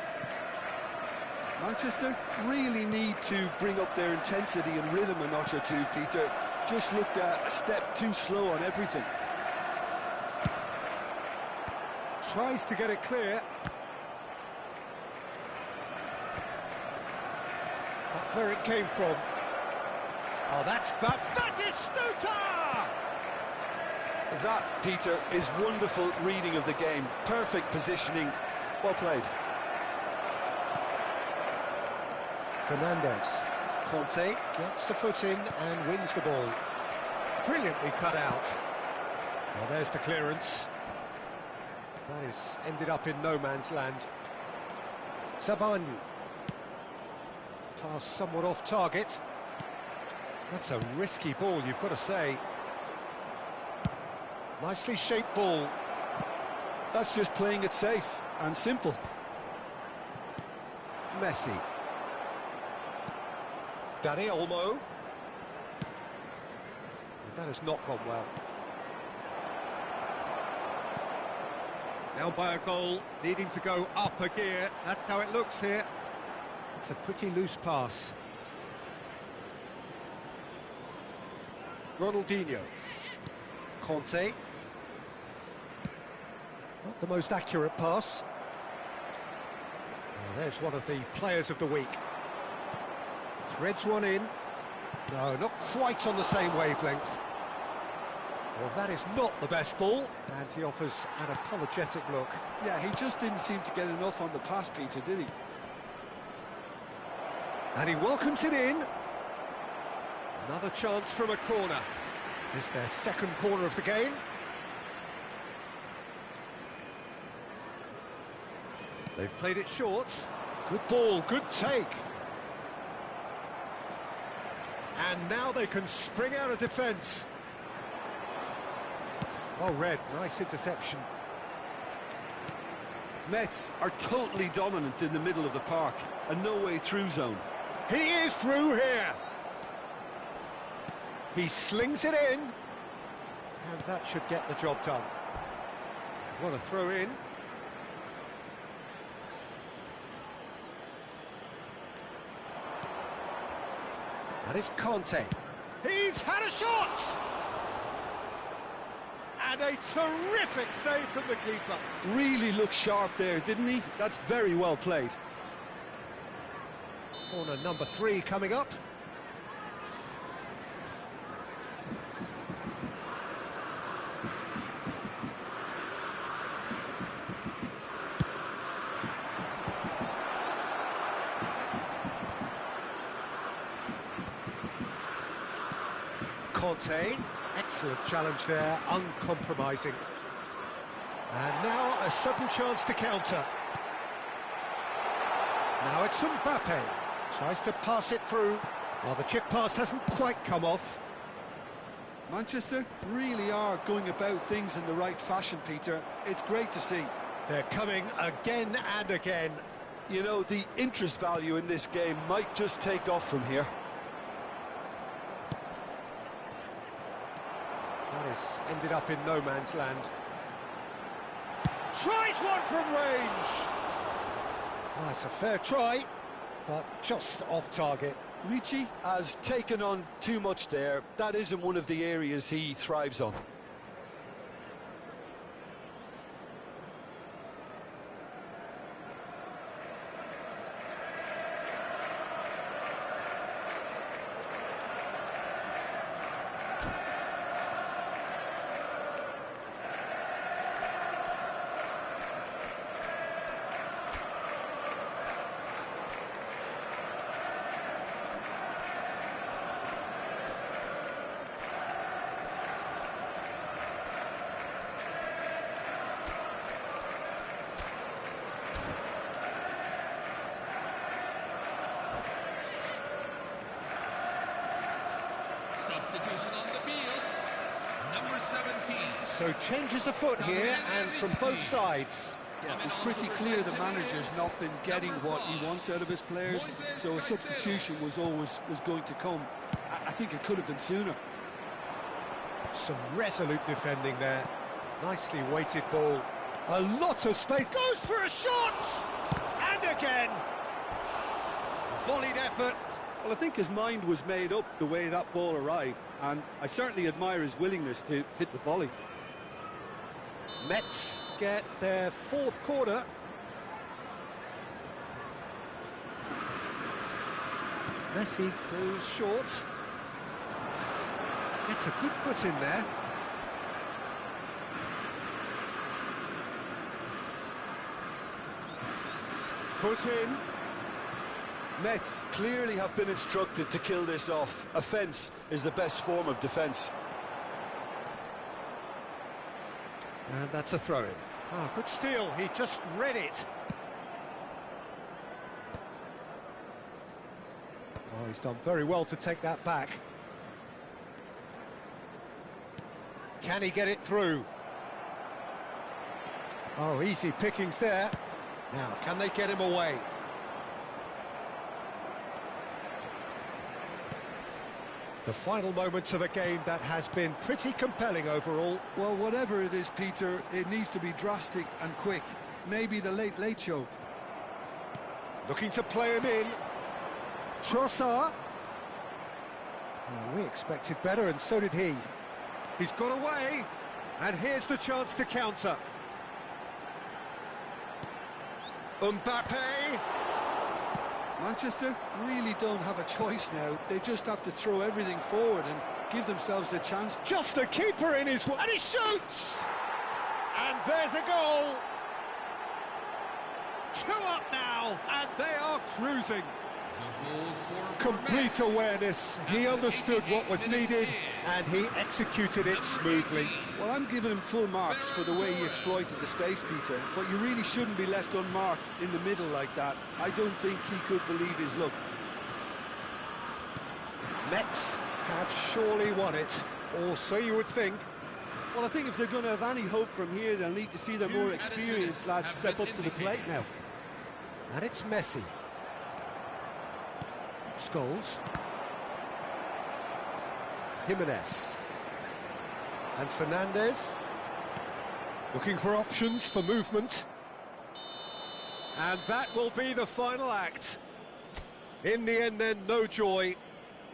Speaker 2: Manchester really need to bring up their intensity and rhythm a notch or two, Peter. Just looked a step too slow on everything.
Speaker 1: Tries to get it clear. Not where it came from. Oh, that's Batistuta!
Speaker 2: That, Peter, is wonderful reading of the game. Perfect positioning. Well played.
Speaker 1: Fernandez. Conte gets the foot in and wins the ball. Brilliantly cut out. Well, there's the clearance. That is ended up in no man's land. Sabani. Pass somewhat off target. That's a risky ball, you've got to say. Nicely shaped ball.
Speaker 2: That's just playing it safe and simple.
Speaker 1: Messi. Dani Olmo. That has not gone well. Now by a goal, needing to go up a gear. That's how it looks here. It's a pretty loose pass. Ronaldinho. Conte. Not the most accurate pass. Well, there's one of the players of the week. Threads one in. No, not quite on the same wavelength. Well, that is not the best ball, and he offers an apologetic look.
Speaker 2: Yeah, he just didn't seem to get enough on the pass, Peter, did he?
Speaker 1: And he welcomes it in. Another chance from a corner. It's their second corner of the game. They've played it short. Good ball, good take. And now they can spring out of defence. Well read, nice interception.
Speaker 2: Mets are totally dominant in the middle of the park. A no-way through zone.
Speaker 1: He is through here. He slings it in. And that should get the job done. What a throw in. And it's Conte. He's had a shot! And a terrific save from the keeper.
Speaker 2: Really looked sharp there, didn't he? That's very well played.
Speaker 1: Corner number 3 coming up. Conte, excellent challenge there, uncompromising. And now a sudden chance to counter. Now it's Mbappe, tries to pass it through. Well, the chip pass hasn't quite come off.
Speaker 5: Manchester really are going about things in the right fashion, Peter. It's great to see.
Speaker 1: They're coming again and again.
Speaker 2: You know, the interest value in this game might just take off from here.
Speaker 1: That has ended up in no man's land. Tries one from range! Oh, it's a fair try, but just off target.
Speaker 2: Ricci has taken on too much there. That isn't one of the areas he thrives on.
Speaker 3: Substitution on the field. Number 17.
Speaker 1: So changes afoot here, and from both sides.
Speaker 5: Yeah, it was pretty clear the manager's not been getting what he wants out of his players, so a substitution was going to come. I think it could have been sooner.
Speaker 1: Some resolute defending there. Nicely weighted ball. A lot of space. Goes for a shot! And again! Volleyed effort.
Speaker 2: Well, I think his mind was made up the way that ball arrived, and I certainly admire his willingness to hit the volley.
Speaker 1: Mets get their 4th corner. Messi goes short. Gets a good foot in there. Foot in.
Speaker 2: Mets clearly have been instructed to kill this off. Offence is the best form of defence.
Speaker 1: And that's a throw-in. Oh, good steal. He just read it. Oh, he's done very well to take that back. Can he get it through? Oh, easy pickings there. Now, can they get him away? The final moments of a game that has been pretty compelling overall.
Speaker 5: Well, whatever it is, Peter, it needs to be drastic and quick. Maybe the late show.
Speaker 1: Looking to play him in. Trossard. Oh, we expected better, and so did he. He's got away, and here's the chance to counter. Mbappe.
Speaker 5: Manchester really don't have a choice now. They just have to throw everything forward and give themselves a chance.
Speaker 1: Just the keeper in his way, and he shoots! And there's a goal! 2 up now, and they are cruising. Complete awareness. He understood what was needed, and he executed it smoothly.
Speaker 5: Well, I'm giving him full marks for the way he exploited the space, Peter, but you really shouldn't be left unmarked in the middle like that. I don't think he could believe his luck.
Speaker 1: Mets have surely won it, or so you would think.
Speaker 2: Well, I think if they're going to have any hope from here, they'll need to see their more experienced lads step up to the plate now.
Speaker 1: And it's Messi. Scholes. Jimenez. And Fernandez. Looking for options for movement. And that will be the final act. In the end then, no joy.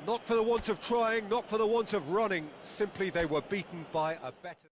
Speaker 1: Not for the want of trying, not for the want of running, simply they were beaten by a better...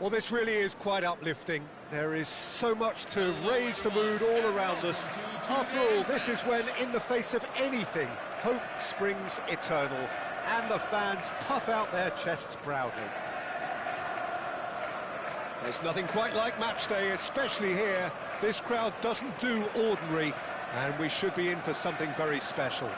Speaker 1: Well, this really is quite uplifting. There is so much to raise the mood all around us. After all, this is when, in the face of anything, hope springs eternal, and the fans puff out their chests proudly. There's nothing quite like match day, especially here. This crowd doesn't do ordinary, and we should be in for something very special.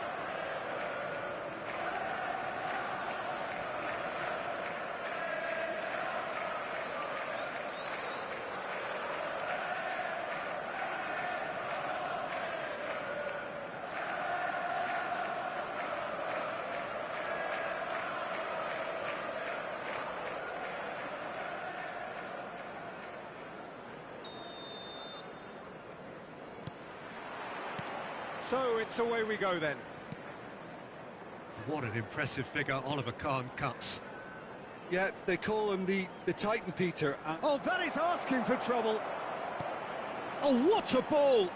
Speaker 1: So it's away we go then.
Speaker 4: What an impressive figure Oliver Kahn cuts.
Speaker 5: Yeah, they call him the Titan, Peter.
Speaker 1: Oh, that is asking for trouble. Oh, what a ball!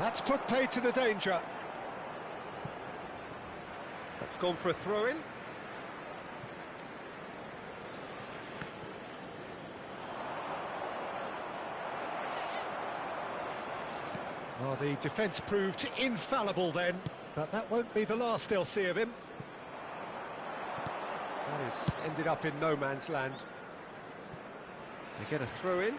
Speaker 1: That's put paid to the danger. That's gone for a throw-in. Well, the defence proved infallible then, but that won't be the last they'll see of him. That has ended up in no man's land. They get a throw-in.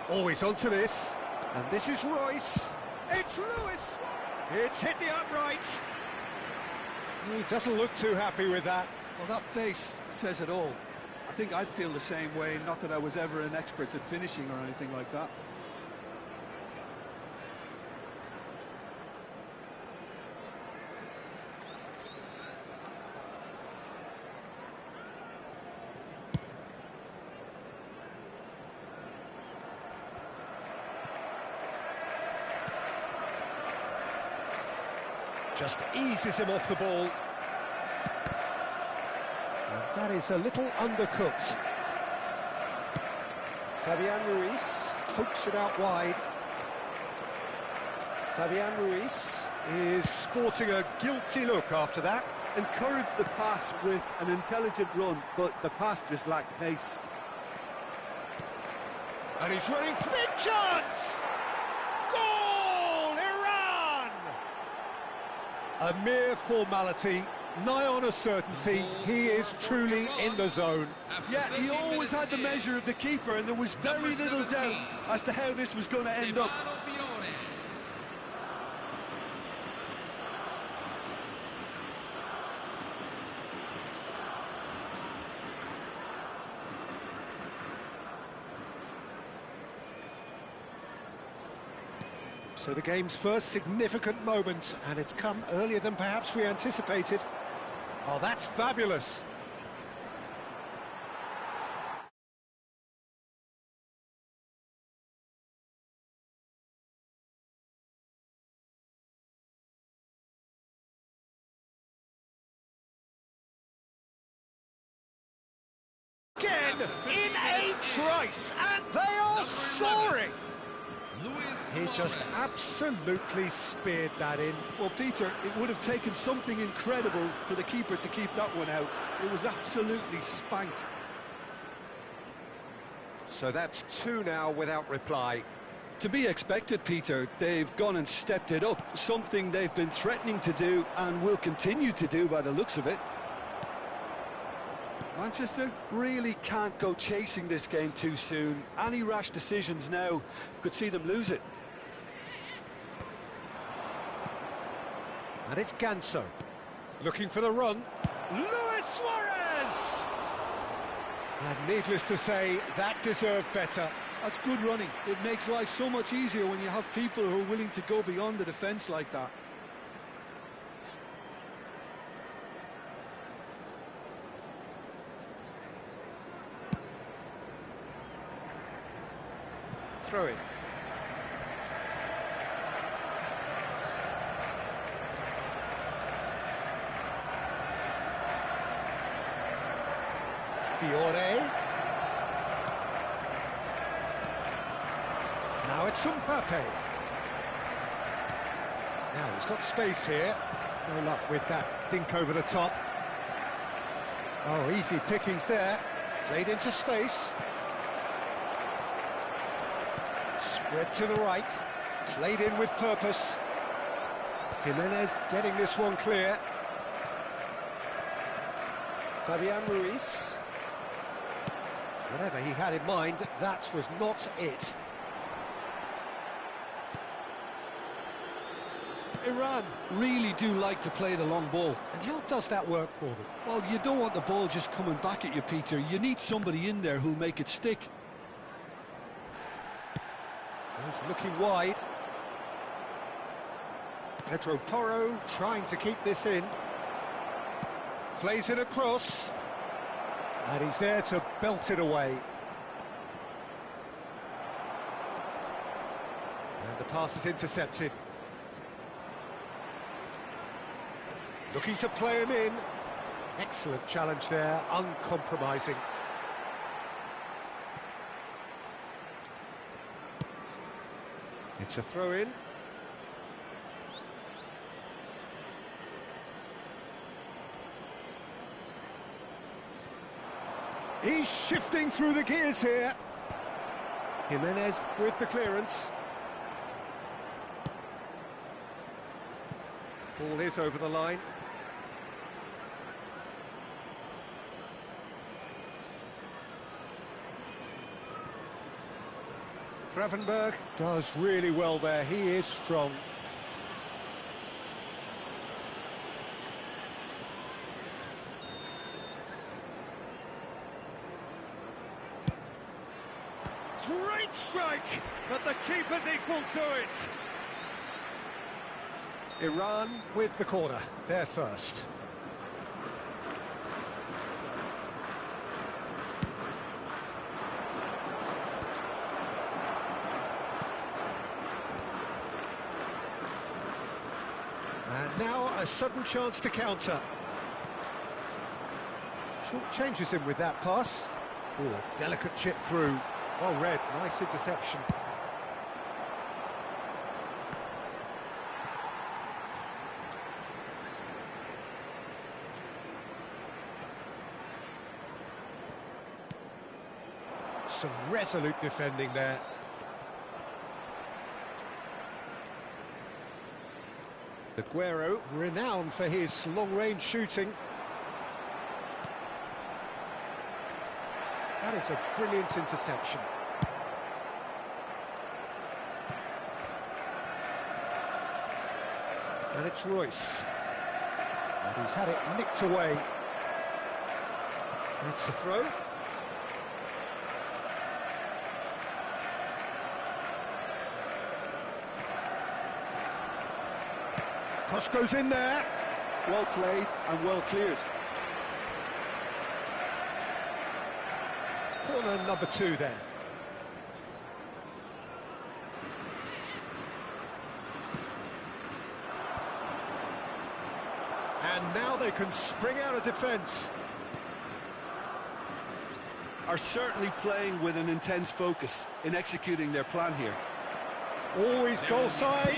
Speaker 1: Always onto this, and this is Royce. It's Lewis. It's hit the upright. He doesn't look too happy with that.
Speaker 5: Well, that face says it all. I think I'd feel the same way, not that I was ever an expert at finishing or anything like that.
Speaker 1: Just eases him off the ball. And that is a little undercooked. Fabian Ruiz pokes it out wide. Fabian Ruiz is sporting a guilty look after that.
Speaker 2: Encouraged the pass with an intelligent run, but the pass just lacked pace.
Speaker 1: And he's running for big chance! Goal! Iran! A mere formality, nigh on a certainty. He is truly in the zone.
Speaker 5: Yeah, he always had the measure of the keeper, and there was very little doubt as to how this was going to end up.
Speaker 1: So the game's first significant moment, and it's come earlier than perhaps we anticipated. Oh, that's fabulous. Again, in a trice, and they are soaring. He just absolutely speared that in.
Speaker 5: Well, Peter, it would have taken something incredible for the keeper to keep that one out. It was absolutely spanked.
Speaker 1: So that's two now without reply.
Speaker 5: To be expected, Peter. They've gone and stepped it up, something they've been threatening to do and will continue to do by the looks of it. Manchester really can't go chasing this game too soon. Any rash decisions now could see them lose it.
Speaker 1: And it's Ganso, looking for the run. Luis Suarez! And needless to say, that deserved better.
Speaker 5: That's good running. It makes life so much easier when you have people who are willing to go beyond the defence like that.
Speaker 1: Throw in. Fiore. Now it's Mbappe. Now he's got space here. No luck with that dink over the top. Oh, easy pickings there. Played into space. Spread to the right. Played in with purpose. Jimenez getting this one clear. Fabian Ruiz. Whatever he had in mind, that was not it.
Speaker 5: Iran really do like to play the long ball.
Speaker 1: And how does that work for them?
Speaker 5: Well, you don't want the ball just coming back at you, Peter. You need somebody in there who'll make it stick.
Speaker 1: He's looking wide. Pedro Porro trying to keep this in. Plays it across. And he's there to belt it away. And the pass is intercepted. Looking to play him in. Excellent challenge there, uncompromising. It's a throw-in. He's shifting through the gears here. Jimenez with the clearance. Ball is over the line. Gravenberg does really well there, he is strong. Great strike, but the keeper's equal to it. Iran with the corner, they're first. And now a sudden chance to counter. Short changes him with that pass. Oh, a delicate chip through. Well read, nice interception. Some resolute defending there. Aguero, renowned for his long-range shooting. That is a brilliant interception. And it's Royce. And he's had it nicked away. It's a throw. Cross goes in there.
Speaker 2: Well played and well cleared.
Speaker 1: Corner number 2 then. And now they can spring out of defence.
Speaker 2: Are certainly playing with an intense focus in executing their plan here.
Speaker 1: Always goal side.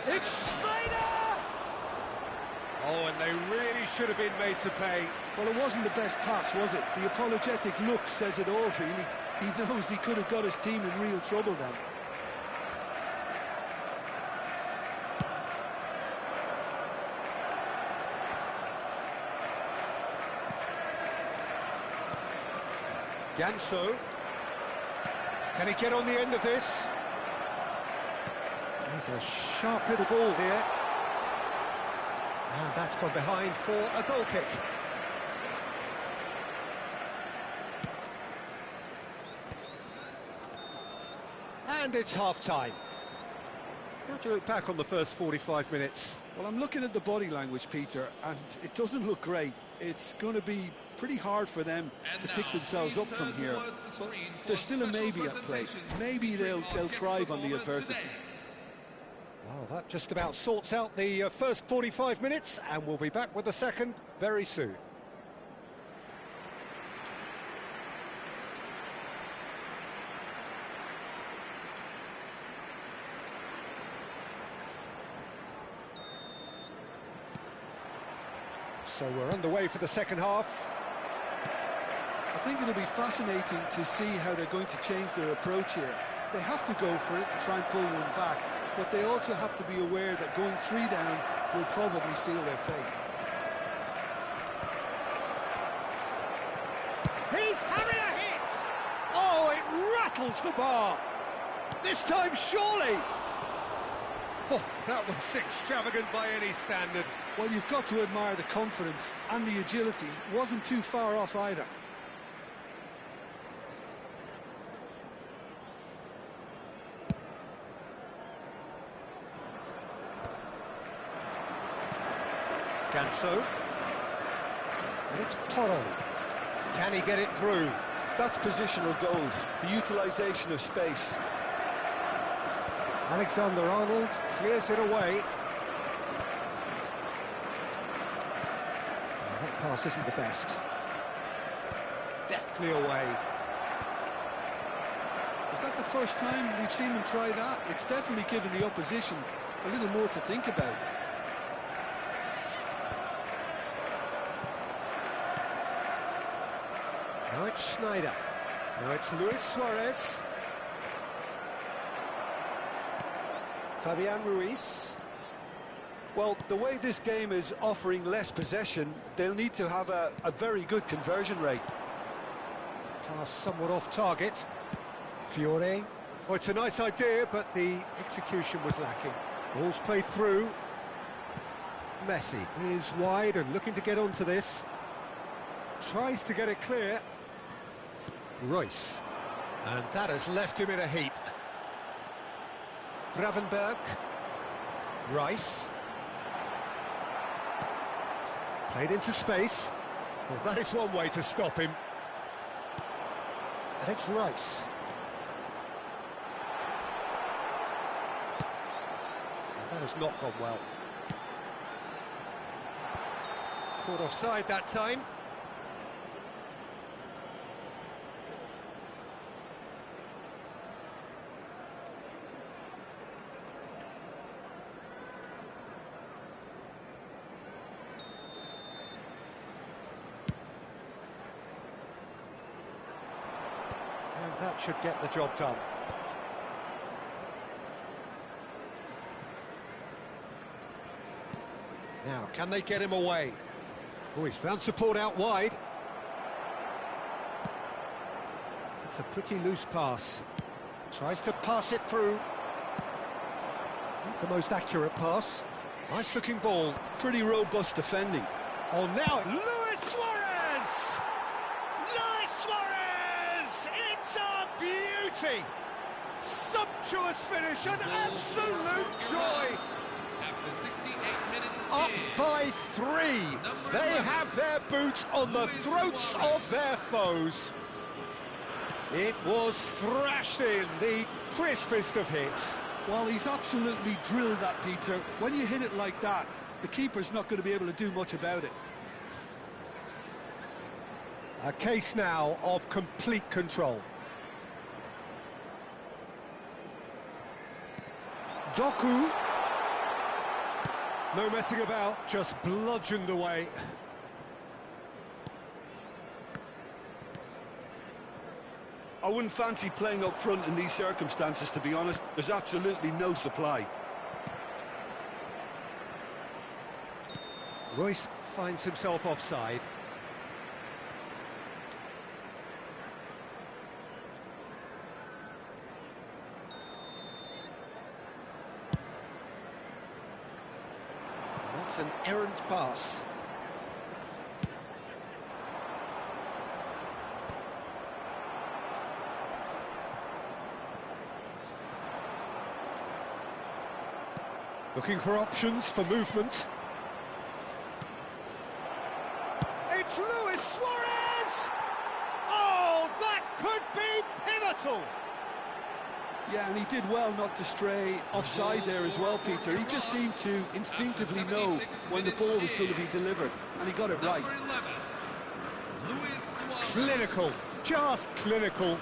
Speaker 1: It's Snyder! Oh, and they really should have been made to pay.
Speaker 5: Well, it wasn't the best pass, was it? The apologetic look says it all, really. He knows he could have got his team in real trouble then.
Speaker 1: Ganso. Can he get on the end of this? There's a sharp little ball here. And that's gone behind for a goal kick. And it's half-time. How do you look back on the first 45 minutes?
Speaker 5: Well, I'm looking at the body language, Peter, and it doesn't look great. It's going to be pretty hard for them to pick themselves up from here. But there's still a maybe at play. Maybe they'll thrive on the adversity.
Speaker 1: Well, that just about sorts out the first 45 minutes, and we'll be back with the second very soon. So we're underway for the second half.
Speaker 5: I think it'll be fascinating to see how they're going to change their approach here. They have to go for it and try and pull one back, but they also have to be aware that going 3 down will probably seal their fate.
Speaker 1: He's having a hit! Oh, it rattles the bar! This time, surely! Oh, that was extravagant by any standard.
Speaker 5: Well, you've got to admire the confidence and the agility. Wasn't too far off either.
Speaker 1: Ganso. And it's Toro. Can he get it through?
Speaker 2: That's positional goals, the utilisation of space.
Speaker 1: Alexander-Arnold clears it away. Oh, that pass isn't the best. Deftly away.
Speaker 5: Is that the first time we've seen him try that? It's definitely given the opposition a little more to think about.
Speaker 1: Now it's Schneider. Now it's Luis Suarez. Fabian Ruiz.
Speaker 2: Well, the way this game is offering less possession, they'll need to have a very good conversion rate.
Speaker 1: Pass somewhat off target. Fiore. Oh, it's a nice idea, but the execution was lacking. Ball's played through. Messi is wide and looking to get onto this. Tries to get it clear. Royce. And that has left him in a heap. Gravenberg. Rice. Played into space. Well, that is one way to stop him. And it's Rice. That has not gone well. Caught offside that time. And that should get the job done. Now, can they get him away? Oh, he's found support out wide. It's a pretty loose pass. Tries to pass it through. Not the most accurate pass. Nice looking ball.
Speaker 2: Pretty robust defending.
Speaker 1: Oh, now Luis Suarez! Luis Suarez! It's a beauty! Sumptuous finish, an absolute joy!
Speaker 3: After 68 minutes
Speaker 1: Up by 3. They have their boots on the throats of their foes. It was thrashed in, the crispest of hits.
Speaker 5: Well, he's absolutely drilled that, Peter. When you hit it like that, the keeper's not going to be able to do much about it.
Speaker 1: A case now of complete control. Doku. No messing about, just bludgeoned away.
Speaker 2: I wouldn't fancy playing up front in these circumstances, to be honest. There's absolutely no supply.
Speaker 1: Royce finds himself offside. That's an errant pass. Looking for options for movement. It's Luis Suarez! Oh, that could be pivotal!
Speaker 5: Yeah, and he did well not to stray offside there as well, Peter. He just seemed to instinctively know when the ball was going to be delivered, and he got it right.
Speaker 1: Clinical, just clinical.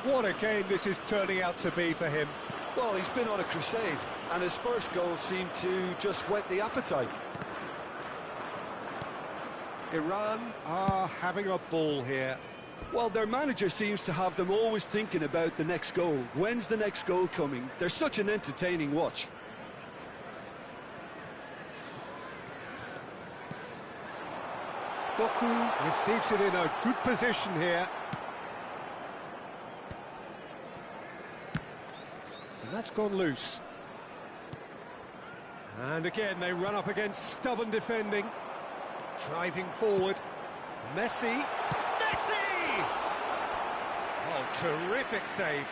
Speaker 1: What a game this is turning out to be for him.
Speaker 2: Well, he's been on a crusade, and his first goal seemed to just whet the appetite.
Speaker 1: Iran are having a ball here.
Speaker 2: Well, their manager seems to have them always thinking about the next goal. When's the next goal coming? They're such an entertaining watch.
Speaker 1: Doku receives it in a good position here. And that's gone loose. And again, they run up against stubborn defending. Driving forward. Messi. Messi! Oh, terrific save.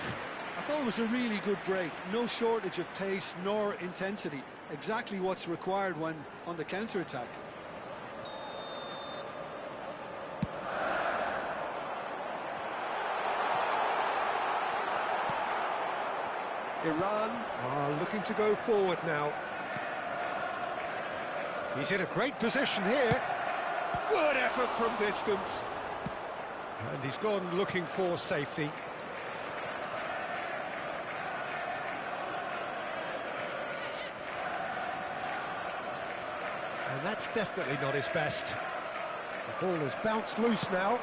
Speaker 5: I thought it was a really good break. No shortage of pace nor intensity. Exactly what's required when on the counter-attack.
Speaker 1: Iran are looking to go forward now. He's in a great position here. Good effort from distance. And he's gone looking for safety. And that's definitely not his best. The ball has bounced loose now.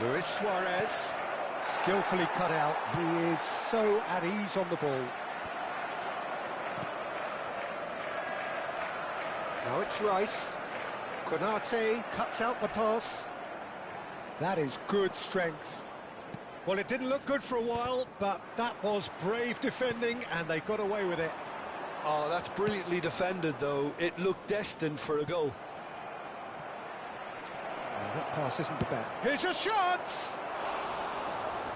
Speaker 1: Luis Suarez, skillfully cut out. He is so at ease on the ball. Now it's Rice. Konate cuts out the pass. That is good strength. Well, it didn't look good for a while, but that was brave defending, and they got away with it.
Speaker 2: Oh, that's brilliantly defended, though. It looked destined for a goal.
Speaker 1: Well, that pass isn't the best. Here's a shot!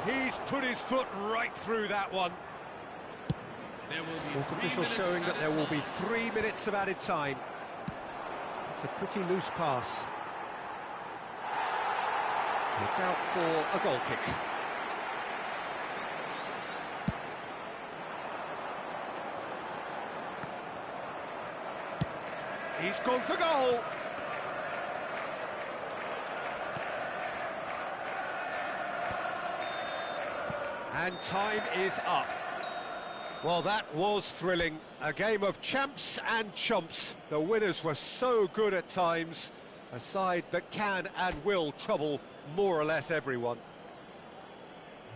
Speaker 1: He's put his foot right through that one. Fourth official showing that there will be 3 minutes of added time. It's a pretty loose pass. It's out for a goal kick. He's gone for goal. And time is up. Well, that was thrilling. A game of champs and chumps. The winners were so good at times. A side that can and will trouble more or less everyone.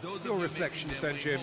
Speaker 1: Your reflections then, Jim?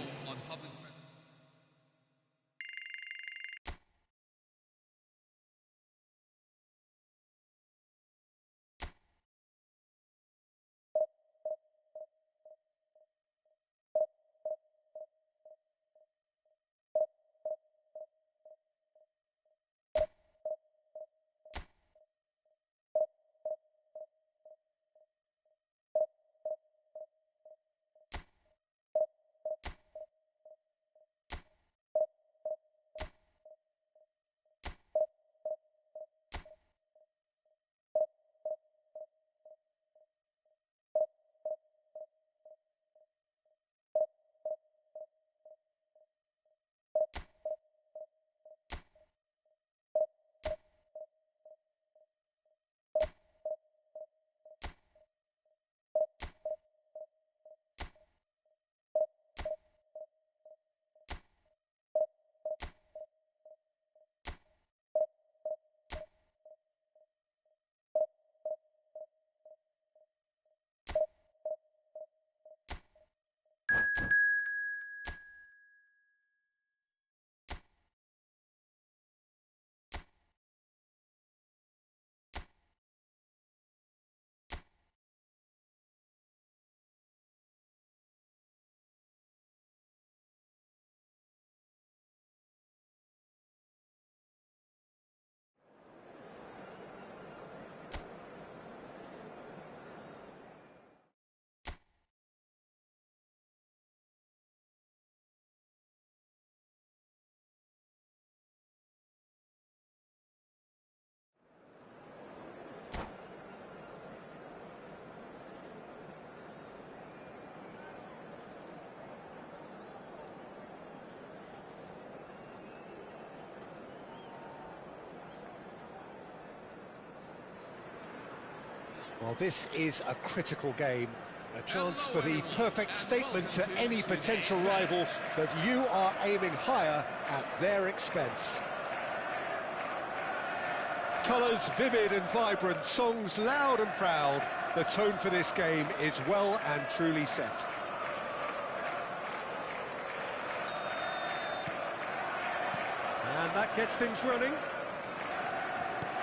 Speaker 1: Well, this is a critical game, a chance for the perfect statement to any potential rival that you are aiming higher at their expense. colours vivid and vibrant, songs loud and proud. The tone for this game is well and truly set. And that gets things running.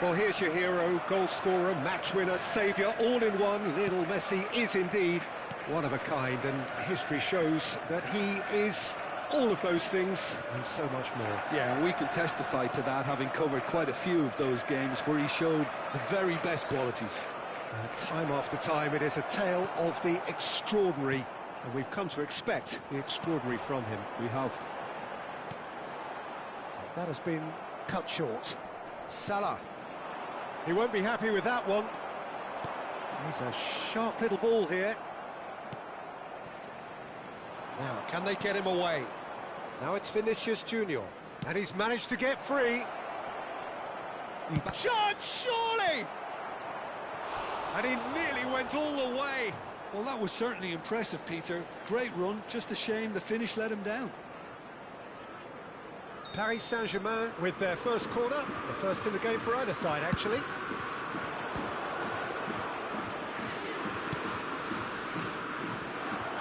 Speaker 1: Well, here's your hero, goal scorer, match winner, saviour, all in one. Lionel Messi is indeed one of a kind, and history shows that he is all of those things and so much more.
Speaker 2: Yeah, and we can testify to that, having covered quite a few of those games where he showed the very best qualities.
Speaker 1: Time after time, it is a tale of the extraordinary, and we've come to expect the extraordinary from him.
Speaker 2: We have.
Speaker 1: That has been cut short. Salah. He won't be happy with that one. He's a sharp little ball here. Now, can they get him away? Now it's Vinicius Junior, and he's managed to get free. Shot, surely! And he nearly went all the way.
Speaker 5: Well, that was certainly impressive, Peter. Great run, just a shame the finish let him down.
Speaker 1: Paris Saint-Germain with their first corner, the first in the game for either side, actually.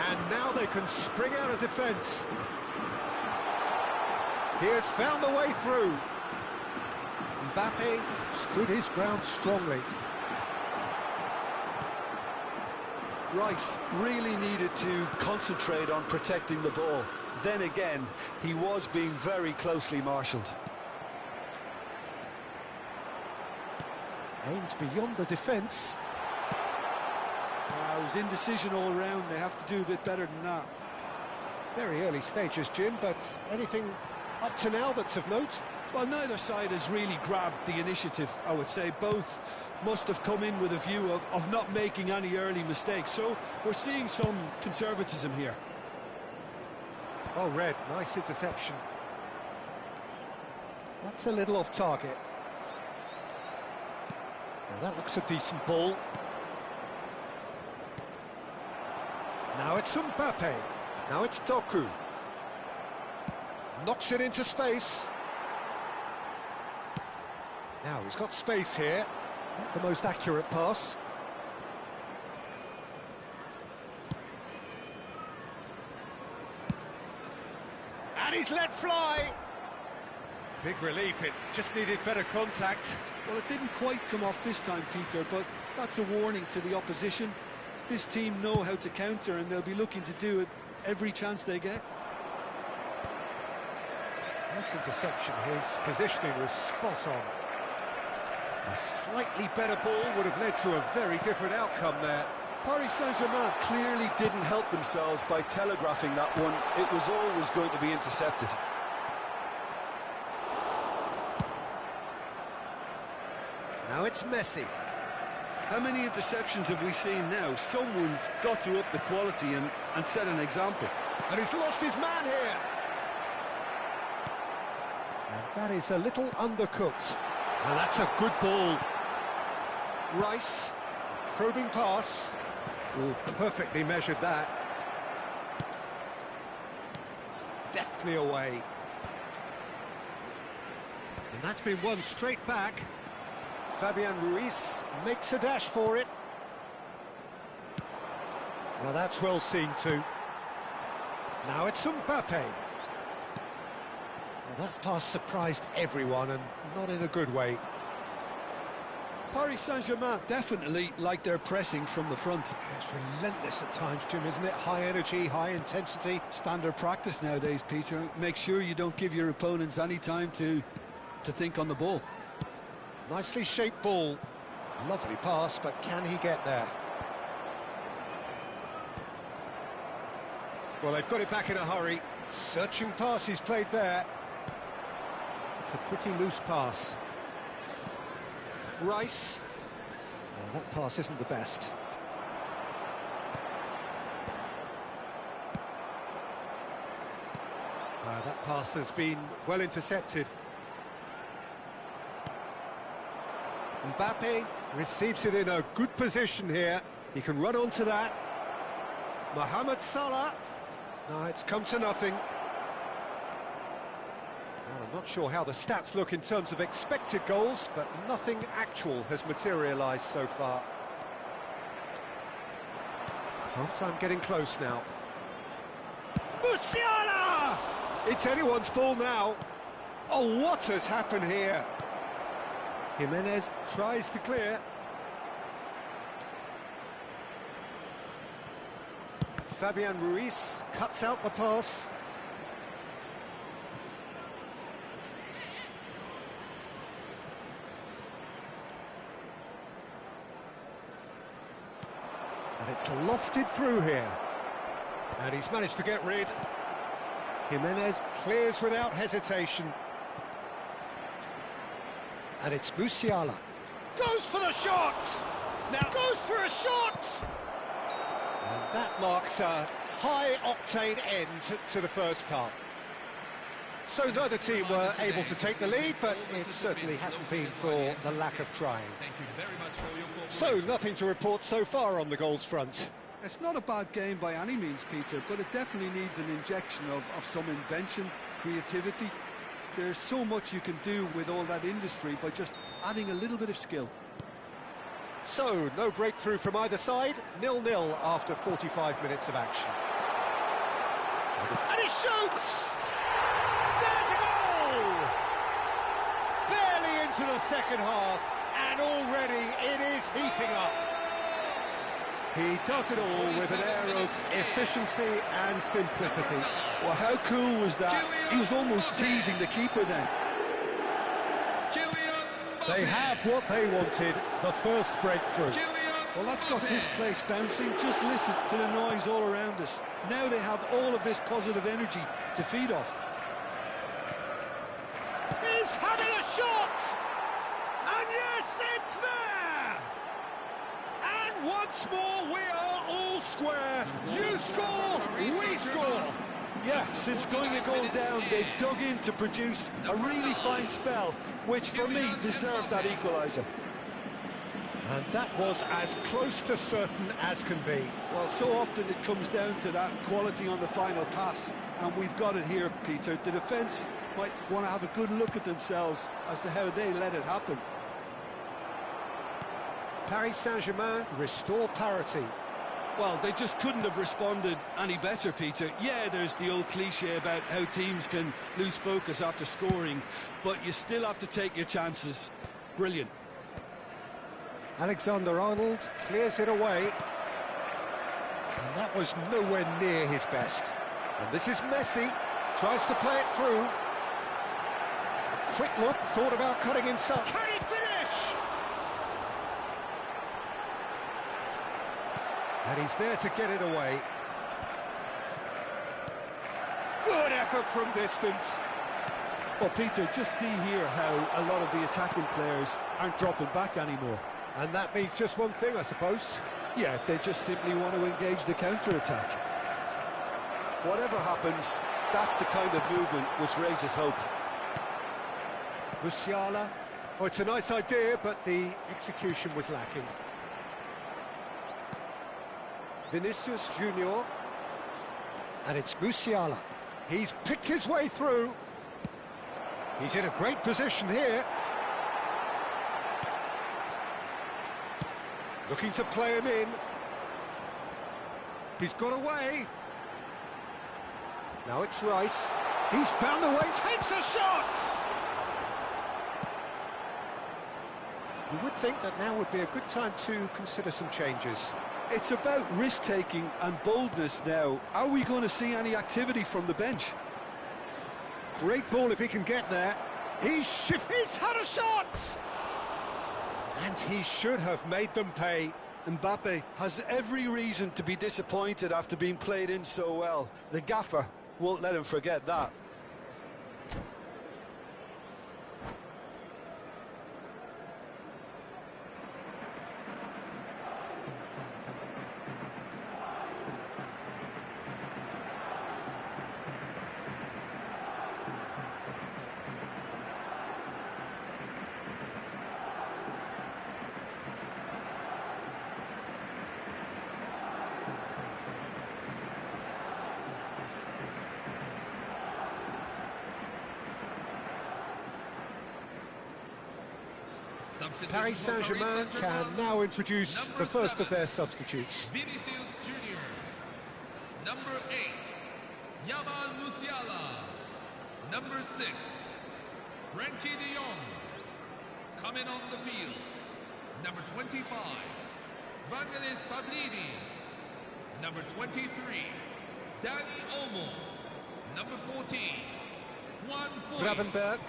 Speaker 1: And now they can spring out of defence. He has found the way through. Mbappe stood his ground strongly.
Speaker 2: Rice really needed to concentrate on protecting the ball. Then again, he was being very closely marshalled.
Speaker 1: Aimed beyond the defence.
Speaker 5: It was indecision all round. They have to do a bit better than that.
Speaker 1: Very early stages, Jim, but anything up to now that's of note?
Speaker 5: Well, neither side has really grabbed the initiative, I would say. Both must have come in with a view of not making any early mistakes. So we're seeing some conservatism here.
Speaker 1: Well read, nice interception. That's a little off target. Now that looks a decent ball. Now it's Mbappe. Now it's Doku. Knocks it into space. Now he's got space here. Not the most accurate pass. And he's let fly. Big relief, it just needed better contact.
Speaker 5: Well, it didn't quite come off this time, Peter, but that's a warning to the opposition. This team know how to counter, and they'll be looking to do it every chance they get.
Speaker 1: Nice interception, his positioning was spot on. A slightly better ball would have led to a very different outcome there.
Speaker 2: Paris Saint-Germain clearly didn't help themselves by telegraphing that one. It was always going to be intercepted.
Speaker 1: Now it's Messi.
Speaker 2: How many interceptions have we seen now? Someone's got to up the quality and set an example.
Speaker 1: And he's lost his man here. And that is a little undercooked. And that's a good ball. Rice, probing pass. Oh, perfectly measured that. Deftly away. And that's been won straight back. Fabian Ruiz makes a dash for it. Well, that's well seen too. Now it's Mbappe. Well, that pass surprised everyone, and not in a good way.
Speaker 5: Paris Saint-Germain definitely like their pressing from the front.
Speaker 1: It's relentless at times, Jim, isn't it? High energy, high intensity.
Speaker 5: Standard practice nowadays, Peter. Make sure you don't give your opponents any time to think on the ball.
Speaker 1: Nicely shaped ball. Lovely pass, but can he get there? Well, they've got it back in a hurry. Searching pass he's played there. It's a pretty loose pass. Rice. Well, that pass isn't the best. That pass has been well intercepted. Mbappe receives it in a good position here. He can run onto that. Mohamed Salah. No, it's come to nothing. Well, I'm not sure how the stats look in terms of expected goals, but nothing actual has materialised so far. Half-time getting close now. Musiala! It's anyone's ball now. Oh, what has happened here? Jimenez tries to clear. Fabian Ruiz cuts out the pass. And it's lofted through here. And he's managed to get rid. Jimenez clears without hesitation. And it's Musiala. Goes for the shot! Now goes for a shot! And that marks a high-octane end to the first half. So neither team were able to take the lead, but it certainly hasn't been for the lack of trying.
Speaker 3: Thank you very much for your
Speaker 1: So nothing to report so far on the goals front.
Speaker 5: It's not a bad game by any means, Peter, but it definitely needs an injection of some invention, creativity. There's so much you can do with all that industry by just adding a little bit of skill.
Speaker 1: So, no breakthrough from either side, 0-0 after 45 minutes of action. And he shoots! There's a goal! Barely into the second half, and already it is heating up. He does it all with an air of efficiency and simplicity.
Speaker 5: Well, how cool was that? He was almost teasing the keeper then.
Speaker 1: They have what they wanted, the first breakthrough.
Speaker 5: Well, that's got this place bouncing. Just listen to the noise all around us. Now they have all of this positive energy to feed off.
Speaker 1: He's having a shot! And yes, it's there! And once more, we are all square. You score, we score.
Speaker 5: Yeah, since going a goal down, they've dug in to produce a really fine spell, which for me deserved that equaliser.
Speaker 1: And that was as close to certain as can be.
Speaker 5: Well, so often it comes down to that quality on the final pass, and we've got it here, Peter. The defence might want to have a good look at themselves as to how they let it happen.
Speaker 1: Paris Saint-Germain restore parity.
Speaker 5: Well, they just couldn't have responded any better, Peter. Yeah, there's the old cliche about how teams can lose focus after scoring, but you still have to take your chances. Brilliant.
Speaker 1: Alexander-Arnold clears it away. And that was nowhere near his best. And this is Messi, tries to play it through. A quick look, thought about cutting inside. Can he finish? And he's there to get it away. Good effort from distance.
Speaker 5: Well, Peter, just see here how a lot of the attacking players aren't dropping back anymore.
Speaker 1: And that means just one thing, I suppose.
Speaker 5: Yeah, they just simply want to engage the counter-attack. Whatever happens, that's the kind of movement which raises hope.
Speaker 1: Musiala. Oh, it's a nice idea, but the execution was lacking. Vinicius Junior. And it's Musiala. He's picked his way through. He's in a great position here. Looking to play him in. He's got away. Now it's Rice. He's found the way, takes a shot! You would think that now would be a good time to consider some changes.
Speaker 5: It's about risk-taking and boldness now. Are we going to see any activity from the bench?
Speaker 1: Great ball if he can get there. He's had a shot! And he should have made them pay.
Speaker 5: Mbappe has every reason to be disappointed after being played in so well. The gaffer won't let him forget that.
Speaker 1: Paris Saint-Germain can now introduce the first of their substitutes.
Speaker 3: Vinicius Jr. Number 8, Yamal Musiala. Number 6, Frankie de Jong. Coming on the field, number 25, Vangelis Pavlidis. Number 23, Dani Olmo. Number 14, Juan Foyth.
Speaker 1: Gravenberch.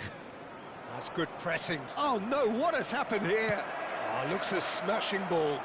Speaker 1: That's good pressing. Oh no, what has happened here? Oh, looks a smashing ball.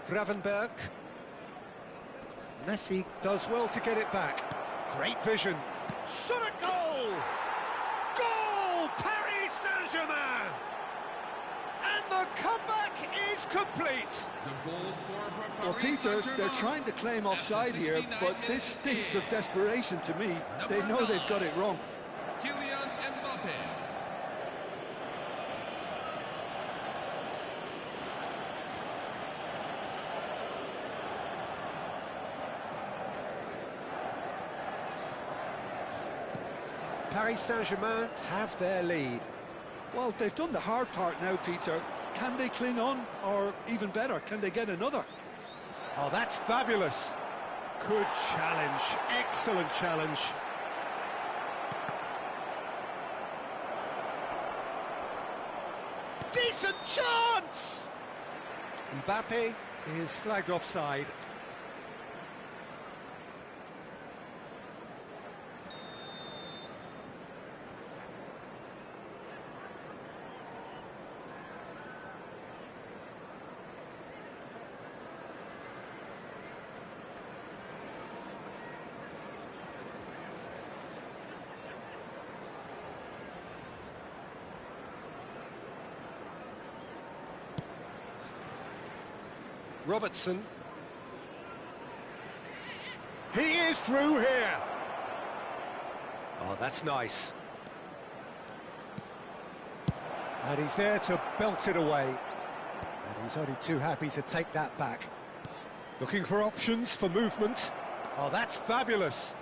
Speaker 1: Gravenberch. Messi does well to get it back. Great vision. Shot a goal! Goal! Paris Saint-Germain! And the comeback is complete.
Speaker 3: The goal scorer for
Speaker 5: Well,
Speaker 3: Paris
Speaker 5: Peter,
Speaker 3: Saint-Germain
Speaker 5: they're trying to claim offside
Speaker 3: after
Speaker 5: here,
Speaker 3: 69
Speaker 5: but this
Speaker 3: minutes
Speaker 5: stinks of
Speaker 3: in.
Speaker 5: desperation to me. They
Speaker 3: Number
Speaker 5: know they've
Speaker 3: 9.
Speaker 5: got it wrong.
Speaker 3: Kylian Mbappe.
Speaker 1: Paris Saint-Germain have their lead.
Speaker 5: Well, they've done the hard part now, Peter. Can they cling on, or even better, can they get another?
Speaker 1: Oh, that's fabulous. Good challenge. Excellent challenge. Decent chance! Mbappe is flagged offside. Robertson. He is through here. Oh, that's nice. And he's there to belt it away. And he's only too happy to take that back. Looking for options for movement. Oh, that's fabulous.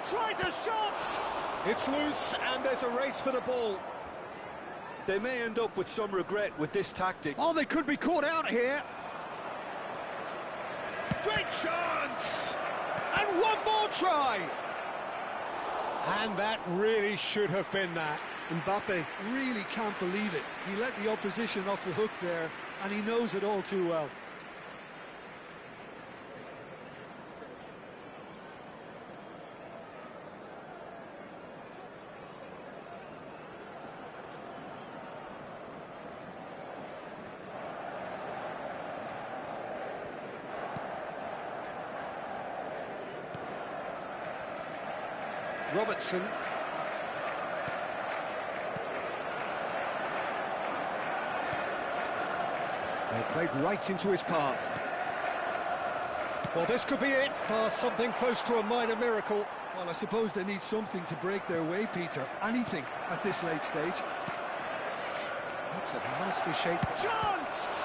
Speaker 1: Tries a shot! It's loose, and there's a race for the ball.
Speaker 2: They may end up with some regret with this tactic.
Speaker 1: Oh, they could be caught out here. Great chance! And one more try! And that really should have been that.
Speaker 5: Mbappe really can't believe it. He let the opposition off the hook there, and he knows it all too well.
Speaker 1: Robertson. They played right into his path. Well, this could be it, something close to a minor miracle.
Speaker 5: Well, I suppose they need something to break their way, Peter. Anything at this late stage.
Speaker 1: That's a nicely shaped chance!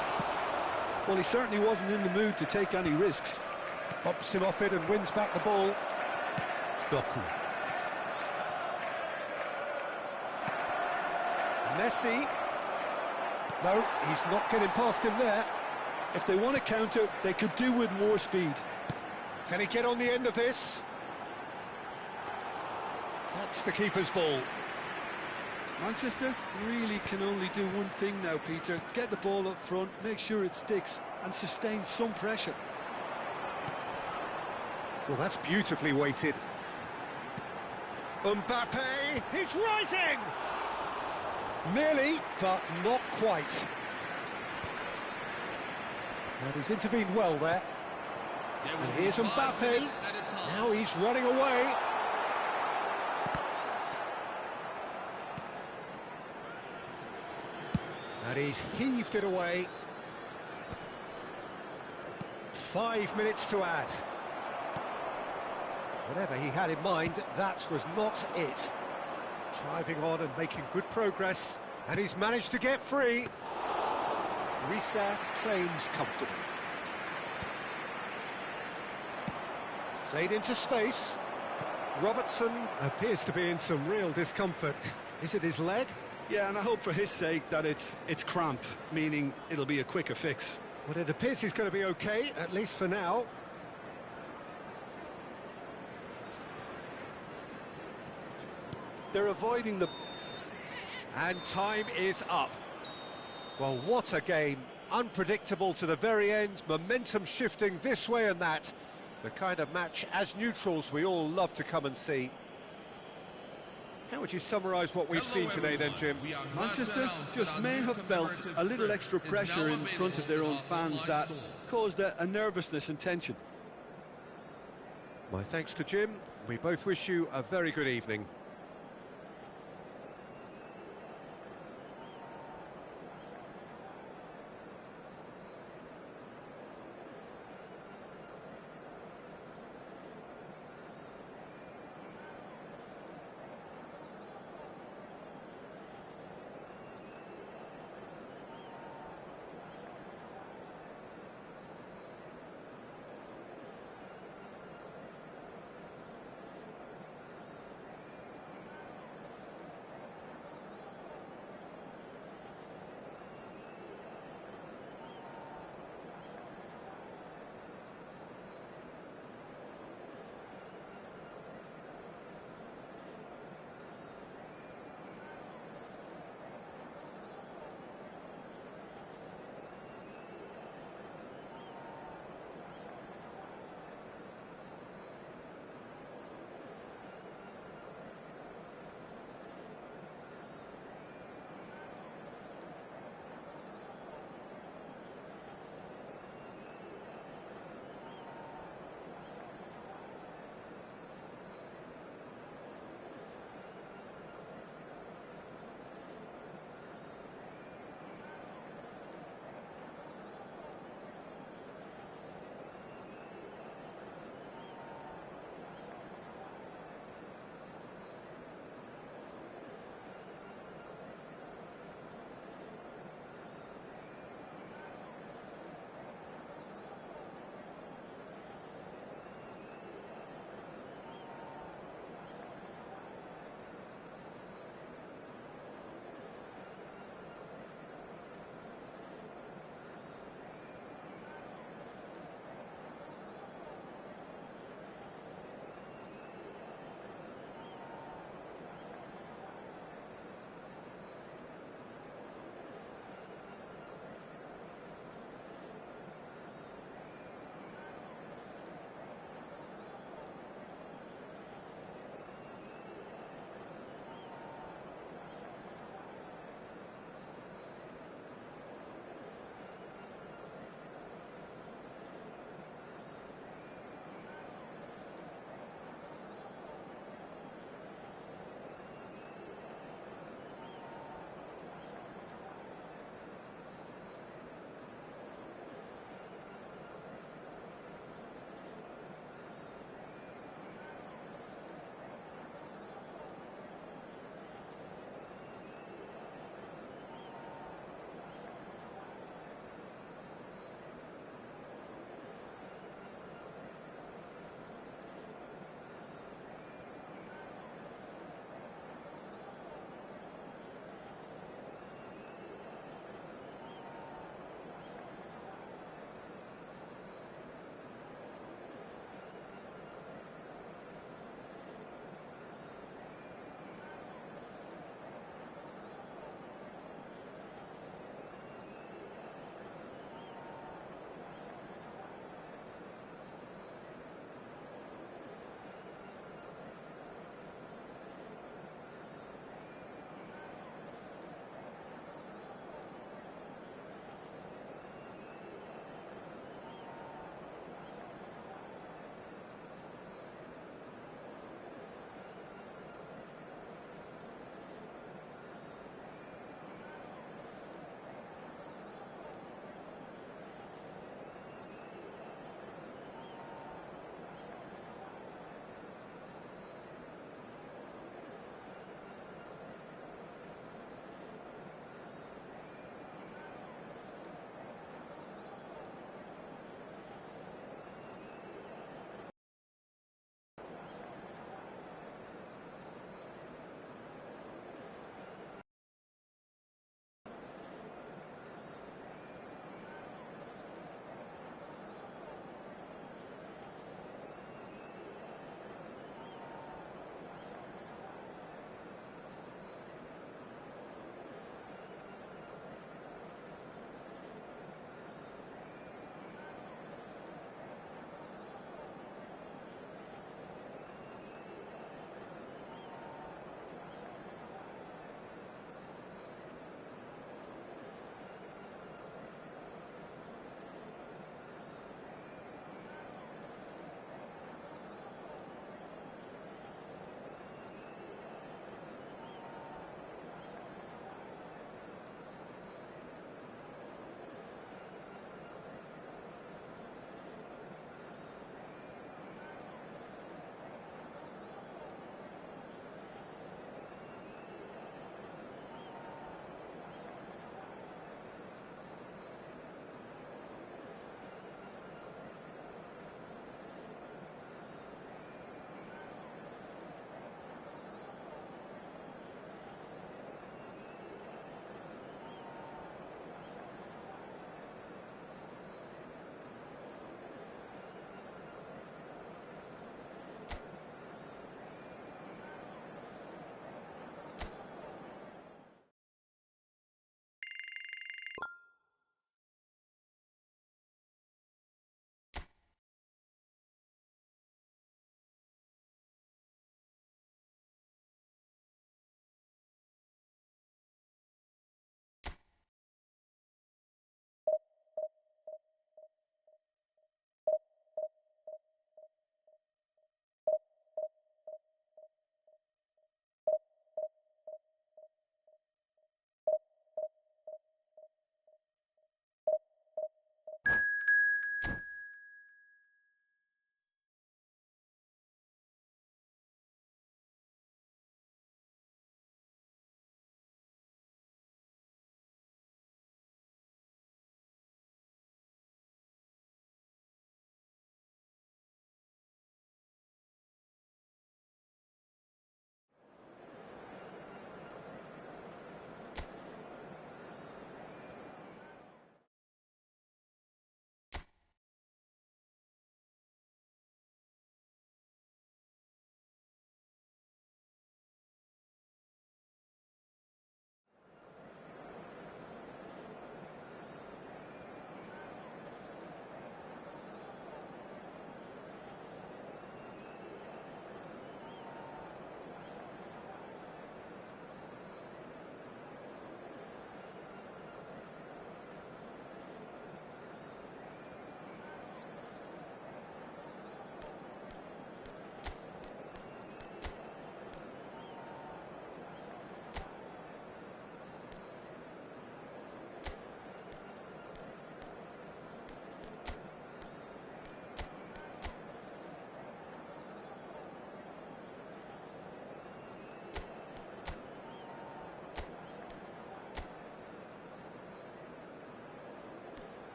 Speaker 5: Well, he certainly wasn't in the mood to take any risks.
Speaker 1: Bumps him off it and wins back the ball. Doku. Messi. No, he's not getting past him there.
Speaker 5: If they want to counter, they could do with more speed.
Speaker 1: Can he get on the end of this? That's the keeper's ball.
Speaker 5: Manchester really can only do one thing now, Peter. Get the ball up front, make sure it sticks, and sustain some pressure.
Speaker 1: Well, that's beautifully weighted. Mbappe, he's rising! Nearly, but not quite. And he's intervened well there. And here's Mbappe. Now he's running away. And he's heaved it away. 5 minutes to add. Whatever he had in mind, that was not it. Driving on and making good progress, and he's managed to get free. Risa claims comfortably. Played into space. Robertson appears to be in some real discomfort. Is it his leg?
Speaker 2: Yeah, and I hope for his sake that it's cramp, meaning it'll be a quicker fix.
Speaker 1: Well, it appears he's going to be okay, at least for now.
Speaker 2: They're avoiding the...
Speaker 1: And time is up. Well, what a game. Unpredictable to the very end, momentum shifting this way and that. The kind of match, as neutrals, we all love to come and see. How would you summarise what we've seen today then, Jim?
Speaker 2: Manchester just may have felt a little extra pressure in front of their own fans that caused a nervousness and tension.
Speaker 1: My thanks to Jim. We both wish you a very good evening.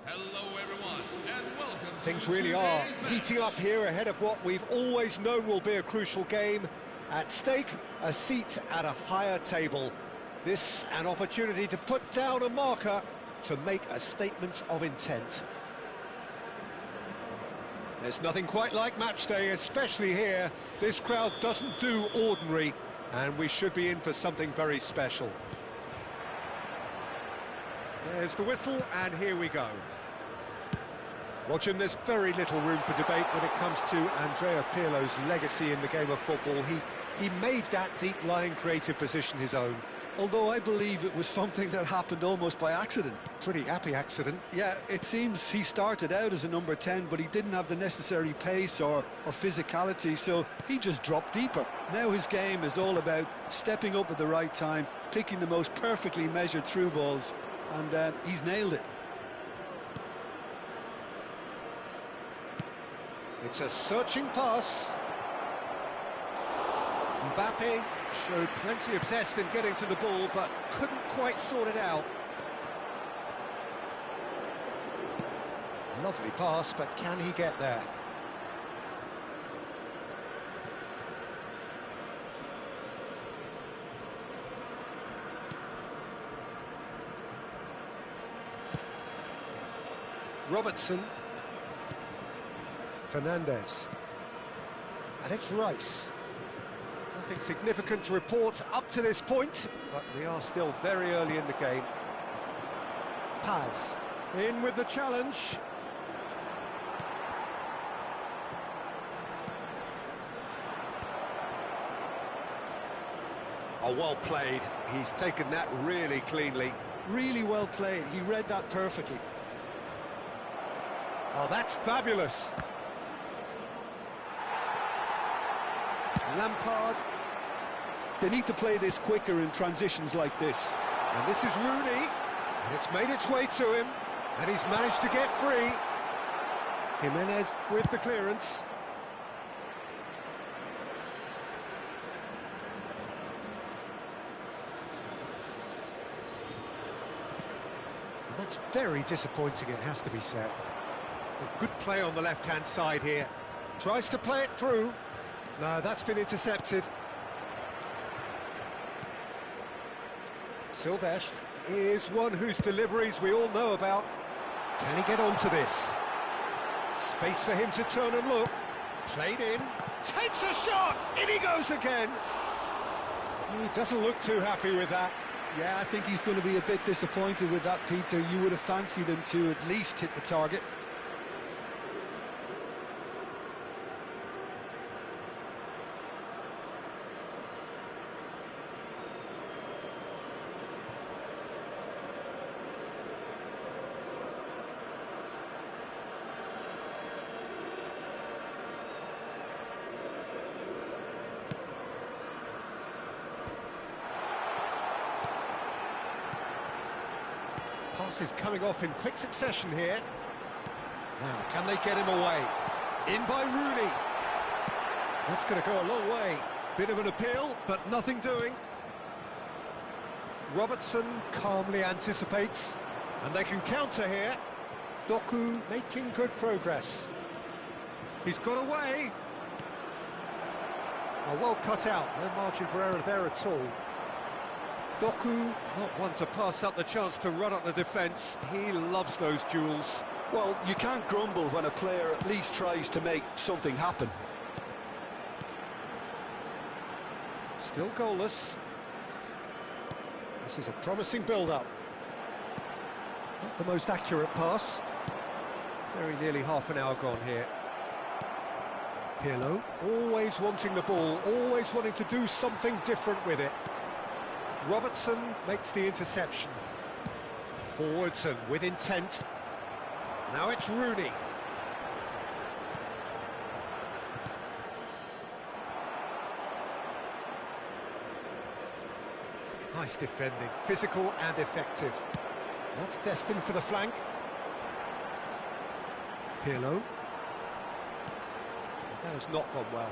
Speaker 3: Hello everyone, and welcome to
Speaker 1: Things really are
Speaker 3: today's match.
Speaker 1: heating up here ahead of what we've always known will be a crucial game. At stake, a seat at a higher table. This an opportunity to put down a marker to make a statement of intent. There's nothing quite like match day, especially here. This crowd doesn't do ordinary, and we should be in for something very special. There's the whistle, and here we go. Well, Jim, there's very little room for debate when it comes to Andrea Pirlo's legacy in the game of football. He made that deep-lying creative position his own.
Speaker 5: Although I believe it was something that happened almost by accident.
Speaker 1: Pretty happy accident.
Speaker 5: Yeah, it seems he started out as a number 10, but he didn't have the necessary pace or physicality, so he just dropped deeper. Now his game is all about stepping up at the right time, picking the most perfectly measured through balls, and he's nailed it.
Speaker 1: It's a searching pass. Mbappe showed plenty of zest in getting to the ball, but couldn't quite sort it out. Lovely pass, but can he get there? Robertson. Fernandez. And it's Rice. Nothing significant to report up to this point, but we are still very early in the game. Paz in with the challenge. Oh, well played. He's taken that really cleanly.
Speaker 5: Really well played. He read that perfectly.
Speaker 1: Oh, that's fabulous. Lampard.
Speaker 5: They need to play this quicker in transitions like this.
Speaker 1: And this is Rooney. And it's made its way to him. And he's managed to get free. Jimenez with the clearance. And that's very disappointing, it has to be said. A good play on the left-hand side here. Tries to play it through. No, that's been intercepted. Silvestre is one whose deliveries we all know about. Can he get onto this? Space for him to turn and look. Played in. Takes a shot! In he goes again! He doesn't look too happy with that.
Speaker 5: Yeah, I think he's going to be a bit disappointed with that, Peter. You would have fancied him to at least hit the target.
Speaker 1: Passes coming off in quick succession here. Now, can they get him away? In by Rooney. That's going to go a long way. Bit of an appeal, but nothing doing. Robertson calmly anticipates, and they can counter here. Doku making good progress. He's got away. Oh, well cut out. No margin for error there at all. Doku, not one to pass up the chance to run up the defence. He loves those duels.
Speaker 5: Well, you can't grumble when a player at least tries to make something happen.
Speaker 1: Still goalless. This is a promising build-up. Not the most accurate pass. Very nearly half an hour gone here. Pirlo, always wanting the ball, always wanting to do something different with it. Robertson makes the interception. Forwards and with intent. Now it's Rooney. Nice defending, physical and effective. That's destined for the flank. Pirlo. That has not gone well.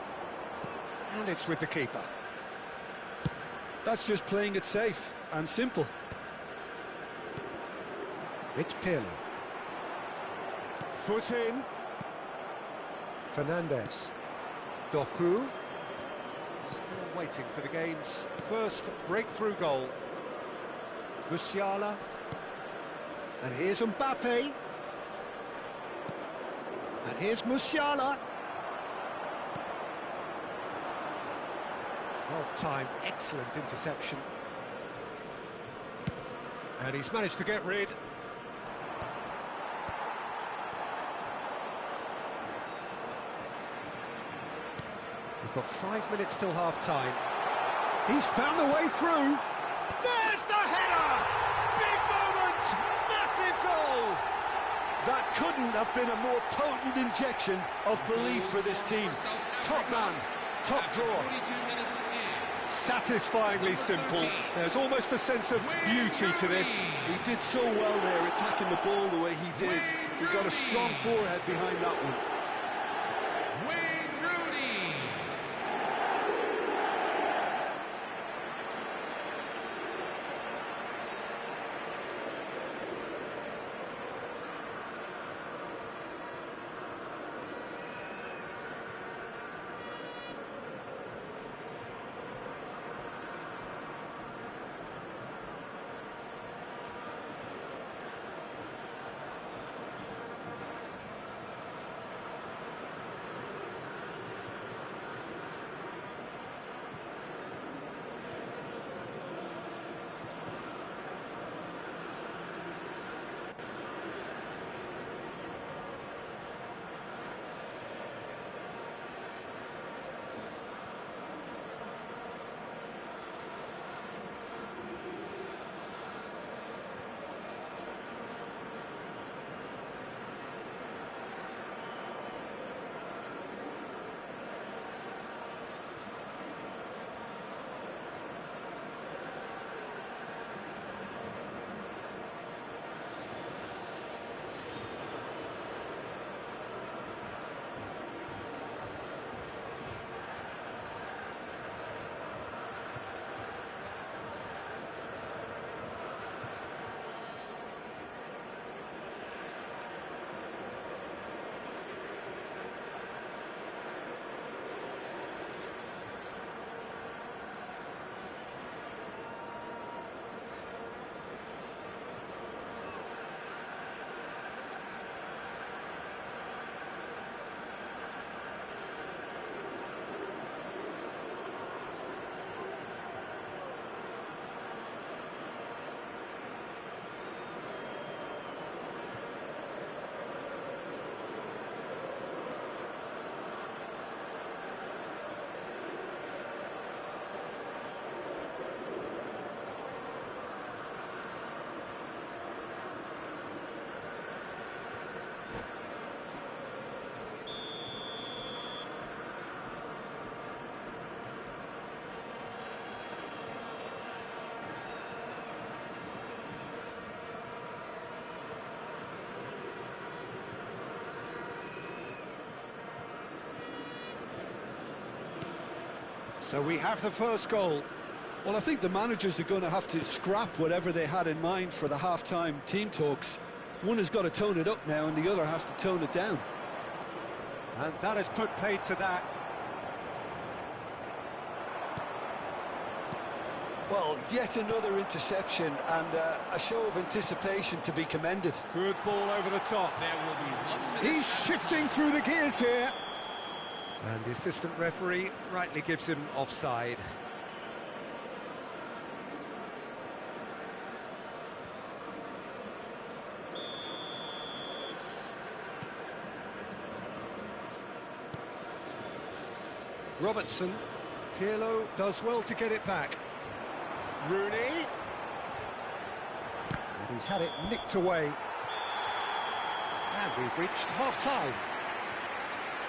Speaker 1: And it's with the keeper.
Speaker 5: That's just playing it safe and simple.
Speaker 1: It's Pirlo. Foot in. Fernandez. Doku. Still waiting for the game's first breakthrough goal. Musiala. And here's Mbappe. And here's Musiala. Well timed, excellent interception. And he's managed to get rid. We've got 5 minutes till half-time. He's found a way through. There's the header! Big moment! Massive goal!
Speaker 2: That couldn't have been a more potent injection of belief for this team. Top man, top draw.
Speaker 1: Satisfyingly simple. There's almost a sense of beauty to this.
Speaker 2: He did so well there, attacking the ball the way he did. He got a strong forehead behind that one.
Speaker 1: So we have the first goal.
Speaker 5: Well, I think the managers are going to have to scrap whatever they had in mind for the half-time team talks. One has got to tone it up now and the other has to tone it down.
Speaker 1: And that has put paid to that.
Speaker 2: Well, yet another interception and a show of anticipation to be commended.
Speaker 1: Good ball over the top.
Speaker 3: There will be 1 minute.
Speaker 1: He's shifting through the gears here. And the assistant referee rightly gives him offside. Robertson. Pirlo does well to get it back. Rooney. And he's had it nicked away. And we've reached half-time.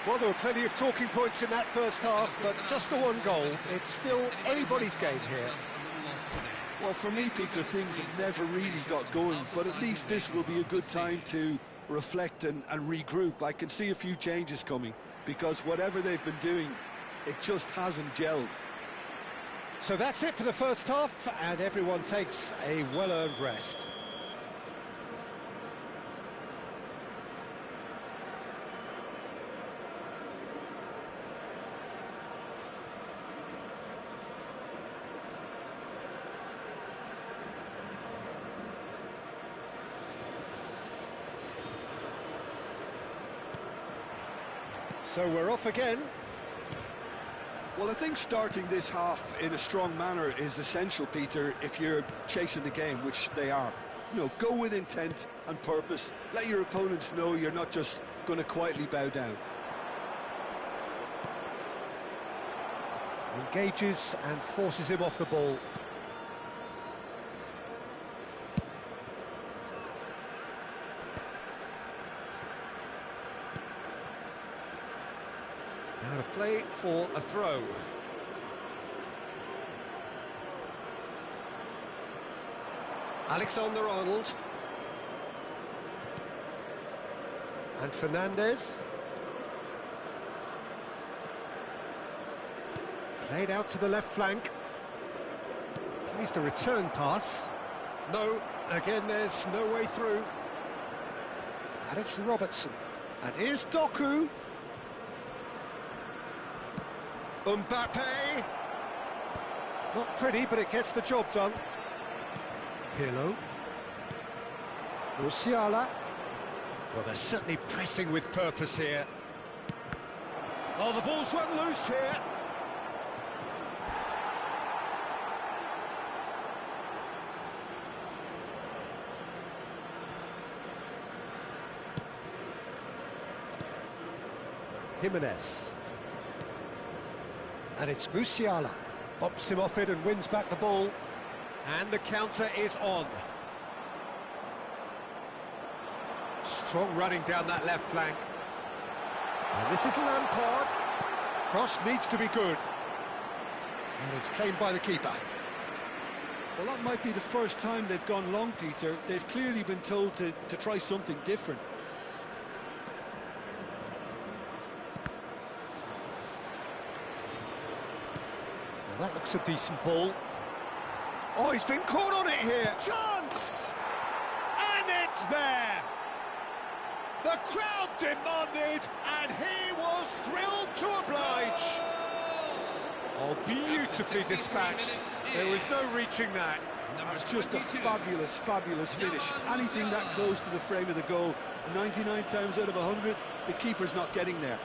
Speaker 1: Well, there were plenty of talking points in that first half, but just the one goal. It's still anybody's game here.
Speaker 2: Well, for me, Peter, things have never really got going, but at least this will be a good time to reflect and regroup. I can see a few changes coming, because whatever they've been doing, it just hasn't gelled.
Speaker 1: So that's it for the first half, and everyone takes a well-earned rest. So we're off again.
Speaker 2: Well, I think starting this half in a strong manner is essential, Peter, if you're chasing the game, which they are. You know, go with intent and purpose. Let your opponents know you're not just going to quietly bow down.
Speaker 1: Engages and forces him off the ball. Out of play for a throw. Alexander-Arnold. And Fernandez. Played out to the left flank. Plays the return pass. No, again there's no way through. And it's Robertson. And here's Doku. Mbappe. Not pretty, but it gets the job done. Pirlo. Musiala. Well, they're certainly pressing with purpose here. Oh, the ball's run loose here. Jimenez. And it's Musiala. Bops him off it and wins back the ball. And the counter is on. Strong running down that left flank. And this is Lampard. Cross needs to be good. And it's claimed by the keeper.
Speaker 5: Well, that might be the first time they've gone long, Peter. They've clearly been told to try something different.
Speaker 1: Now that looks a decent ball. Oh, he's been caught on it here. Chance! And it's there! The crowd demanded, and he was thrilled to oblige. Oh, beautifully dispatched. There was no reaching that.
Speaker 5: That's just a fabulous, fabulous finish. Anything that close to the frame of the goal, 99 times out of 100, the keeper's not getting there.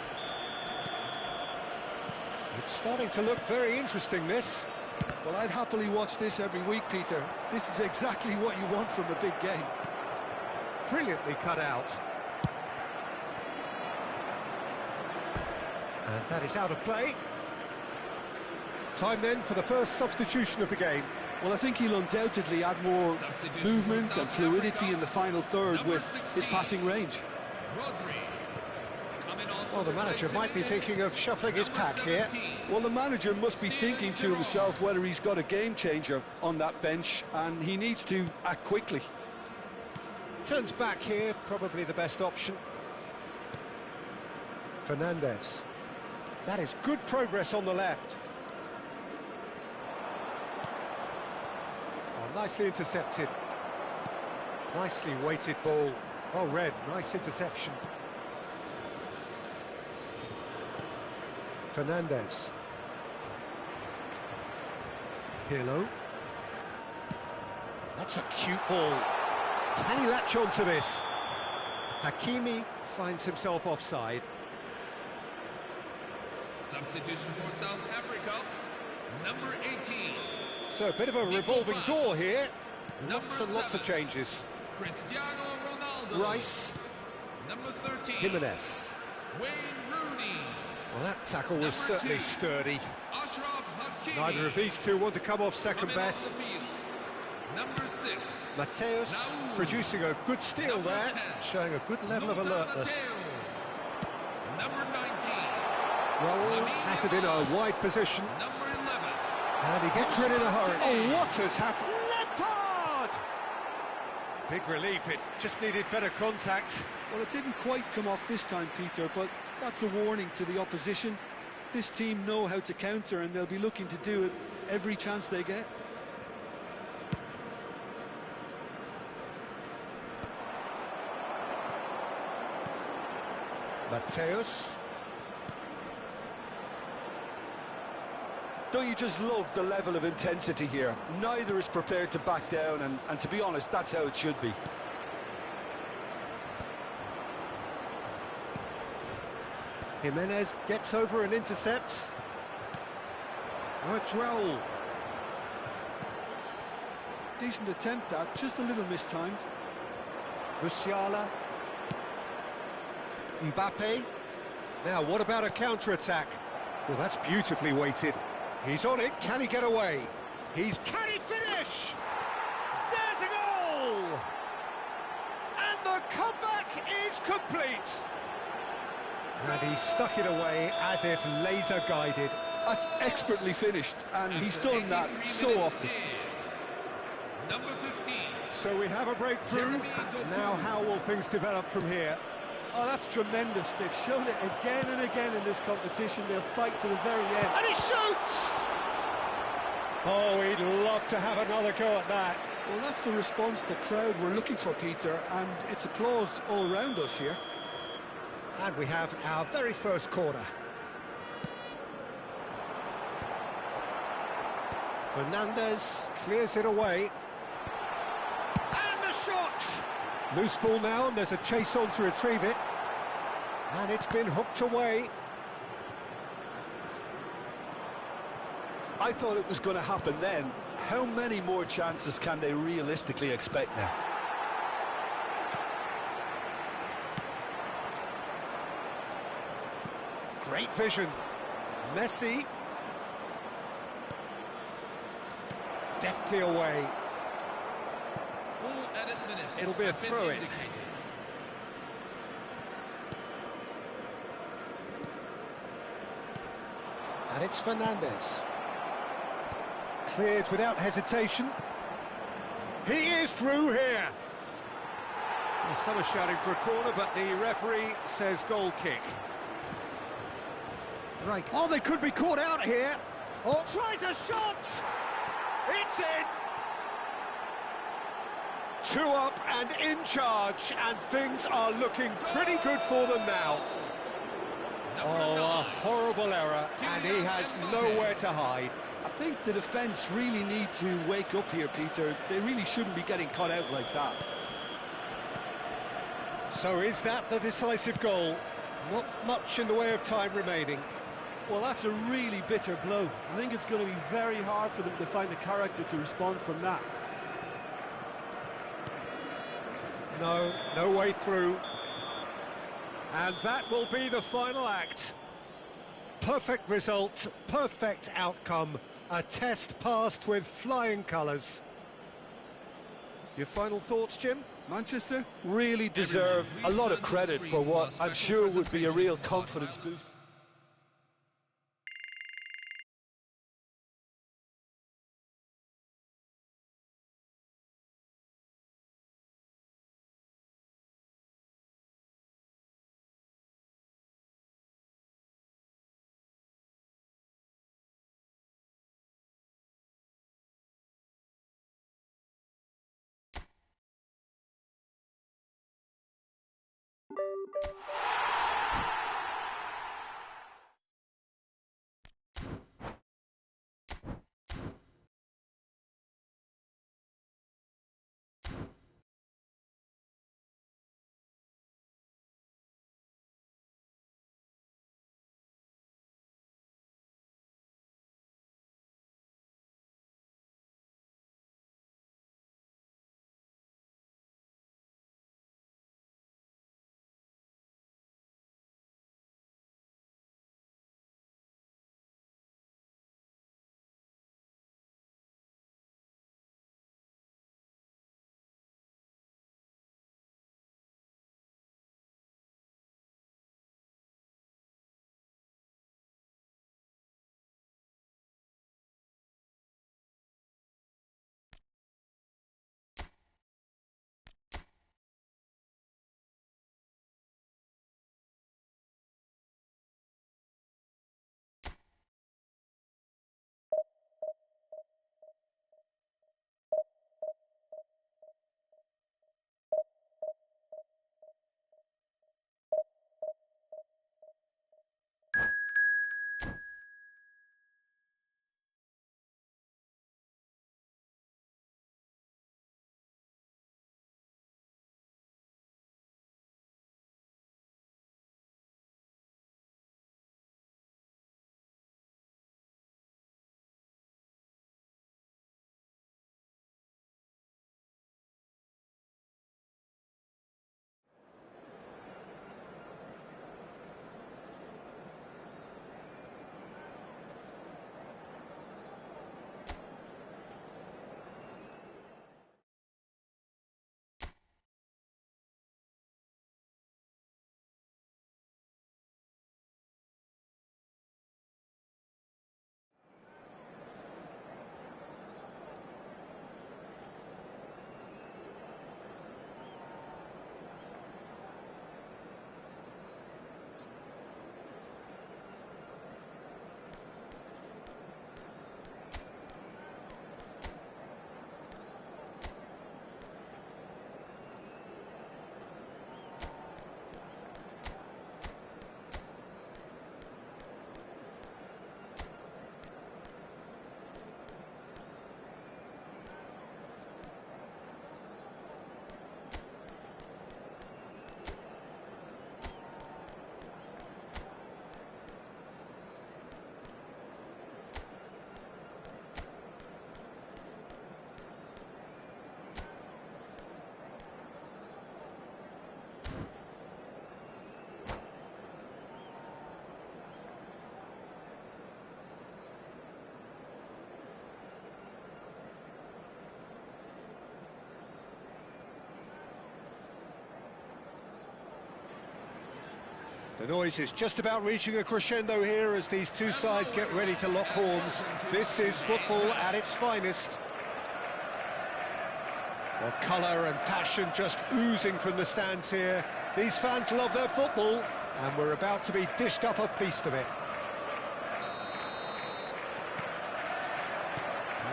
Speaker 1: It's starting to look very interesting, this.
Speaker 5: Well, I'd happily watch this every week, Peter. This is exactly what you want from a big game.
Speaker 1: Brilliantly cut out. And that is out of play. Time then for the first substitution of the game.
Speaker 5: Well, I think he'll undoubtedly add more movement and fluidity in the final third with his passing range.
Speaker 1: Well, the manager might be thinking of shuffling his pack here.
Speaker 2: Well, the manager must be thinking to himself whether he's got a game changer on that bench, and he needs to act quickly.
Speaker 1: Turns back here, probably the best option. Fernandez. That is good progress on the left. Oh, nicely intercepted. Nicely weighted ball. Well read, nice interception. Fernandez. Pirlo. That's a cute ball. Can he latch on to this? Hakimi finds himself offside.
Speaker 3: Substitution for South Africa, number 18.
Speaker 1: So a bit of a revolving door here.
Speaker 3: Number
Speaker 1: Lots and lots of
Speaker 3: 7.
Speaker 1: changes.
Speaker 3: Cristiano Ronaldo.
Speaker 1: Rice.
Speaker 3: Number 13.
Speaker 1: Jimenez.
Speaker 3: Wayne Rooney.
Speaker 1: Well, that tackle was
Speaker 3: Number
Speaker 1: certainly
Speaker 3: 2.
Speaker 1: sturdy.
Speaker 3: Ashraf Hakimi.
Speaker 1: Neither of these two want to come off second
Speaker 3: Coming off
Speaker 1: best.
Speaker 3: the field. Number 6.
Speaker 1: Mateus
Speaker 3: Now,
Speaker 1: producing a good steal
Speaker 3: number
Speaker 1: there,
Speaker 3: 10.
Speaker 1: showing a good level of
Speaker 3: Lothar
Speaker 1: alertness.
Speaker 3: Matthäus. Number 19.
Speaker 1: Raul has it in a wide position,
Speaker 3: Number 11.
Speaker 1: and he gets rid in a hurry. Oh, what has happened? Lampard! Big relief, it just needed better contact.
Speaker 5: Well, it didn't quite come off this time, Peter, but that's a warning to the opposition. This team know how to counter, and they'll be looking to do it every chance they get.
Speaker 1: Mateus.
Speaker 2: Don't you just love the level of intensity here? Neither is prepared to back down, and to be honest, that's how it should be.
Speaker 1: Jimenez gets over and intercepts. Droll.
Speaker 5: Decent attempt at, just a little mistimed.
Speaker 1: Musiala. Mbappe. Now, what about a counter-attack? Well, that's beautifully weighted. He's on it. Can he get away? Can he finish? There's a goal! And the comeback is complete. And he stuck it away as if laser-guided.
Speaker 5: That's expertly finished, and he's done that so often.
Speaker 3: Number 15.
Speaker 1: So we have a breakthrough. Now how will things develop from here?
Speaker 5: Oh, that's tremendous. They've shown it again and again in this competition. They'll fight to the very end.
Speaker 1: And he shoots! Oh, he'd love to have another go at that.
Speaker 5: Well, that's the response the crowd were looking for, Peter, and it's applause all around us here.
Speaker 1: And we have our very first corner. Fernandes clears it away. And the shot! Loose ball now, and there's a chase on to retrieve it. And it's been hooked away.
Speaker 5: I thought it was going to happen then. How many more chances can they realistically expect now?
Speaker 1: Great vision. Messi. Deftly away.
Speaker 3: Full added minutes.
Speaker 1: It'll be a
Speaker 3: have been
Speaker 1: throw-in.
Speaker 3: indicated.
Speaker 1: And it's Fernandes. Cleared without hesitation. He is through here. Well, some are shouting for a corner, but the referee says goal kick. Right. Oh, they could be caught out here. Oh, tries a shot. It's in. 2 up and in charge, and things are looking pretty good for them now. Oh, a horrible error, and he has nowhere to hide.
Speaker 5: I think the defence really need to wake up here, Peter. They really shouldn't be getting caught out like that.
Speaker 1: So is that the decisive goal? Not much in the way of time remaining.
Speaker 5: Well, that's a really bitter blow. I think it's going to be very hard for them to find the character to respond from that.
Speaker 1: No way through. And that will be the final act. Perfect result, perfect outcome. A test passed with flying colours. Your final thoughts, Jim?
Speaker 5: Manchester really deserve a lot of credit for what I'm sure would be a real confidence boost.
Speaker 1: The noise is just about reaching a crescendo here as these two sides get ready to lock horns. This is football at its finest. Well, colour and passion just oozing from the stands here. These fans love their football, and we're about to be dished up a feast of it.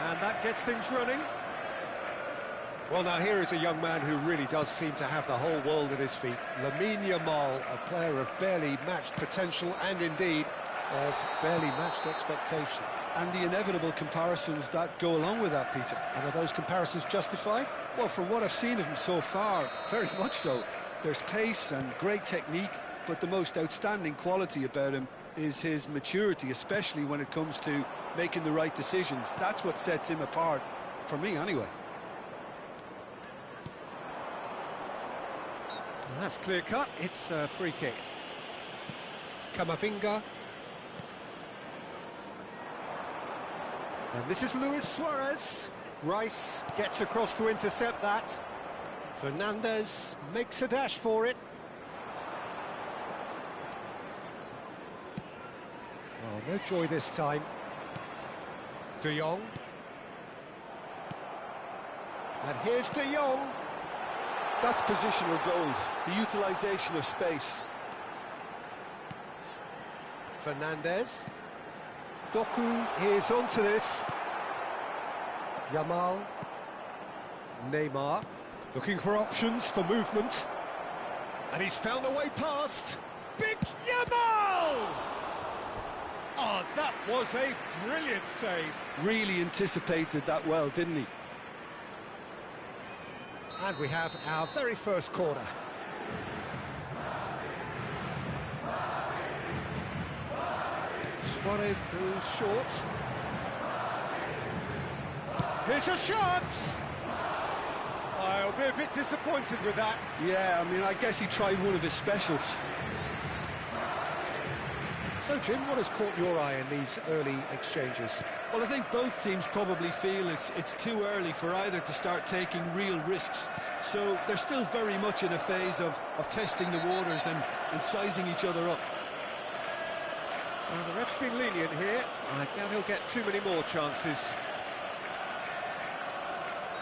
Speaker 4: And that gets things running.
Speaker 1: Well, now here is a young man who really does seem to have the whole world at his feet. Lamine Yamal, a player of barely matched potential and indeed of barely matched expectation.
Speaker 5: And the inevitable comparisons that go along with that, Peter.
Speaker 1: And are those comparisons justified?
Speaker 5: Well, from what I've seen of him so far, very much so. There's pace and great technique, but the most outstanding quality about him is his maturity, especially when it comes to making the right decisions. That's what sets him apart, for me anyway.
Speaker 1: Well, that's clear cut. It's a free kick. Camavinga. And this is Luis Suarez. Rice gets across to intercept that. Fernandez makes a dash for it. Oh, no joy this time. De Jong. And here's De Jong.
Speaker 5: That's positional gold, the utilisation of space.
Speaker 1: Fernandez. Doku is onto this. Yamal. Neymar. Looking for options for movement. And he's found a way past. Big Yamal! Oh, that was a brilliant save.
Speaker 5: Really anticipated that well, didn't he?
Speaker 1: And we have our very first corner. Suarez goes short. Here's a shot! I'll be a bit disappointed with that.
Speaker 5: Yeah, I mean, I guess he tried one of his specials.
Speaker 1: So, Jim, what has caught your eye in these early exchanges?
Speaker 5: Well, I think both teams probably feel it's too early for either to start taking real risks. So they're still very much in a phase of testing the waters and sizing each other up.
Speaker 1: Well, the ref's been lenient here. I doubt he'll get too many more chances.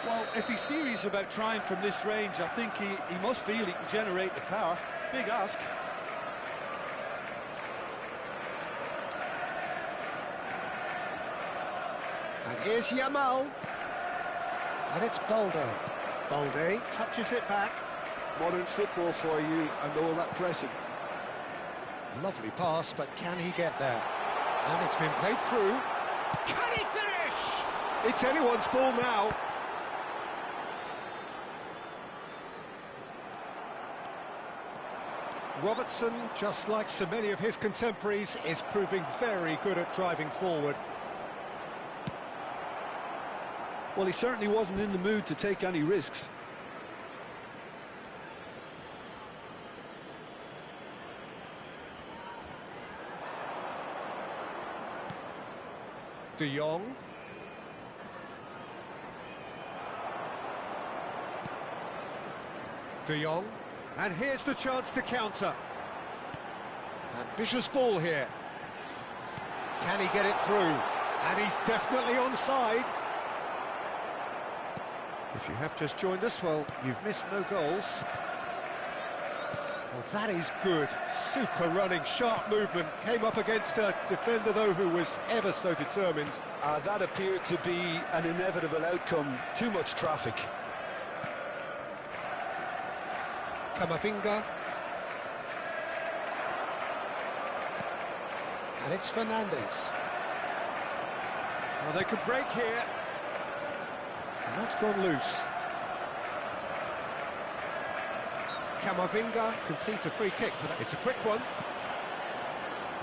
Speaker 5: Well, if he's serious about trying from this range, I think he must feel he can generate the power. Big ask.
Speaker 1: And here's Yamal. And it's Balde. Balde touches it back.
Speaker 2: Modern football for you and all that pressing.
Speaker 1: Lovely pass, but can he get there? And it's been played through. Can he finish? It's anyone's ball now. Robertson, just like so many of his contemporaries, is proving very good at driving forward.
Speaker 5: Well, he certainly wasn't in the mood to take any risks.
Speaker 1: De Jong. De Jong. And here's the chance to counter. Ambitious ball here. Can he get it through? And he's definitely onside. If you have just joined us, well, you've missed no goals. Well, that is good. Super running, sharp movement. Came up against a defender, though, who was ever so determined.
Speaker 2: That appeared to be an inevitable outcome. Too much traffic.
Speaker 1: Camavinga. And it's Fernandez. Well, they could break here. And that's gone loose. Camavinga concedes a free kick for that. It's a quick one.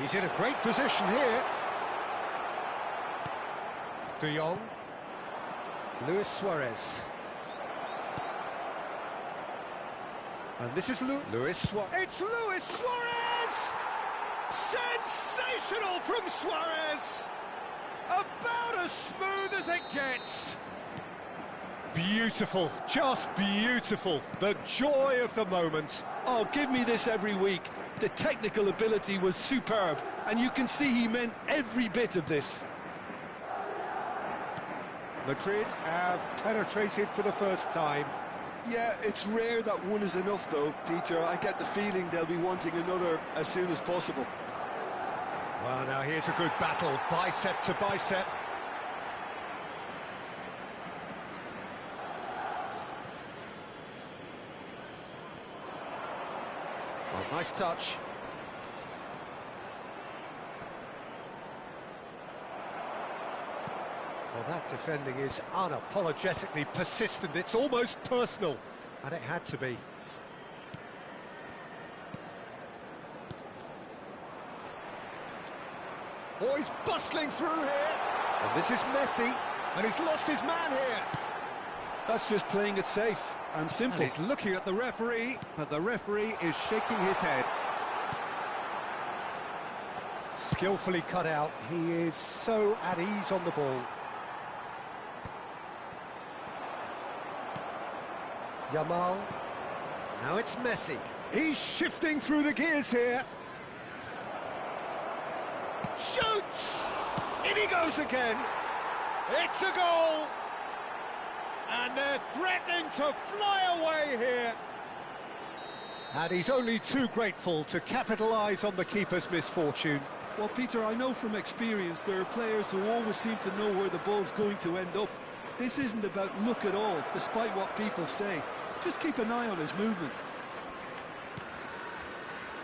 Speaker 1: He's in a great position here. De Jong. Luis Suarez. And this is Luis Suarez. It's Luis Suarez! Sensational from Suarez! About as smooth as it gets. Beautiful, just beautiful. The joy of the moment.
Speaker 5: Oh, give me this every week. The technical ability was superb, and you can see he meant every bit of this.
Speaker 1: Madrid have penetrated for the first time.
Speaker 2: Yeah, it's rare that one is enough though, Peter. I get the feeling they'll be wanting another as soon as possible.
Speaker 1: Well, now here's a good battle, bicep to bicep. Oh, nice touch. Well, that defending is unapologetically persistent. It's almost personal, and it had to be. Oh, he's bustling through here. And this is Messi, and he's lost his man here.
Speaker 2: That's just playing it safe and simple.
Speaker 4: And he's looking at the referee, but the referee is shaking his head.
Speaker 1: Skillfully cut out. He is so at ease on the ball. Yamal. Now it's Messi. He's shifting through the gears here. Shoots! In he goes again. It's a goal. And they're threatening to fly away here. And he's only too grateful to capitalise on the keeper's misfortune.
Speaker 5: Well, Peter, I know from experience there are players who always seem to know where the ball's going to end up. This isn't about luck at all, despite what people say. Just keep an eye on his movement.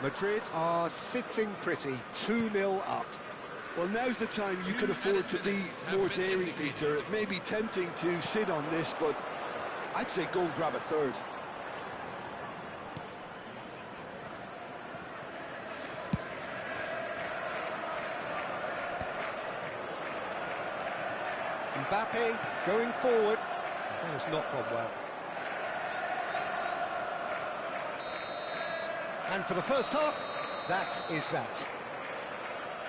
Speaker 1: Madrid are sitting pretty, 2-0 up.
Speaker 2: Well, now's the time you can afford to be more daring, Peter. It may be tempting to sit on this, but I'd say go and grab a third.
Speaker 1: Mbappe going forward. That has not gone well. And for the first half, that is that.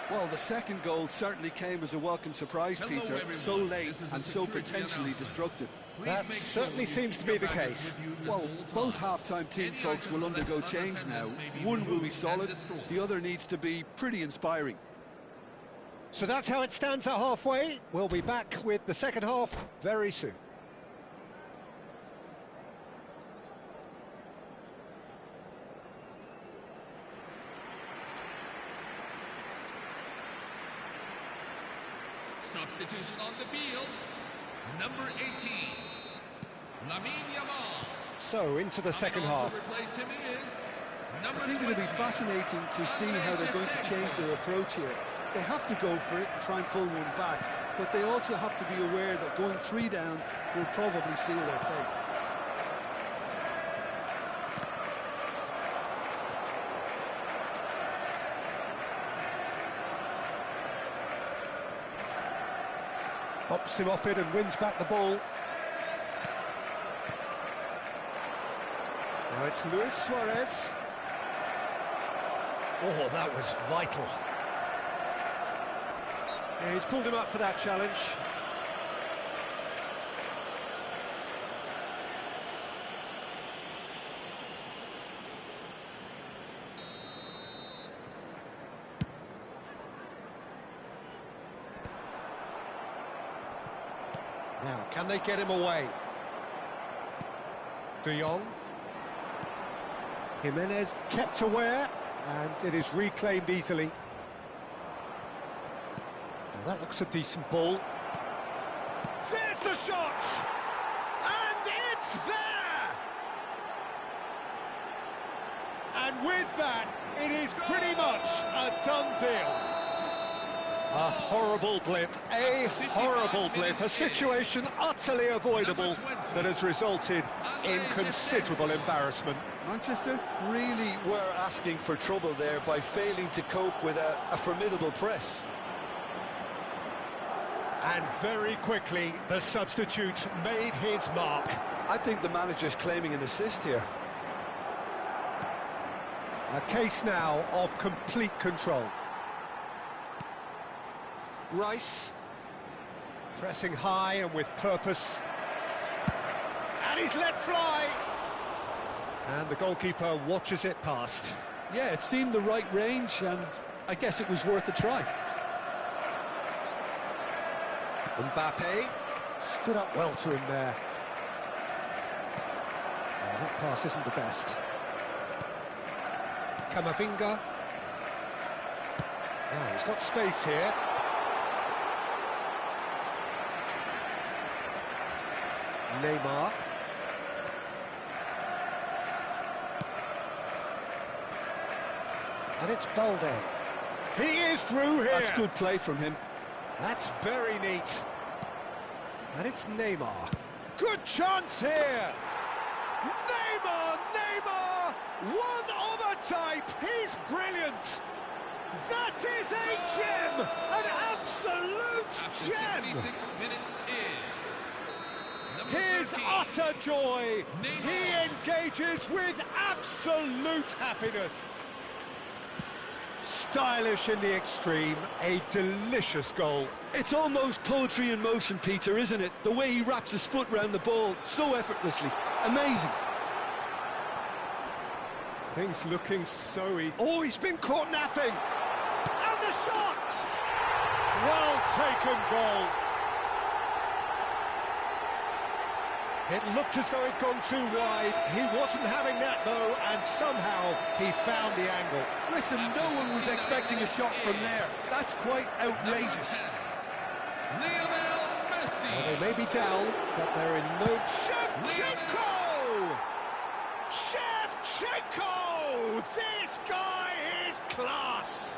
Speaker 5: Well, the second goal certainly came as a welcome surprise, Peter. So late and so potentially destructive.
Speaker 1: That certainly seems to be the case.
Speaker 5: Well, both half-time team talks will undergo change now. One will be solid, the other needs to be pretty inspiring.
Speaker 1: So that's how it stands at halfway. We'll be back with the second half very soon.
Speaker 3: Substitution on the field. Number 18, Lamine Yamal.
Speaker 1: So into the second half.
Speaker 3: To replace him is number
Speaker 5: I think it'll be
Speaker 3: 20.
Speaker 5: fascinating to see how they're going to change their approach here. They have to go for it and try and pull one back, but they also have to be aware that going 3 down will probably seal their fate.
Speaker 1: Pops him off it and wins back the ball. Now it's Luis Suarez. Oh, that was vital. Yeah, he's pulled him up for that challenge. Now, can they get him away? De Jong. Jimenez kept aware, and it is reclaimed easily. Now, that looks a decent ball. There's the shot! And it's there! And with that, it is pretty much a done deal. A horrible blip, a situation utterly avoidable that has resulted in considerable embarrassment.
Speaker 2: Manchester really were asking for trouble there by failing to cope with a formidable press.
Speaker 1: And very quickly, the substitute made his mark.
Speaker 2: I think the manager's claiming an assist here.
Speaker 1: A case now of complete control. Rice, pressing high and with purpose. And he's let fly. And the goalkeeper watches it past.
Speaker 5: Yeah, it seemed the right range, and I guess it was worth a try.
Speaker 1: Mbappe stood up well to him there. Oh, that pass isn't the best. Camavinga. Now he's got space here. Neymar. And it's Balde. He is through here.
Speaker 2: That's good play from him.
Speaker 1: That's very neat. And it's Neymar. Good chance here. Neymar, one of a type. He's brilliant. That is a gem, an absolute
Speaker 3: After
Speaker 1: gem.
Speaker 3: 66 minutes is number
Speaker 1: His
Speaker 3: 13,
Speaker 1: utter joy.
Speaker 3: Neymar.
Speaker 1: He engages with absolute happiness. Stylish in the extreme, a delicious goal.
Speaker 5: It's almost poetry in motion, Peter, isn't it? The way he wraps his foot round the ball so effortlessly. Amazing.
Speaker 1: Things looking so easy. Oh, he's been caught napping. And the shot! Well taken goal. It looked as though it'd gone too wide. He wasn't having that, though, and somehow he found the angle.
Speaker 5: Listen, no one was expecting a shot from there. That's quite outrageous.
Speaker 3: Lionel Messi.
Speaker 1: Well, they may be down, but they're in no... Shevchenko! Shevchenko! This guy is class!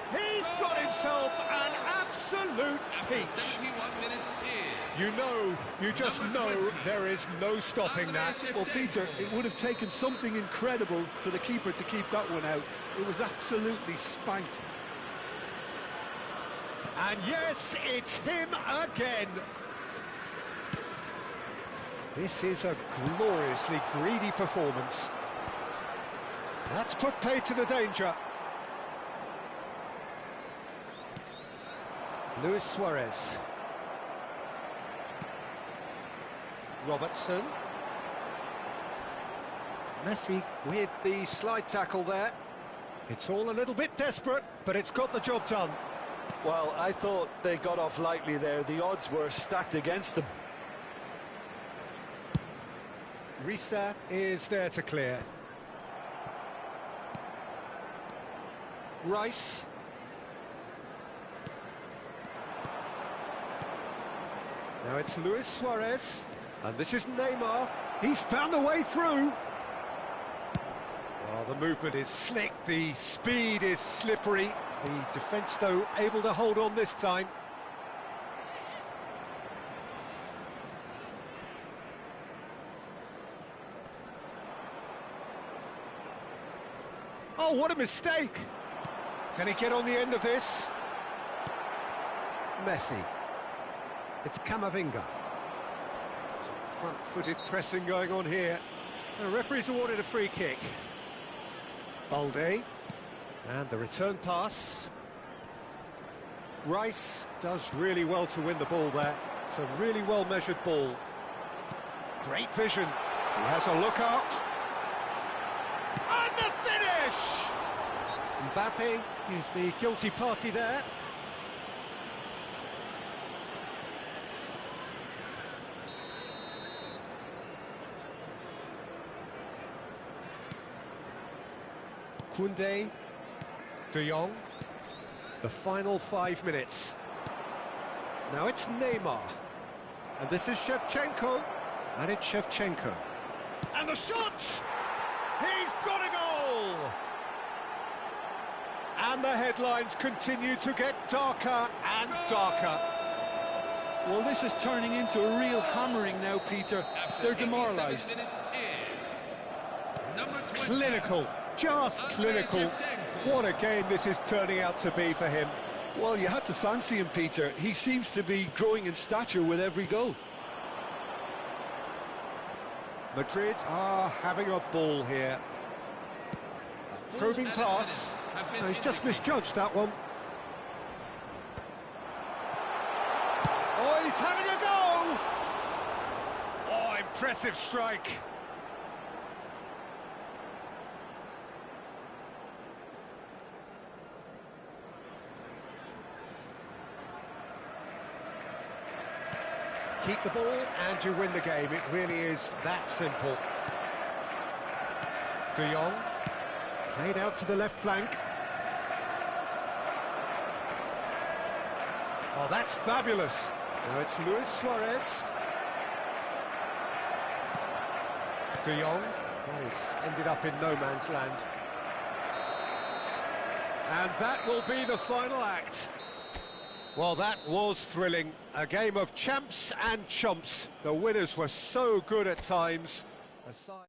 Speaker 1: He's got himself an absolute
Speaker 3: After
Speaker 1: peach.
Speaker 3: 71 minutes is
Speaker 1: You just know there is no stopping that.
Speaker 5: Well, Peter, it would have taken something incredible for the keeper to keep that one out. It was absolutely spanked.
Speaker 1: And yes, it's him again. This is a gloriously greedy performance. That's put paid to the danger. Luis Suarez. Robertson. Messi with the slide tackle there. It's all a little bit desperate, but it's got the job done.
Speaker 2: Well, I thought they got off lightly there. The odds were stacked against them.
Speaker 1: Risa is there to clear. Rice. Now it's Luis Suarez. And this is Neymar. He's found a way through. Oh, the movement is slick. The speed is slippery. The defence, though, able to hold on this time. Oh, what a mistake! Can he get on the end of this? Messi. It's Camavinga. Some front-footed pressing going on here. The referee's awarded a free kick. Balde. And the return pass. Rice does really well to win the ball there. It's a really well-measured ball. Great vision. He has a look out. And the finish! Mbappe is the guilty party there. Koundé, De Jong, the final 5 minutes. Now it's Neymar, and this is Shevchenko, and it's Shevchenko. And the shot! He's got a goal! And the headlines continue to get darker and darker.
Speaker 5: Well, this is turning into a real hammering now, Peter. They're demoralised.
Speaker 1: Clinical, just clinical. What a game this is turning out to be for him.
Speaker 5: Well, you had to fancy him, Peter. He seems to be growing in stature with every goal.
Speaker 1: Madrid are having a ball here. A probing pass. No, he's just misjudged that one. Oh, he's having a go! Oh, impressive strike. Keep the ball and you win the game. It really is that simple. De Jong, played out to the left flank. Oh, that's fabulous. Now it's Luis Suarez. De Jong, he's ended up in no man's land. And that will be the final act. Well, that was thrilling. A game of champs and chumps. The winners were so good at times. Aside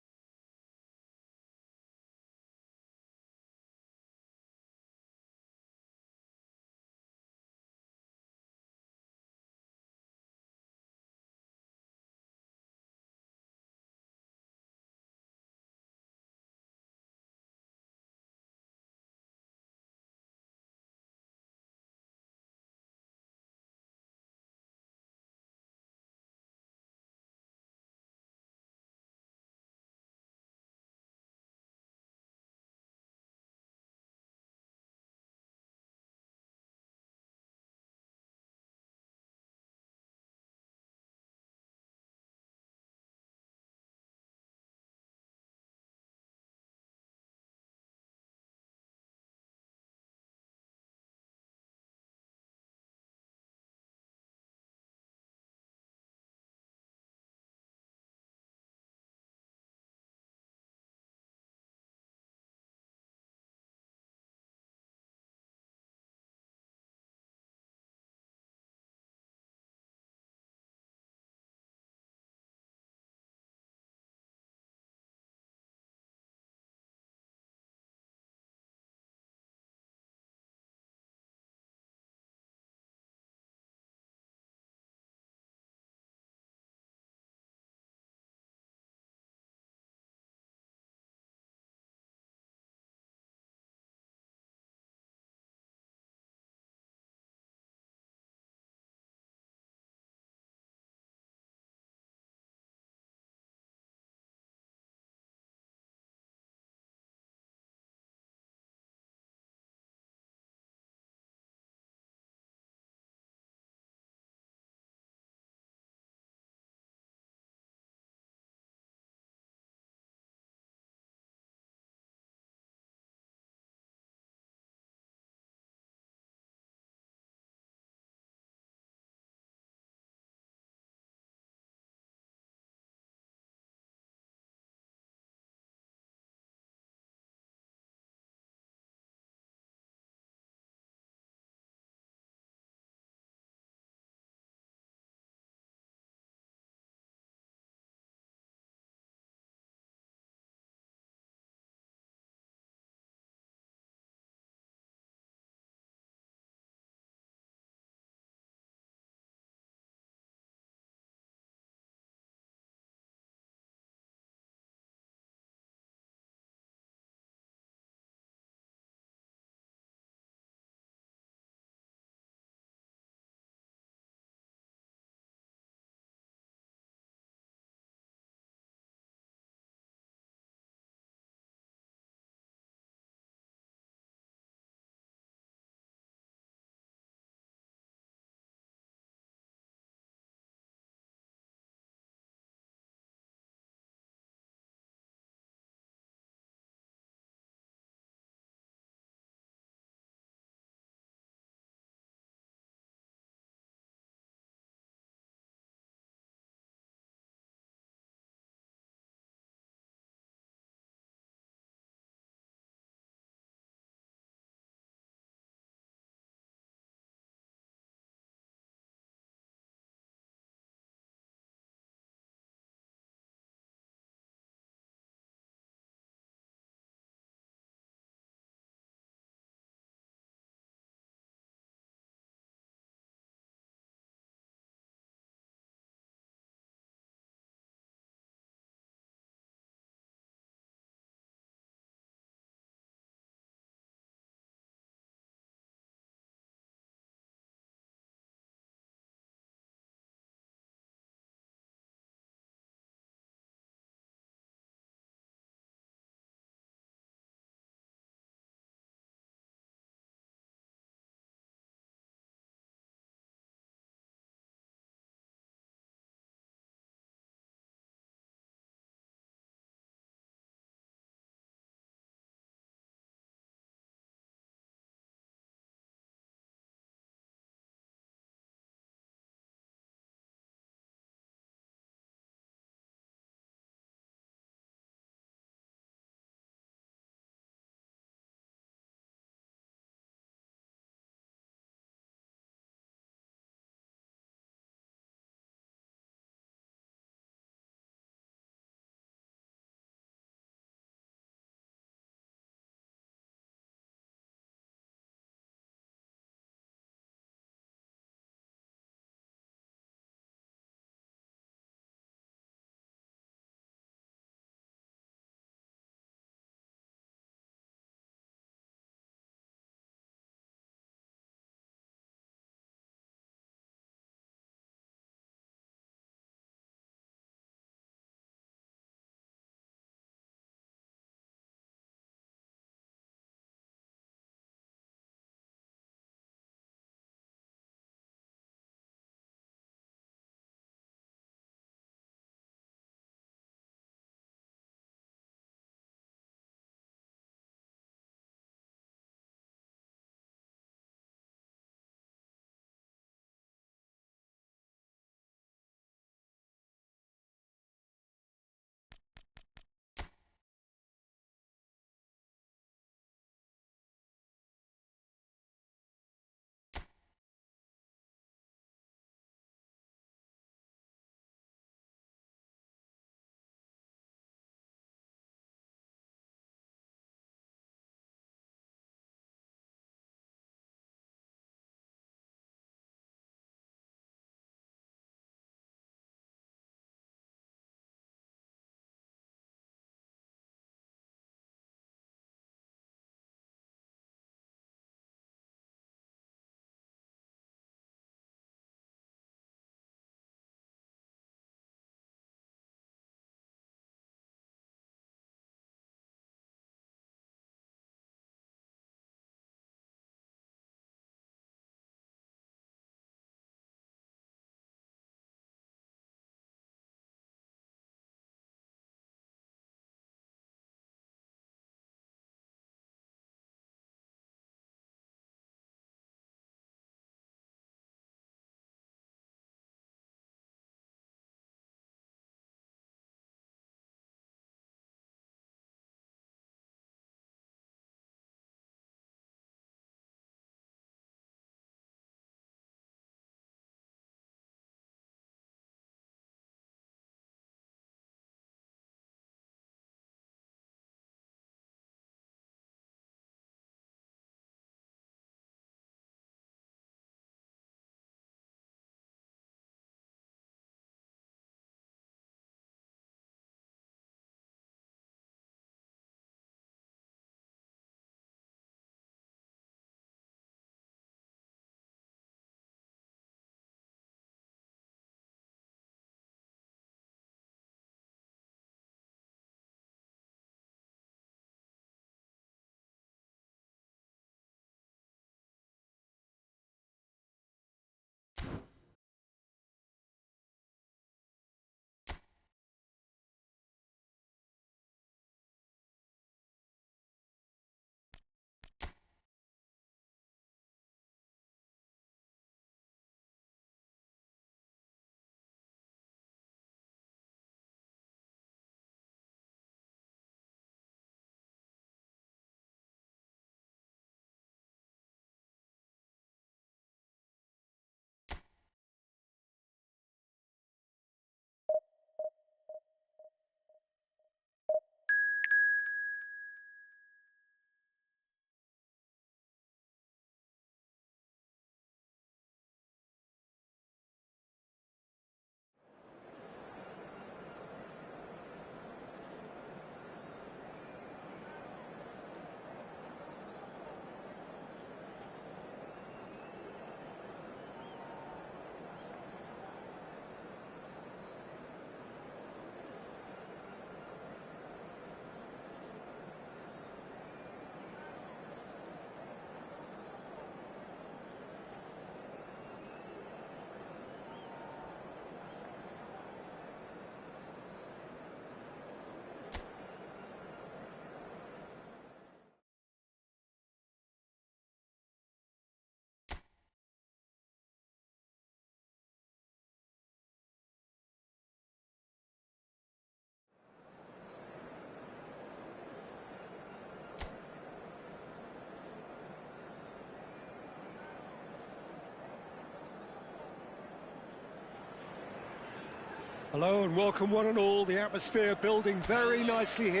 Speaker 1: Hello and welcome one and all. The atmosphere building very nicely here.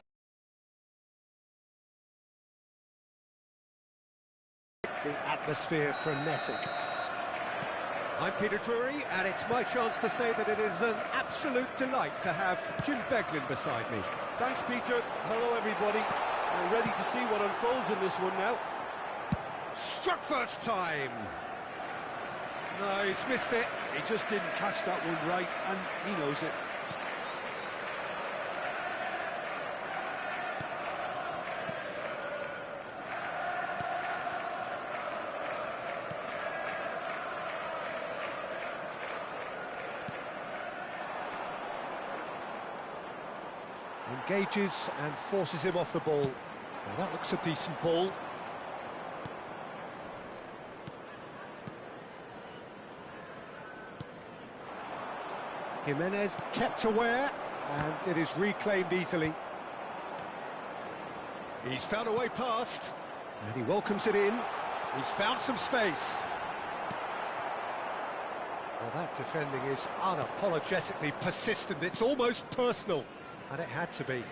Speaker 1: The atmosphere frenetic. I'm Peter Drury, and it's my chance to say that it is an absolute delight to have Jim Beglin beside me.
Speaker 2: Thanks, Peter. Hello, everybody. We're ready to see what unfolds in this one now.
Speaker 1: Struck first time. No, he's missed it.
Speaker 2: He just didn't catch that one right, and he knows it.
Speaker 1: Engages and forces him off the ball. Now that looks a decent ball. Jimenez kept aware, and it is reclaimed easily. He's found a way past, and he welcomes it in. He's found some space. Well, that defending is unapologetically persistent. It's almost personal, and it had to be.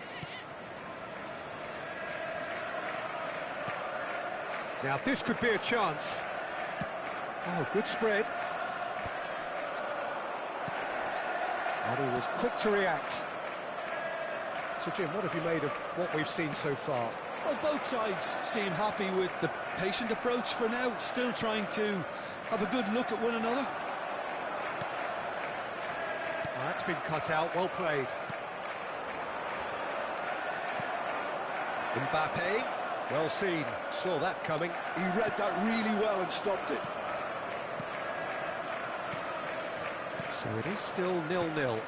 Speaker 1: Now, this could be a chance. Oh, good spread. And he was quick to react. So, Jim, what have you made of what we've seen so far?
Speaker 5: Well, both sides seem happy with the patient approach for now, still trying to have a good look at one another.
Speaker 1: Well, that's been cut out, well played. Mbappe, well seen, saw that coming.
Speaker 2: He read that really well and stopped it.
Speaker 1: So it is still 0-0.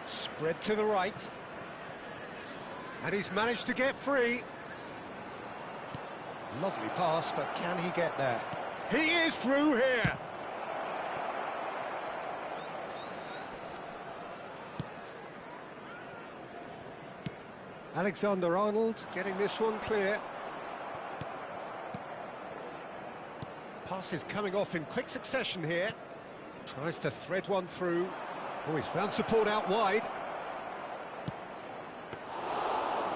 Speaker 1: Spread to the right. And he's managed to get free. Lovely pass, but can he get there? He is through here! Alexander-Arnold getting this one clear. Pass is coming off in quick succession here. Tries to thread one through. Oh, he's found support out wide.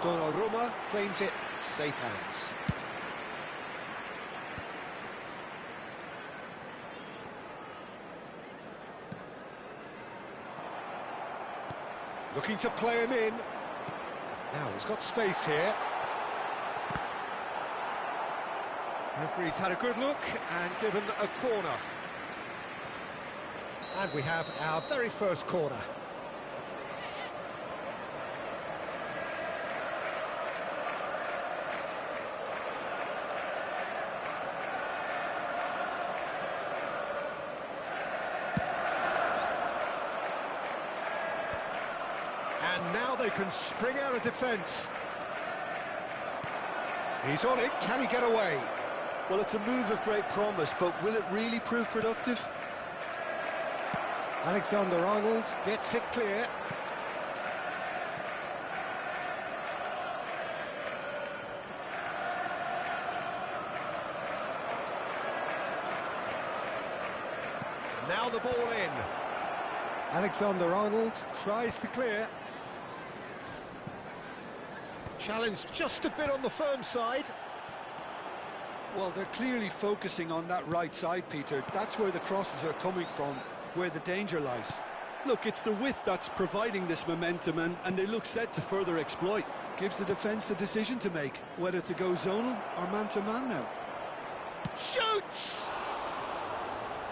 Speaker 1: Donnarumma claims it. Safe hands. Looking to play him in. Now he's got space here. Referee's had a good look and given a corner. And we have our very first corner. And now they can spring out of defence. He's on it, can he get away?
Speaker 2: Well, it's a move of great promise, but will it really prove productive?
Speaker 1: Alexander-Arnold gets it clear. Now the ball in. Alexander-Arnold tries to clear. Challenge just a bit on the firm side.
Speaker 2: Well, they're clearly focusing on that right side, Peter. That's where the crosses are coming from, where the danger lies.
Speaker 5: Look, it's the width that's providing this momentum, and they look set to further exploit.
Speaker 2: Gives the defence a decision to make, whether to go zonal or man-to-man now.
Speaker 1: Shoots!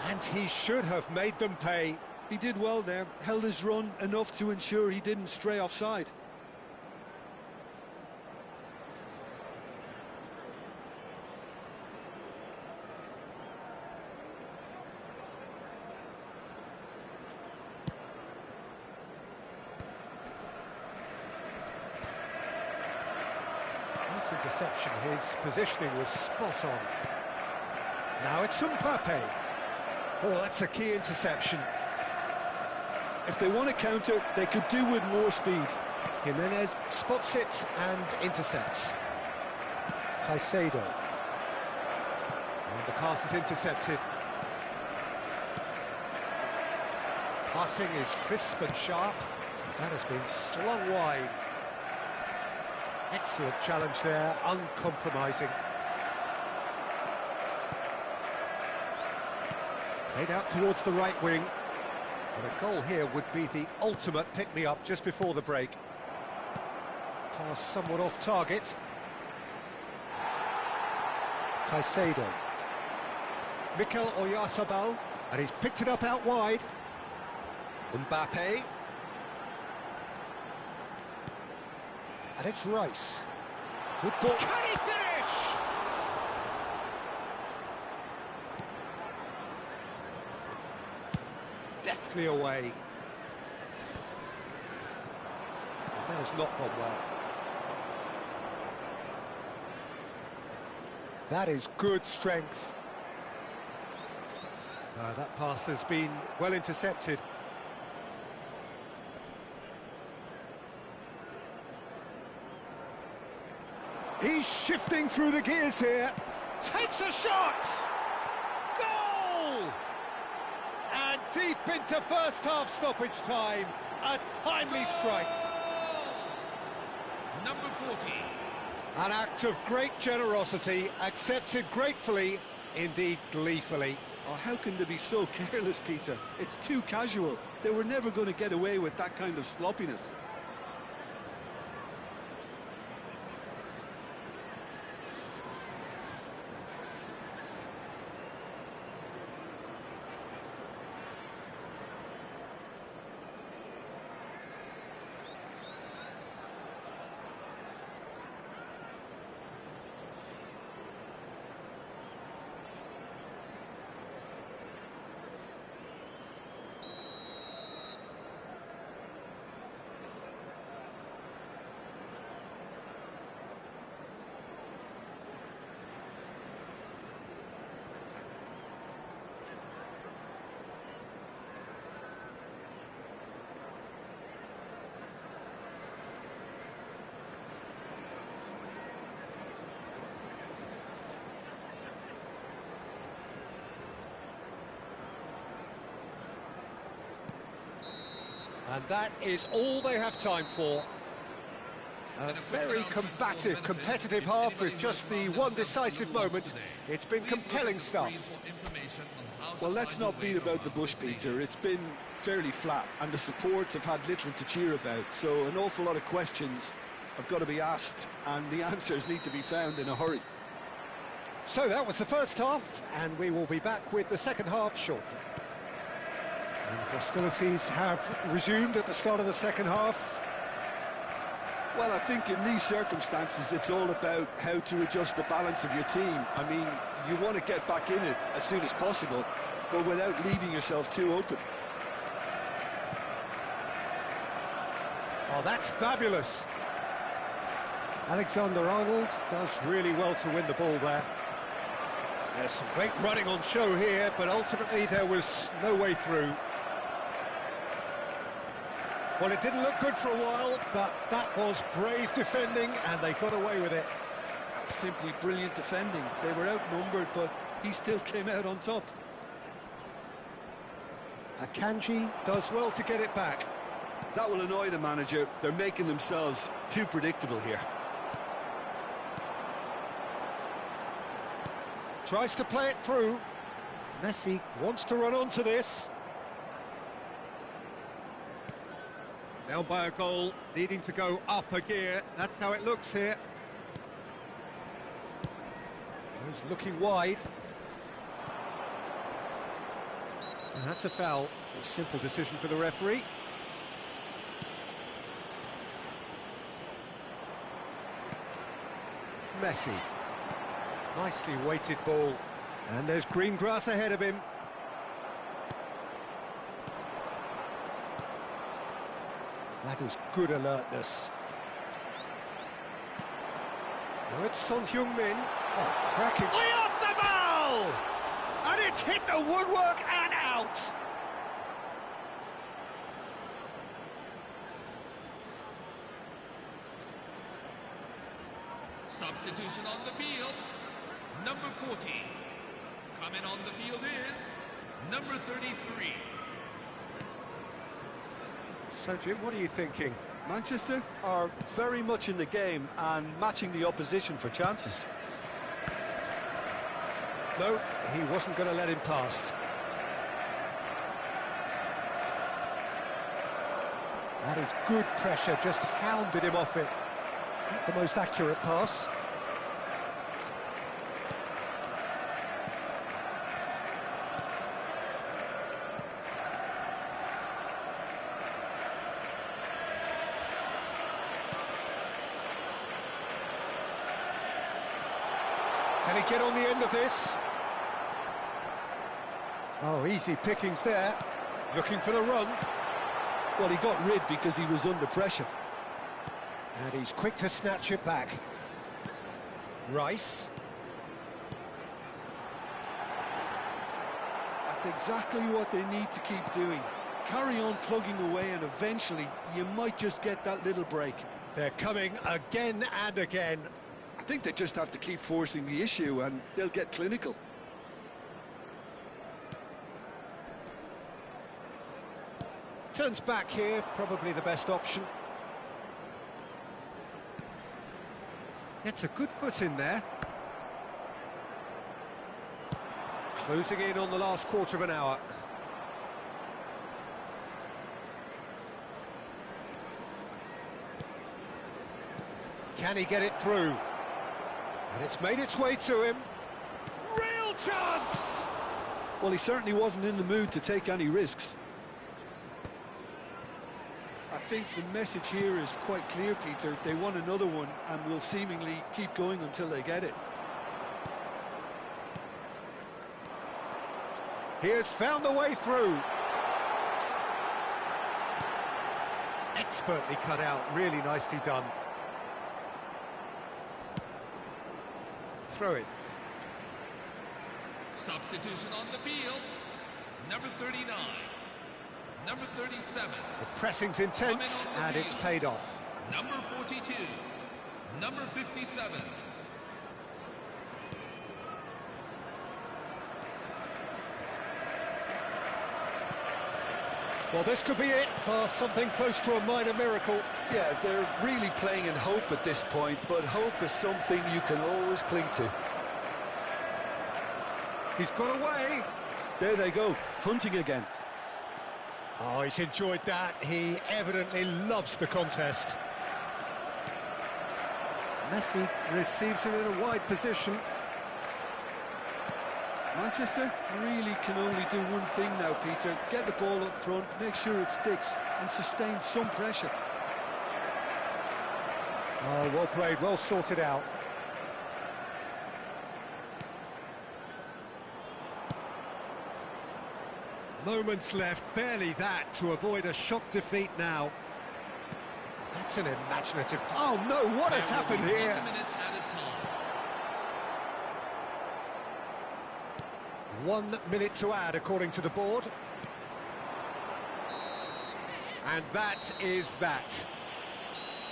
Speaker 1: And he should have made them pay.
Speaker 2: He did well there, held his run enough to ensure he didn't stray offside.
Speaker 1: Interception, his positioning was spot on. Now it's Mbappe. Oh, that's a key interception.
Speaker 2: If they want to counter, they could do with more speed.
Speaker 1: Jimenez spots it and intercepts. Caicedo. And the pass is intercepted. passing is crisp and sharp. That has been slung wide. Excellent challenge there, uncompromising. Played out towards the right wing. But a goal here would be the ultimate pick-me-up just before the break. Pass somewhat off target. Caicedo. Mikel Oyarzabal, and he's picked it up out wide. Mbappe. And it's Rice. Good ball. Can he finish? Deftly away. That has not gone well. That is good strength. That pass has been well intercepted. He's shifting through the gears here. Takes a shot! Goal! And deep into first half stoppage time. A timely strike.
Speaker 3: Number 40.
Speaker 1: An act of great generosity, accepted gratefully, indeed gleefully.
Speaker 2: Oh, how can they be so careless, Peter? It's too casual. They were never going to get away with that kind of sloppiness.
Speaker 1: And that is all they have time for. A very combative, competitive half with just the one decisive moment. It's been compelling stuff.
Speaker 2: Well, let's not beat about the bush, Peter. It's been fairly flat, and the supports have had little to cheer about. So an awful lot of questions have got to be asked, and the answers need to be found in a hurry.
Speaker 1: So that was the first half, and we will be back with the second half shortly. And hostilities have resumed at the start of the second half.
Speaker 2: Well, I think in these circumstances, it's all about how to adjust the balance of your team. I mean, you want to get back in it as soon as possible, but without leaving yourself too open.
Speaker 1: Oh, that's fabulous. Alexander-Arnold does really well to win the ball there. There's some great running on show here, but ultimately there was no way through. Well, it didn't look good for a while, but that was brave defending, and they got away with it.
Speaker 2: That's simply brilliant defending. They were outnumbered, but he still came out on top.
Speaker 1: Akanji does well to get it back.
Speaker 2: That will annoy the manager. They're making themselves too predictable here.
Speaker 1: Tries to play it through. Messi wants to run onto this. Down by a goal, needing to go up a gear. That's how it looks here. He's looking wide. And that's a foul. A simple decision for the referee. Messi. Nicely weighted ball. And there's green grass ahead of him. That is good alertness. Now it's Son Heung-min. Oh, cracking. Way off the ball! And it's hit the woodwork and out.
Speaker 3: Substitution on the field. Number 40. Coming on the field is number 33.
Speaker 1: So, Jim, what are you thinking?
Speaker 2: Manchester are very much in the game and matching the opposition for chances.
Speaker 1: No, he wasn't going to let him past. That is good pressure, just hounded him off it. Not the most accurate pass. Can he get on the end of this? Oh, easy pickings there. Looking for the run.
Speaker 2: Well, he got rid because he was under pressure.
Speaker 1: And he's quick to snatch it back. Rice.
Speaker 2: That's exactly what they need to keep doing. Carry on plugging away and eventually you might just get that little break.
Speaker 1: They're coming again and again.
Speaker 2: I think they just have to keep forcing the issue and they'll get clinical.
Speaker 1: Turns back here, probably the best option. Gets a good foot in there. Closing in on the last quarter of an hour. Can he get it through? And it's made its way to him. Real chance!
Speaker 2: Well, he certainly wasn't in the mood to take any risks. I think the message here is quite clear, Peter. They want another one and will seemingly keep going until they get it.
Speaker 1: He has found a way through. Expertly cut out, really nicely done. Throw it.
Speaker 3: Substitution on the field. Number 39. Number 37.
Speaker 1: The pressing's intense, and it's paid off.
Speaker 3: Number 42. Number 57.
Speaker 1: Well, this could be it, bar something close to a minor miracle.
Speaker 2: Yeah, they're really playing in hope at this point, but hope is something you can always cling to.
Speaker 1: He's got away.
Speaker 2: There they go, hunting again.
Speaker 1: Oh, he's enjoyed that. He evidently loves the contest. Messi receives it in a wide position.
Speaker 2: Manchester really can only do one thing now, Peter. Get the ball up front, make sure it sticks, and sustain some pressure.
Speaker 1: Oh, well played, well sorted out. Moments left, barely that, to avoid a shock defeat now. That's an imaginative... Oh no, what has happened here?
Speaker 3: 1 minute at a time.
Speaker 1: 1 minute to add, according to the board. And that is that.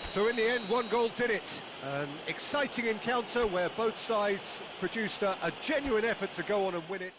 Speaker 1: So in the end, one goal did it. An exciting encounter where both sides produced a genuine effort to go on and win it.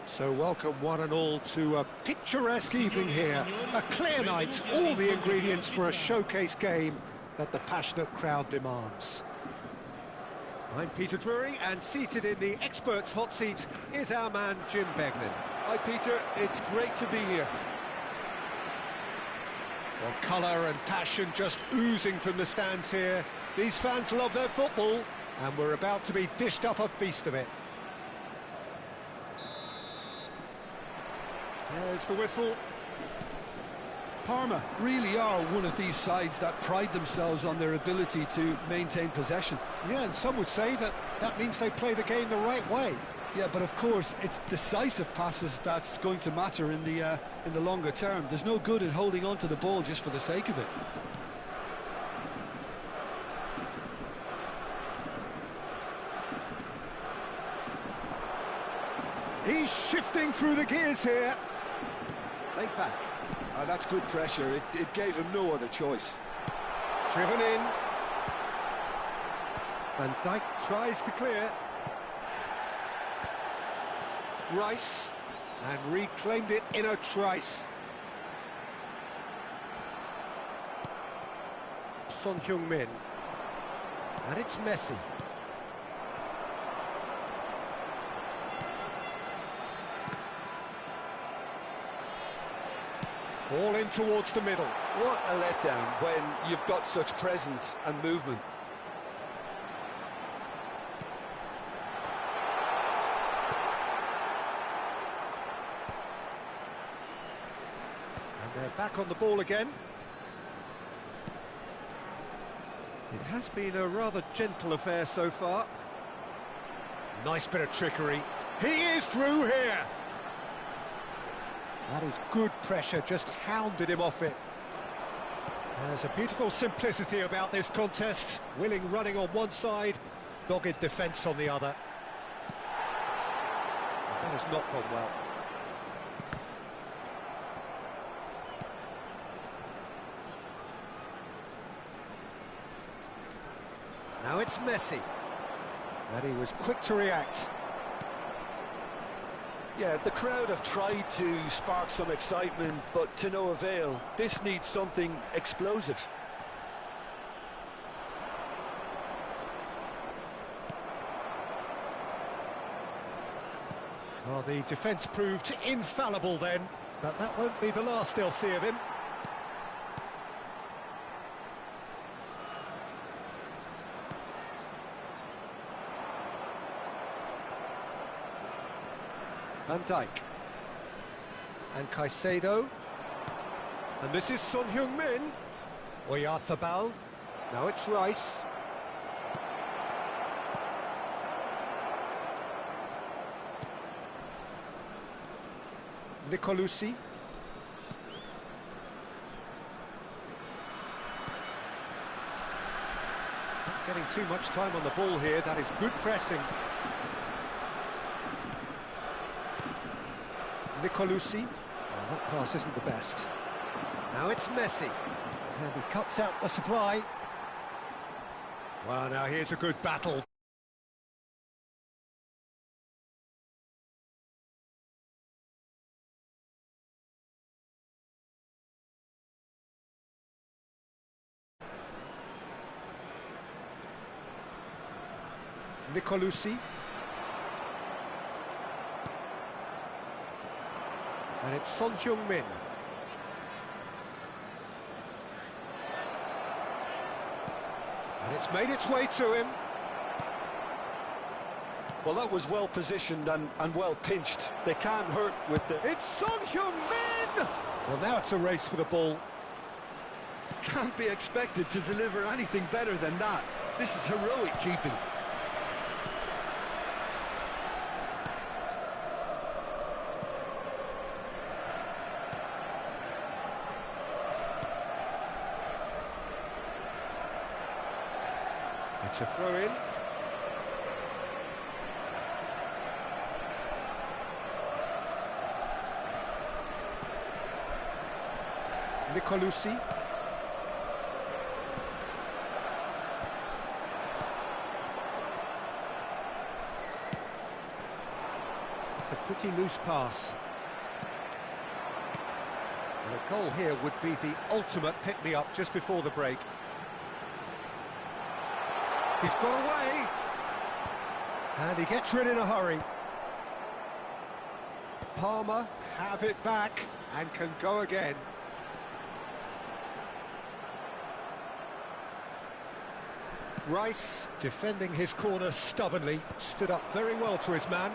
Speaker 1: So welcome one and all to a picturesque evening here. A clear night, all the ingredients for a showcase game. that the passionate crowd demands. I'm Peter Drury, and seated in the experts' hot seat is our man Jim Beglin.
Speaker 2: Hi Peter, it's great to be here.
Speaker 1: Well, colour and passion just oozing from the stands here. These fans love their football, and we're about to be dished up a feast of it. There's the whistle.
Speaker 5: Parma really are one of these sides that pride themselves on their ability to maintain possession.
Speaker 1: Yeah, and some would say that means they play the game the right way.
Speaker 5: Yeah, but of course, it's decisive passes that's going to matter in the longer term. There's no good in holding on to the ball just for the sake of it.
Speaker 1: He's shifting through the gears here. Played back.
Speaker 2: That's good pressure. It gave him no other choice.
Speaker 1: Driven in. Van Dijk tries to clear. Rice, and reclaimed it in a trice. Son Heung-min, and it's Messi. Ball in towards the middle.
Speaker 2: What a letdown when you've got such presence and movement.
Speaker 1: And they're back on the ball again. It has been a rather gentle affair so far. Nice bit of trickery. He is through here. That is good pressure, just hounded him off it. There's a beautiful simplicity about this contest. Willing running on one side, dogged defence on the other. That has not gone well. Now it's Messi. And he was quick to react.
Speaker 2: Yeah, the crowd have tried to spark some excitement, but to no avail. This needs something explosive.
Speaker 1: Well, the defence proved infallible then, but that won't be the last they'll see of him. Van Dijk. And Caicedo. And this is Son Heung-min. Oyarzabal. Now it's Rice. Nicolosi. Not getting too much time on the ball here. That is good pressing. Nicolosi. Well, that pass isn't the best. Now it's Messi. And he cuts out the supply. Well, now here's a good battle. Nicolosi. And it's Son Heung-min. And it's made its way to him.
Speaker 2: Well, that was well positioned and well pinched. They can't hurt with the...
Speaker 1: It's Son Heung-min! Well, now it's a race for the ball.
Speaker 5: Can't be expected to deliver anything better than that. This is heroic keeping.
Speaker 1: It's a throw-in. Nicolosi. It's a pretty loose pass. And a goal here would be the ultimate pick-me-up just before the break. He's got away. And he gets rid in a hurry. Palmer have it back and can go again. Rice, defending his corner stubbornly, stood up very well to his man.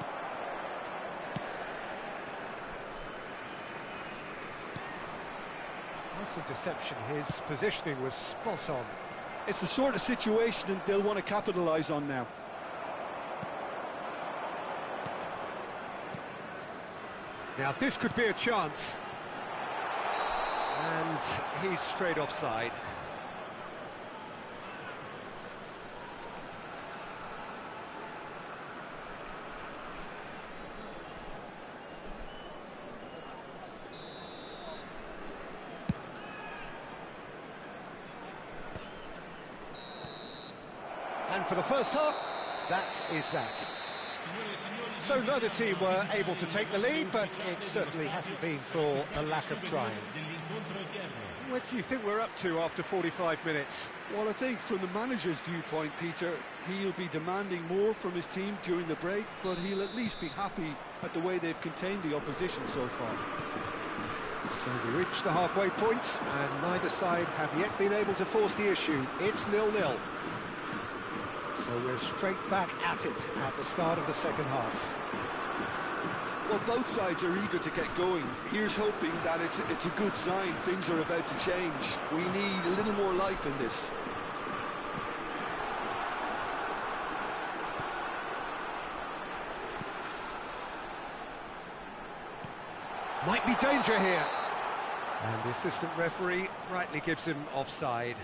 Speaker 1: Nice interception, his positioning was spot on.
Speaker 5: It's the sort of situation that they'll want to capitalise on now.
Speaker 1: Now this could be a chance. And he's straight offside. And for the first half, that is that. So neither team were able to take the lead, but it certainly hasn't been for a lack of trying. What do you think we're up to after 45 minutes?
Speaker 5: Well, I think from the manager's viewpoint, Peter, he'll be demanding more from his team during the break, but he'll at least be happy at the way they've contained the opposition so far.
Speaker 1: So we reach the halfway point, and neither side have yet been able to force the issue. It's 0-0. So we're straight back at it at the start of the second half.
Speaker 5: Well, both sides are eager to get going. Here's hoping that it's a good sign things are about to change. We need a little more life in this.
Speaker 1: Might be danger here. And the assistant referee rightly gives him offside.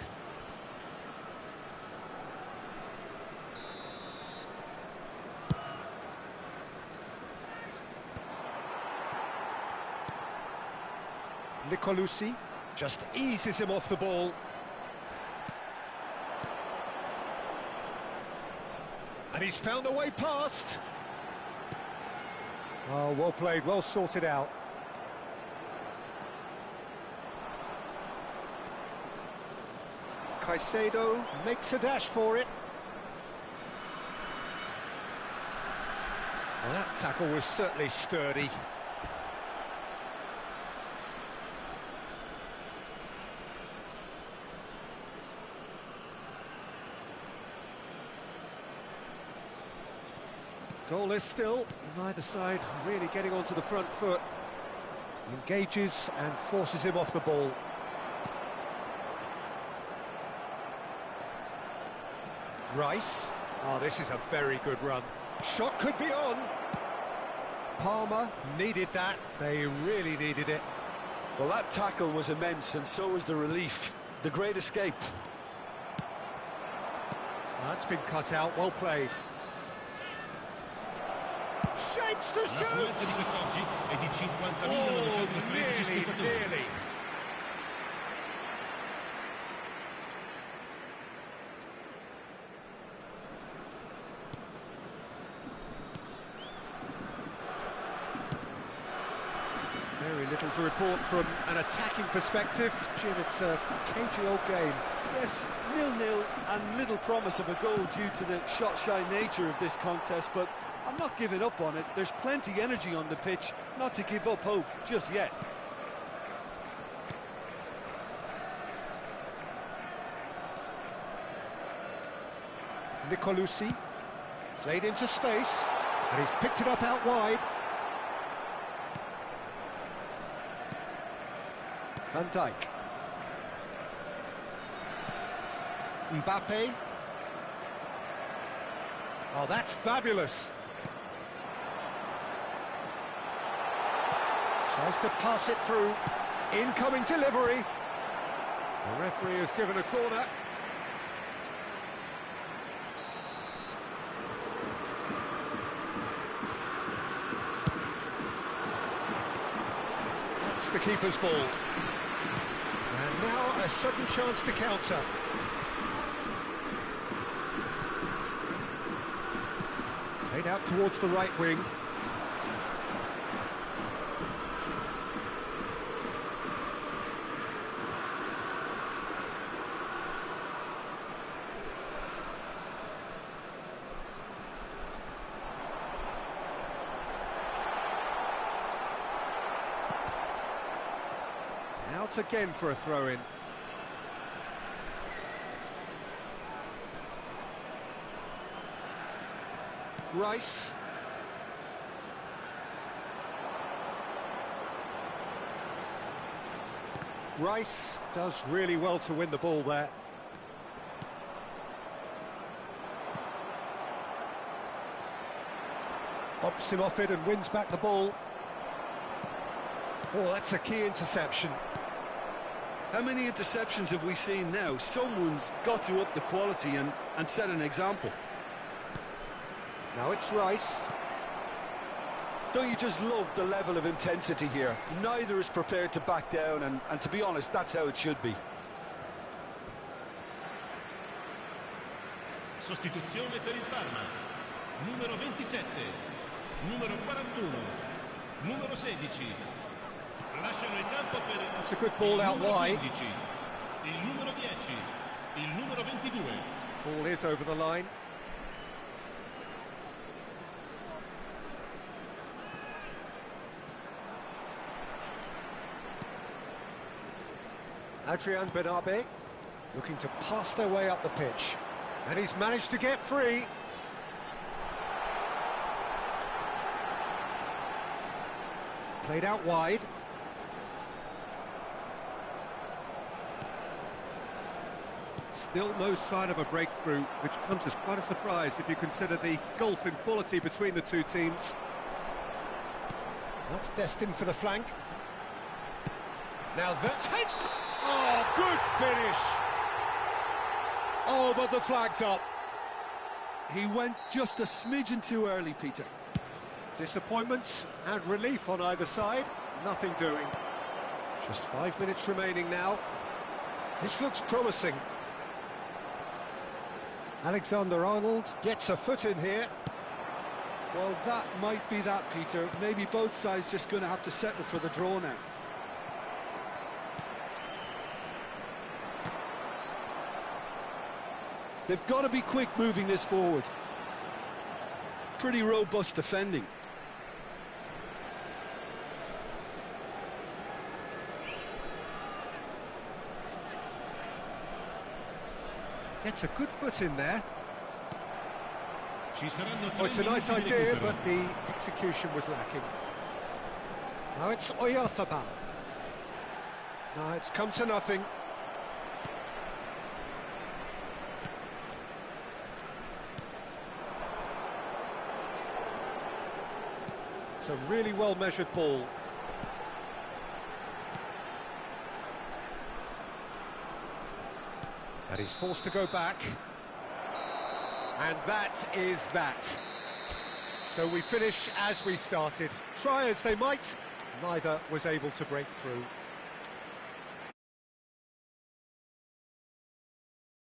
Speaker 1: Nicolucci just eases him off the ball. And he's found a way past. Oh, well played, well sorted out. Caicedo makes a dash for it. Well, that tackle was certainly sturdy. Goalless still, neither side really getting onto the front foot. Engages and forces him off the ball. Rice. Oh, this is a very good run. Shot could be on. Palmer needed that. They really needed it.
Speaker 5: Well, that tackle was immense, and so was the relief. The great escape.
Speaker 1: That's been cut out, well played. Shapes to shoot! Oh, nearly. Very little to report from an attacking perspective. Jim, it's a cagey old game.
Speaker 5: Yes, 0-0 and little promise of a goal due to the shot-shy nature of this contest, but I'm not giving up on it. There's plenty energy on the pitch, not to give up hope just yet.
Speaker 1: Nicolucci played into space, and he's picked it up out wide. Van Dijk. Mbappe. Oh, that's fabulous. Tries to pass it through. Incoming delivery. The referee has given a corner. That's the keeper's ball. And now a sudden chance to counter. Played out towards the right wing. Out again for a throw-in.
Speaker 2: Rice.
Speaker 1: Rice does really well to win the ball there. Pops him off it and wins back the ball. Oh, that's a key interception.
Speaker 2: How many interceptions have we seen now? Someone's got to up the quality and set an example.
Speaker 1: Now it's Rice.
Speaker 5: Don't you just love the level of intensity here? Neither is prepared to back down, and to be honest, that's how it should be.
Speaker 3: Sostituzione per il Parma. Numero 27, numero 41, numero 16. Lasciano il campo per
Speaker 1: It's a good ball out wide.
Speaker 3: 15, il numero 10, il numero 22.
Speaker 1: Ball is over the line. Adrian Benabe looking to pass their way up the pitch. And he's managed to get free. Played out wide.
Speaker 4: Still no sign of a breakthrough, which comes as quite a surprise if you consider the gulf in quality between the two teams.
Speaker 1: That's destined for the flank. Now that's hit! Oh, good finish! Oh, but the flag's up.
Speaker 5: He went just a smidgen too early, Peter.
Speaker 1: Disappointment and relief on either side. Nothing doing. Just 5 minutes remaining now. This looks promising. Alexander-Arnold gets a foot in here.
Speaker 5: Well, that might be that, Peter. Maybe both sides just going to have to settle for the draw now. They've got to be quick moving this forward. Pretty robust defending.
Speaker 4: Gets a good foot in there.
Speaker 1: Oh, it's a nice idea, but the execution was lacking. Now it's Oyarzabal. Now it's come to nothing. It's a really well-measured ball. And he's forced to go back. And that is that. So we finish as we started. Try as they might, neither was able to break through.